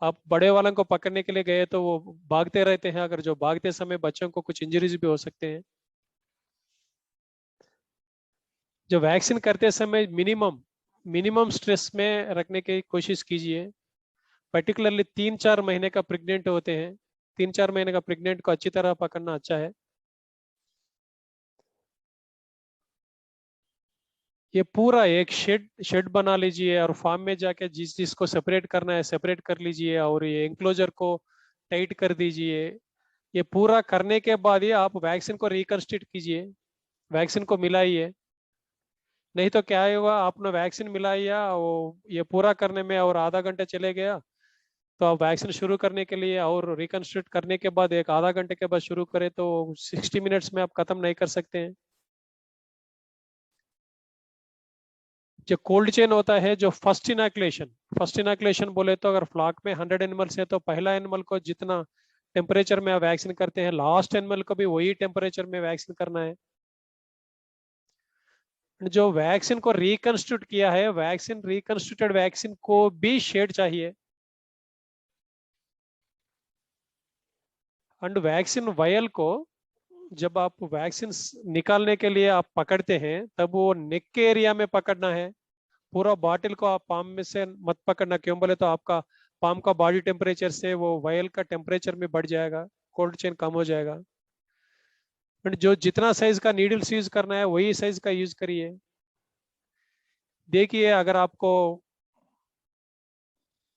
आप बड़े वालों को पकड़ने के लिए गए तो वो भागते रहते हैं। अगर जो भागते समय बच्चों को कुछ इंजरीज भी हो सकते हैं। जो वैक्सीन करते समय मिनिमम मिनिमम स्ट्रेस में रखने की कोशिश कीजिए। पर्टिकुलरली 3-4 महीने का प्रेग्नेंट होते हैं, 3-4 महीने का प्रेग्नेंट को अच्छी तरह पकड़ना अच्छा है। ये पूरा एक शेड शेड बना लीजिए और फार्म में जाके जिस जिसको सेपरेट करना है सेपरेट कर लीजिए, और ये एंक्लोजर को टाइट कर दीजिए। ये पूरा करने के बाद ही आप वैक्सीन को रिकंस्ट्रक्ट कीजिए, वैक्सीन को मिलाइए। नहीं तो क्या होगा, आपने वैक्सीन मिलाया वो ये पूरा करने में और आधा घंटा चले गया, तो आप वैक्सीन शुरू करने के लिए और रिकंस्ट्रक्ट करने के बाद एक आधा घंटे के बाद शुरू करें तो 60 मिनट्स में आप खत्म नहीं कर सकते हैं। जो कोल्ड चेन होता है, जो फर्स्ट इनोकुलेशन बोले तो अगर फ्लॉक में 100 एनिमल्स है तो पहला एनिमल को जितना टेम्परेचर में आप वैक्सीन करते हैं, लास्ट एनिमल को भी वही टेम्परेचर में वैक्सीन करना है। जो वैक्सीन को रिकंस्ट्रक्ट किया है, रिकंस्ट्रक्टेड वैक्सीन को भी शेड चाहिए। एंड वैक्सीन वायल को जब आप वैक्सीन निकालने के लिए आप पकड़ते हैं तब वो नेक के एरिया में पकड़ना है। पूरा बॉटल को आप पाम में से मत पकड़ना। क्यों बोले तो आपका पाम का बॉडी टेम्परेचर से वो वायल का टेम्परेचर में बढ़ जाएगा, कोल्ड चेन कम हो जाएगा। बट जो जितना साइज का नीडल्स यूज करना है वही साइज का यूज करिए। देखिए, अगर आपको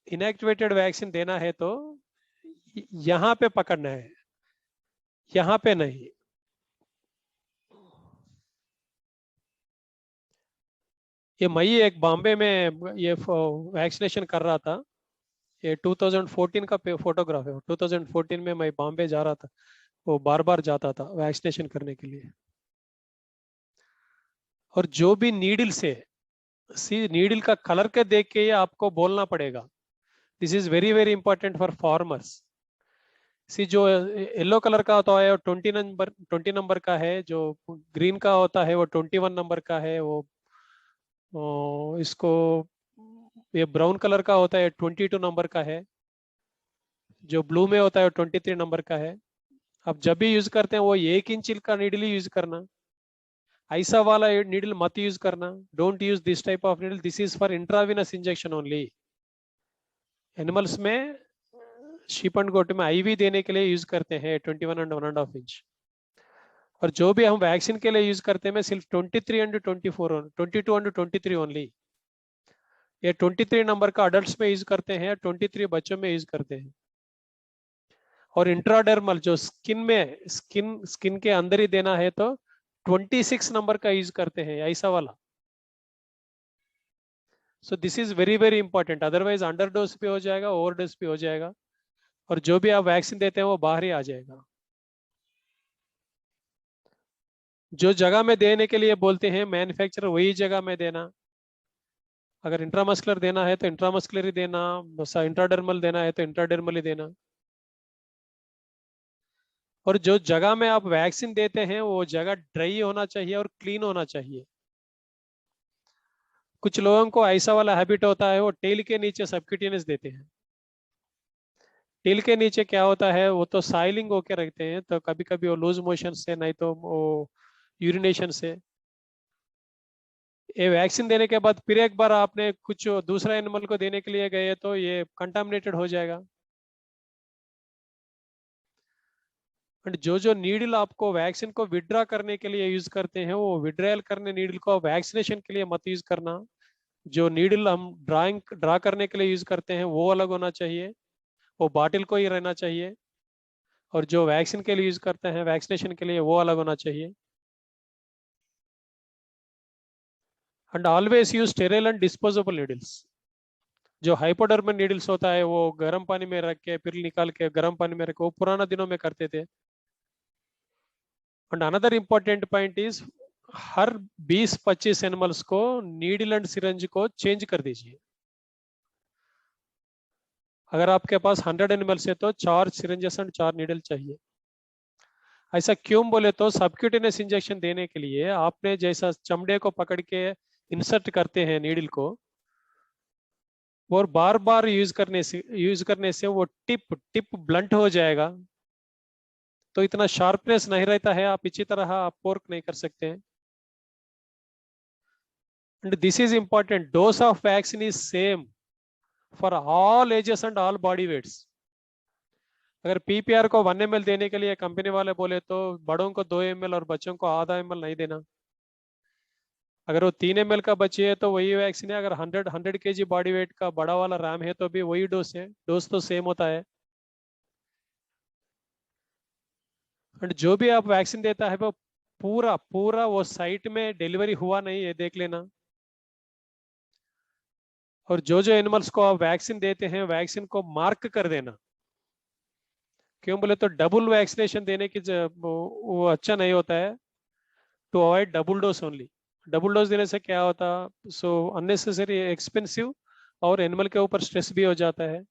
इनएक्टिवेटेड वैक्सीन देना है तो यहाँ पे पकड़ना है, यहाँ पे नहीं। ये मई एक बॉम्बे में ये वैक्सीनेशन कर रहा था। ये 2014 का फोटोग्राफ है। 2014 में मैं बॉम्बे जा रहा था, वो बार बार जाता था वैक्सीनेशन करने के लिए। और जो भी नीडल से, सी नीडल का कलर के देख के ये आपको बोलना पड़ेगा। This is very very important for farmers. See जो येलो कलर का होता है वो 20 नंबर का है, जो ग्रीन का होता है वो 21 नंबर का है, इसको ये ब्राउन कलर का होता है 22 नंबर का है, जो ब्लू में होता है वो 23 नंबर का है। अब जब भी यूज करते हैं वो 1 इंच का नीडल ही यूज करना, ऐसा वाला नीडल मत यूज करना। Don't use this type of needle, this is for intravenous injection only. Animals में, शीप एंड गोट में आईवी देने के लिए यूज करते हैं 21 एंड 1.5 इंच। और जो भी हम वैक्सीन के लिए यूज करते हैं सिर्फ 23 एंड 24, 22 एंड 23 ओनली। ये 23 नंबर का अडल्ट में यूज करते हैं, 23 बच्चों में यूज करते हैं। और इंट्राडर्मल जो स्किन में, स्किन के अंदर ही देना है तो 26 नंबर का यूज करते हैं, ऐसा वाला। So this is very very important, otherwise under dose भी हो जाएगा, ओवर डोज भी हो जाएगा, और जो भी आप वैक्सीन देते हैं वो बाहर ही आ जाएगा। जो जगह में देने के लिए बोलते हैं मैन्युफैक्चरर वही जगह में देना। अगर इंट्रामस्कुलर देना है तो इंट्रामस्कुलर ही देना, इंट्राडर्मल देना है तो इंट्राडर्मल ही देना। और जो जगह में आप वैक्सीन देते हैं वो जगह ड्राई होना चाहिए और क्लीन होना चाहिए। कुछ लोगों को ऐसा वाला हैबिट होता है वो टेल के नीचे सबक्यूटेनियस देते हैं। टेल के नीचे क्या होता है, वो तो साइलिंग होके रखते हैं, तो कभी कभी वो लूज मोशन से, नहीं तो वो यूरिनेशन से, ये वैक्सीन देने के बाद फिर एक बार आपने कुछ दूसरा एनिमल को देने के लिए गए तो ये कंटामिनेटेड हो जाएगा। एंड जो जो नीडल आपको वैक्सीन को विड्रा करने के लिए यूज करते हैं वो विड्रायल करने नीडल को वैक्सीनेशन के लिए मत यूज करना। जो नीडल हम ड्रा करने के लिए यूज करते हैं वो अलग होना चाहिए, वो बॉटल को ही रहना चाहिए। और जो वैक्सीन के लिए यूज करते हैं वैक्सीनेशन के लिए वो अलग होना चाहिए। And always use sterile and disposable needles. जो हाइपोडर्मल नीडल्स होता है वो गर्म पानी में रख के फिर निकाल के गर्म पानी में रख के, वो पुराना दिनों में करते थे। And another important point is, her 20-25 animals को नीडल एंड सिरंज को चेंज कर दीजिए। अगर आपके पास 100 एनिमल्स है तो 4 सिरंजेस एंड 4 नीडल चाहिए। ऐसा क्यों बोले तो सबक्यूटेनियस इंजेक्शन देने के लिए आपने जैसा चमड़े को पकड़ के इंसर्ट करते हैं नीडल को, और बार बार यूज करने से वो टिप टिप ब्लंट हो जाएगा, तो इतना शार्पनेस नहीं रहता है, आप इसी तरह आप पोर्क नहीं कर सकते हैं। And this is important, dose of vaccine is same for all ages and all body weights. अगर पीपीआर को 1 ml देने के लिए कंपनी वाले बोले तो बड़ों को 2 ml और बच्चों को आधा ml नहीं देना। अगर वो 3 ml का बच्चे है तो वही वैक्सीन है, अगर 100 kg बॉडी वेट का बड़ा वाला रैम है तो भी वही डोज है, डोज तो सेम होता है। एंड जो भी आप वैक्सीन देता है वो पूरा पूरा वो साइट में डिलीवरी हुआ नहीं है देख लेना। और जो जो एनिमल्स को आप वैक्सीन देते हैं वैक्सीन को मार्क कर देना। क्यों बोले तो डबल वैक्सीनेशन देने की वो अच्छा नहीं होता है, to avoid double dose only. Double dose देने से क्या होता, सो अननेसेसरी एक्सपेंसिव और एनिमल के ऊपर स्ट्रेस भी हो जाता है।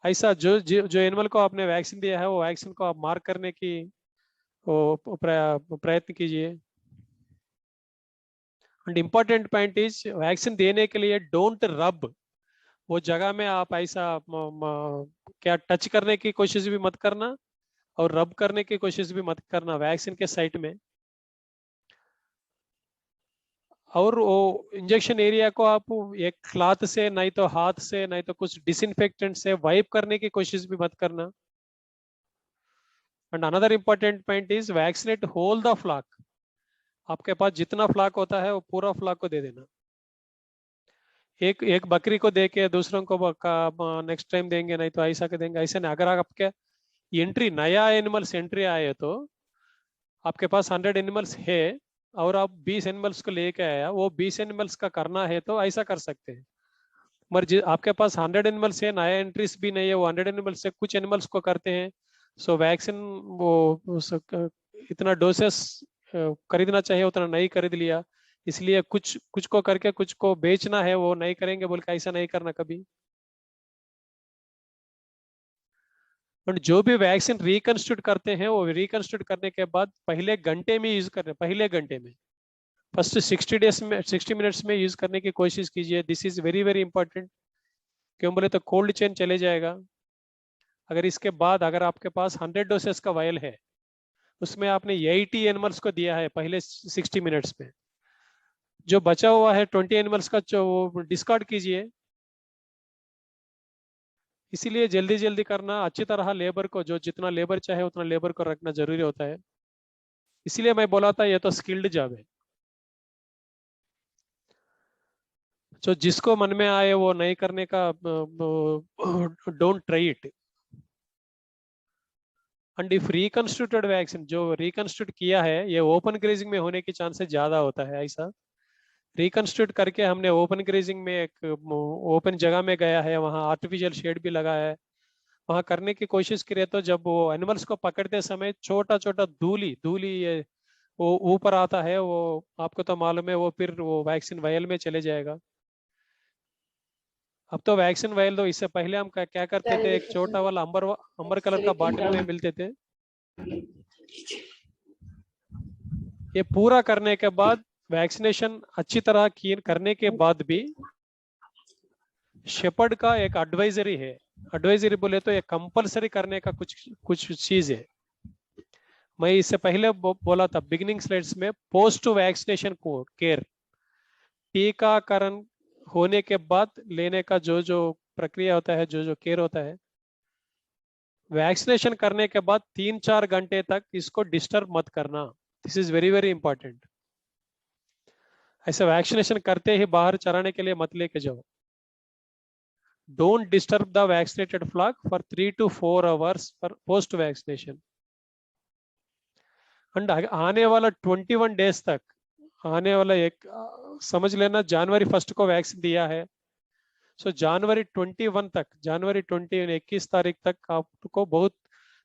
ऐसा जो एनिमल को आपने वैक्सीन दिया है वो वैक्सीन को आप मार्क करने की प्रयत्न कीजिए। And important point is, vaccine देने के लिए डोंट रब। वो जगह में आप ऐसा क्या टच करने की कोशिश भी मत करना और रब करने की कोशिश भी मत करना वैक्सीन के साइट में। और वो इंजेक्शन एरिया को आप एक क्लॉथ से, नहीं तो हाथ से, नहीं तो कुछ डिसइंफेक्टेंट से वाइप करने की कोशिश भी मत करना। And another important point is vaccinate whole the flock. आपके पास जितना फ्लॉक होता है वो पूरा फ्लॉक को दे देना। एक एक बकरी को दे के दूसरों को नेक्स्ट टाइम देंगे, नहीं तो ऐसा के देंगे, ऐसा नहीं। अगर आपके एंट्री नया एनिमल्स एंट्री आए तो आपके पास 100 एनिमल्स है और आप 20 एनिमल्स को लेके आया, वो 20 एनिमल्स का करना है तो ऐसा कर सकते हैं। मगर आपके पास 100 एनिमल्स है, नया एंट्रीज भी नहीं है, वो 100 एनिमल्स से कुछ एनिमल्स को करते हैं। सो वैक्सीन वो इतना डोसेस खरीदना चाहिए उतना नहीं खरीद लिया, इसलिए कुछ कुछ को करके कुछ को बेचना है, वो नहीं करेंगे बोल के ऐसा नहीं करना कभी। और जो भी वैक्सीन रिकंस्ट्रक्ट करते हैं वो रिकंस्ट्रक्ट करने के बाद पहले घंटे में यूज करने, पहले घंटे में, फर्स्ट 60 डेज में, 60 मिनट्स में यूज करने की कोशिश कीजिए। This is very very important. क्यों बोले तो कोल्ड चेन चले जाएगा। अगर इसके बाद अगर आपके पास 100 डोसेस का वायल है, उसमें आपने 80 एनिमल्स को दिया है पहले 60 मिनट्स में, जो बचा हुआ है 20 एनिमल्स का जो वो डिस्कार्ड कीजिए। इसीलिए जल्दी जल्दी करना, अच्छी तरह लेबर को, जो जितना लेबर चाहे उतना लेबर को रखना जरूरी होता है। इसीलिए मैं बोला था ये तो स्किल्ड जॉब है, जो जिसको मन में आए वो नहीं करने का, don't try it. And if reconstructed vaccine जो रिकंस्ट्रक्ट किया है, ये ओपन ग्रेजिंग में होने की चांसेस ज्यादा होता है। ऐसा रिकंस्ट्रक्ट करके हमने ओपन ग्रेजिंग में एक ओपन जगह में गया है, वहाँ आर्टिफिशियल शेड भी लगा है, वहाँ करने की कोशिश करें तो जब वो एनिमल्स को पकड़ते समय छोटा छोटा धूली धूली ये वो ऊपर आता है, वो आपको तो मालूम है, वो फिर वो वैक्सीन वायल में चले जाएगा। अब तो वैक्सीन वायल दो, इससे पहले हम क्या करते थे, एक छोटा वाला अंबर अंबर कलर का बाटल में मिलते थे। ये पूरा करने के बाद, वैक्सीनेशन अच्छी तरह की करने के बाद भी शेपर्ड का एक एडवाइजरी है। एडवाइजरी बोले तो ये कंपलसरी करने का कुछ कुछ चीज है। मैं इससे पहले बोला था बिगिनिंग स्लाइड्स में, पोस्ट वैक्सीनेशन केयर, टीकाकरण होने के बाद लेने का जो जो प्रक्रिया होता है, जो जो केयर होता है, वैक्सीनेशन करने के बाद 3-4 घंटे तक इसको डिस्टर्ब मत करना। This is very very important. ऐसे वैक्सीनेशन करते ही बाहर चराने के लिए मत लेके जाओ। Don't disturb the vaccinated flock for 3 to 4 hours for post vaccination. And आने वाला 21 डेज तक, आने वाला एक समझ लेना, जनवरी 1 को वैक्सीन दिया है, सो जनवरी 21 तक, जनवरी 21 तारीख तक आपको बहुत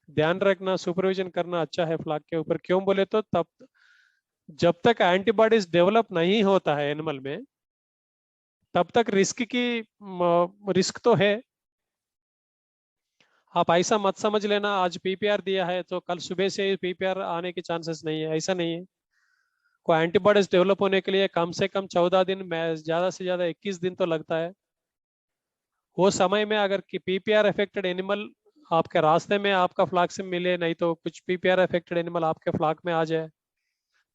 ध्यान रखना, सुपरविजन करना अच्छा है फ्लॉक के ऊपर। क्यों बोले तो तब जब तक एंटीबॉडीज डेवलप नहीं होता है एनिमल में, तब तक रिस्क तो है। आप ऐसा मत समझ लेना आज पीपीआर दिया है तो कल सुबह से पीपीआर आने के चांसेस नहीं है, ऐसा नहीं है। को एंटीबॉडीज डेवलप होने के लिए कम से कम 14 दिन, ज्यादा से ज्यादा 21 दिन तो लगता है। वो समय में अगर पीपीआर अफेक्टेड एनिमल आपके रास्ते में आपका फ्लॉक से मिले, नहीं तो कुछ पीपीआर अफेक्टेड एनिमल आपके फ्लॉक में आ जाए,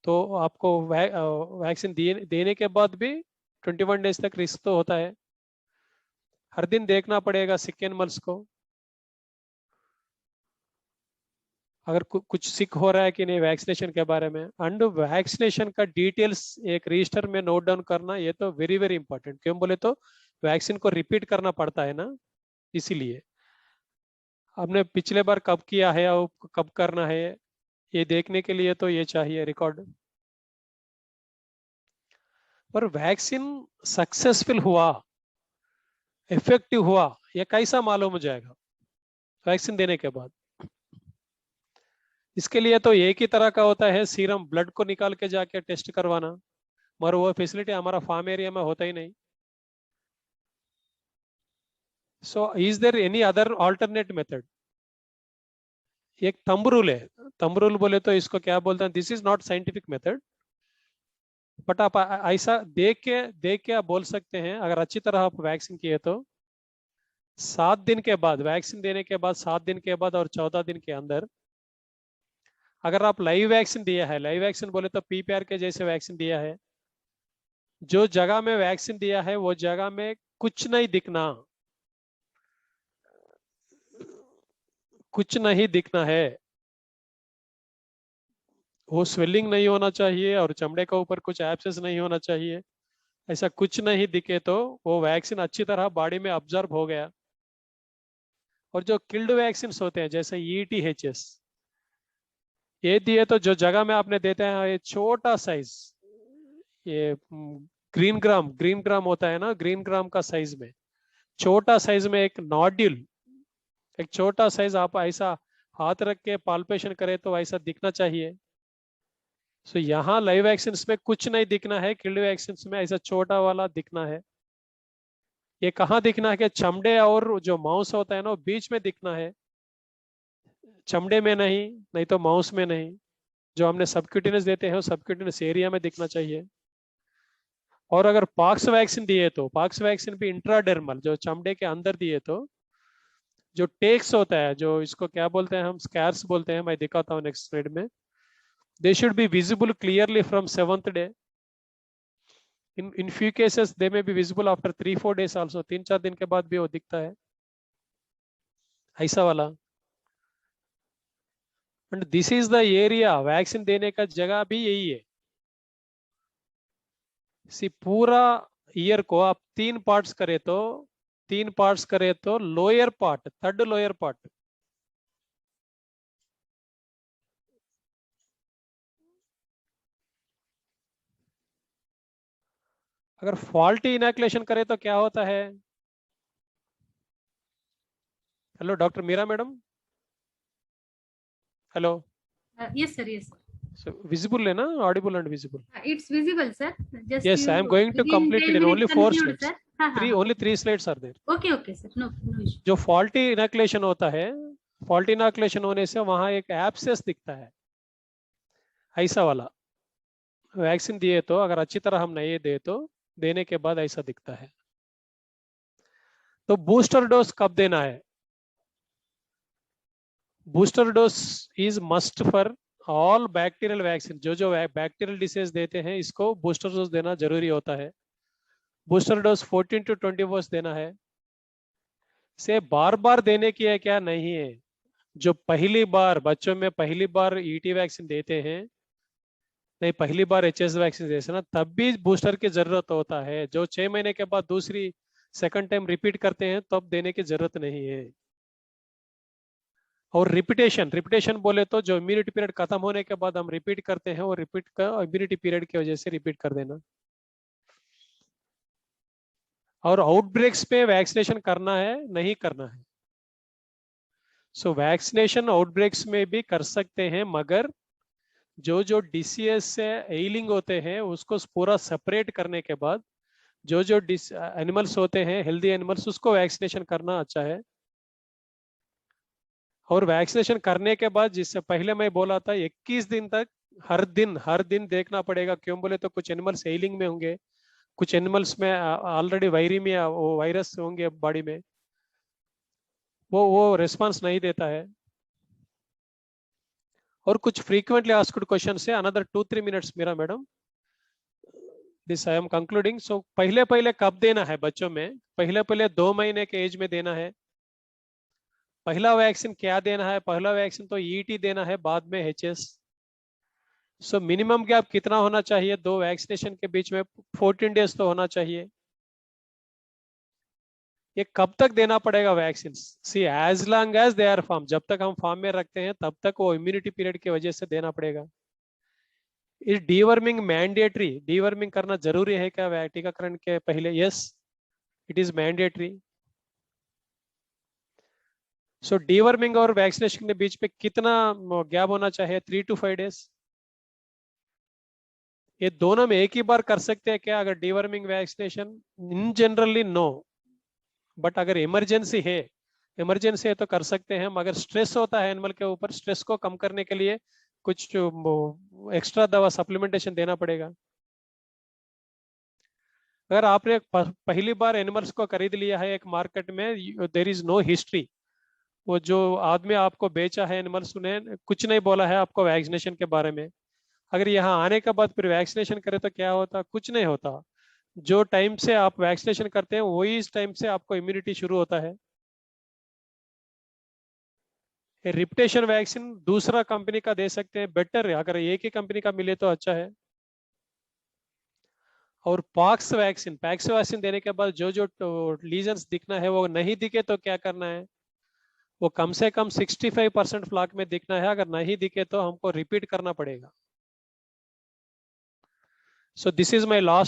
तो आपको वैक्सीन देने के बाद भी 21 डेज तक रिस्क तो होता है। हर दिन देखना पड़ेगा सिक एनिमल्स को, अगर कुछ सिक हो रहा है कि नहीं वैक्सीनेशन के बारे में। एंड वैक्सीनेशन का डिटेल्स एक रजिस्टर में नोट डाउन करना, ये तो वेरी वेरी इंपॉर्टेंट। क्यों बोले तो वैक्सीन को रिपीट करना पड़ता है ना, इसीलिए आपने पिछले बार कब किया है और कब करना है, ये देखने के लिए तो ये चाहिए रिकॉर्ड। पर वैक्सीन सक्सेसफुल हुआ, इफेक्टिव हुआ, ये कैसा मालूम हो जाएगा वैक्सीन देने के बाद? इसके लिए तो एक ही तरह का होता है, सीरम ब्लड को निकाल के जाके टेस्ट करवाना, मगर वो फैसिलिटी हमारा फार्म एरिया में होता ही नहीं। So is there any other alternate method? एक थंब रूल है, थंब रूल बोले तो इसको क्या बोलते हैं, this is not scientific method, but आप ऐसा देख के आप बोल सकते हैं, अगर अच्छी तरह आप वैक्सीन किए तो 7 दिन के बाद, वैक्सीन देने के बाद 7 दिन के बाद और 14 दिन के अंदर, अगर आप लाइव वैक्सीन दिया है, लाइव वैक्सीन बोले तो पीपीआर के जैसे वैक्सीन दिया है, जो जगह में वैक्सीन दिया है वो जगह में कुछ नहीं दिखना, कुछ नहीं दिखना है, वो स्वेलिंग नहीं होना चाहिए और चमड़े के ऊपर कुछ एब्सेस नहीं होना चाहिए। ऐसा कुछ नहीं दिखे तो वो वैक्सीन अच्छी तरह बॉडी में ऑब्जर्व हो गया। और जो किल्ड वैक्सीन होते हैं जैसे ETHS, ये दिए तो जो जगह में आपने देते हैं ये छोटा साइज, ये ग्रीन ग्राम होता है ना, ग्रीन ग्राम का साइज में, छोटा साइज में एक नॉड्यूल, एक छोटा साइज आप ऐसा हाथ रख के पाल्पेशन करें तो ऐसा दिखना चाहिए। सो यहाँ लाइव एक्शंस में कुछ नहीं दिखना है, किल्ड एक्शंस में ऐसा छोटा वाला दिखना है। ये कहाँ दिखना है कि चमड़े और जो मांस होता है ना, वो बीच में दिखना है, चमड़े में नहीं, नहीं तो मांस में नहीं। जो हमने सबक्यूटेनियस देते हैं वो सबक्यूटेनियस एरिया में दिखना चाहिए। और अगर पॉक्स वैक्सीन दिए तो पॉक्स वैक्सीन भी इंट्राडर्मल, जो चमड़े के अंदर दिए तो जो टेक्स होता है, जो इसको क्या बोलते हैं, हम स्कैर्स बोलते हैं, मैं दिखाता हूँ नेक्स्ट स्लाइड में। They should be visible clearly from 7th day. In few cases they may be visible after 3-4 days also, 3-4 दिन के बाद भी वो दिखता है ऐसा वाला। And this is the area, vaccine देने का जगह भी यही है। सी पूरा ईयर को आप 3 पार्ट्स करे तो lower part, third lower part, अगर फॉल्टी इनैकुलेशन करे तो क्या होता है? Hello doctor Meera madam, hello. Yes, sir. Yes, sir. So visible है ना, audible and visible? It's visible, sir. Just Yes, you I am going to within complete 10 it in only minutes 4 conclude, slides. sir. हाँ हाँ Only 3 slides are there. Okay, okay, sir. No, no issue. जो faulty इनैकुलेशन होता है, faulty इनैकुलेशन होने से वहां एक abscess दिखता है ऐसा वाला। वैक्सीन दिए तो अगर अच्छी तरह हम नहीं दे तो देने के बाद ऐसा दिखता है। तो बूस्टर डोज कब देना है? Booster dose is must for all bacterial vaccine. जो बैक्टीरियल डिसीज देते हैं इसको बूस्टर डोज देना जरूरी होता है। बूस्टर डोज 14 to 20 देना है। से बार बार देने की है क्या? नहीं है। जो पहली बार बच्चों में पहली बार ईटी वैक्सीन देते हैं, नहीं पहली बार एचएस वैक्सीन देते ना, तब भी बूस्टर की जरूरत होता है। जो 6 महीने के बाद दूसरी सेकंड टाइम रिपीट करते हैं तब देने की जरूरत नहीं है। और रिपीटेशन बोले तो जो इम्यूनिटी पीरियड खत्म होने के बाद हम रिपीट करते हैं, वो रिपीट का इम्यूनिटी पीरियड की वजह से रिपीट कर देना। और आउटब्रेक्स पे वैक्सीनेशन करना है नहीं करना है? सो वैक्सीनेशन आउटब्रेक्स में भी कर सकते हैं, मगर जो डीसीएस से एलिंग होते हैं उसको पूरा सेपरेट करने के बाद जो एनिमल्स होते हैं, हेल्दी एनिमल्स, उसको वैक्सीनेशन करना अच्छा है। और वैक्सीनेशन करने के बाद, जिससे पहले मैं बोला था 21 दिन तक हर दिन देखना पड़ेगा। क्यों बोले तो कुछ एनिमल्स एलिंग में होंगे, कुछ एनिमल्स में ऑलरेडी वायरीमिया, वो वायरस होंगे बॉडी में, वो रिस्पांस नहीं देता है। और कुछ फ्रीक्वेंटली आस्क्ड क्वेश्चन है, अनदर 2-3 मिनट्स मेरा madam, this I am concluding. So पहले कब देना है बच्चों में? पहले 2 महीने के एज में देना है। पहला वैक्सीन क्या देना है? पहला वैक्सीन तो ईटी देना है, बाद में एचएस। सो मिनिमम गैप कितना होना चाहिए दो वैक्सीनेशन के बीच में? 14 डेज तो होना चाहिए। ये कब तक देना पड़ेगा vaccine? See as long as they are farm, जब तक हम फार्म में रखते हैं तब तक वो इम्यूनिटी पीरियड की वजह से देना पड़ेगा। इस डीवर्मिंग मैंडेटरी, डीवर्मिंग करना जरूरी है क्या टीकाकरण के पहले? Yes, it is mandatory. So deworming और वैक्सीनेशन के बीच पे कितना गैप होना चाहिए? 3 to 5 days। ये दोनों में एक ही बार कर सकते हैं क्या? अगर deworming vaccination in generally no, but अगर इमरजेंसी है तो कर सकते हैं। मगर स्ट्रेस होता है एनिमल के ऊपर, स्ट्रेस को कम करने के लिए कुछ एक्स्ट्रा दवा सप्लीमेंटेशन देना पड़ेगा। अगर आपने पहली बार एनिमल्स को खरीद लिया है एक मार्केट में, देर इज नो हिस्ट्री, वो जो आदमी आपको बेचा है एनिमल्स, उन्हें कुछ नहीं बोला है आपको वैक्सीनेशन के बारे में, अगर यहाँ आने के बाद फिर वैक्सीनेशन करे तो क्या होता? कुछ नहीं होता। जो टाइम से आप वैक्सीनेशन करते हैं वही इस टाइम से आपको इम्यूनिटी शुरू होता है। रिपिटेशन वैक्सीन दूसरा कंपनी का दे सकते हैं, बेटर है। अगर एक ही कंपनी का मिले तो अच्छा है। और पैक्स वैक्सीन देने के बाद जो लीजन्स दिखना है वो नहीं दिखे तो क्या करना है? वो कम से कम 65% फ्लॉक में दिखना है। अगर नहीं दिखे तो हमको रिपीट करना पड़ेगा। So this is my last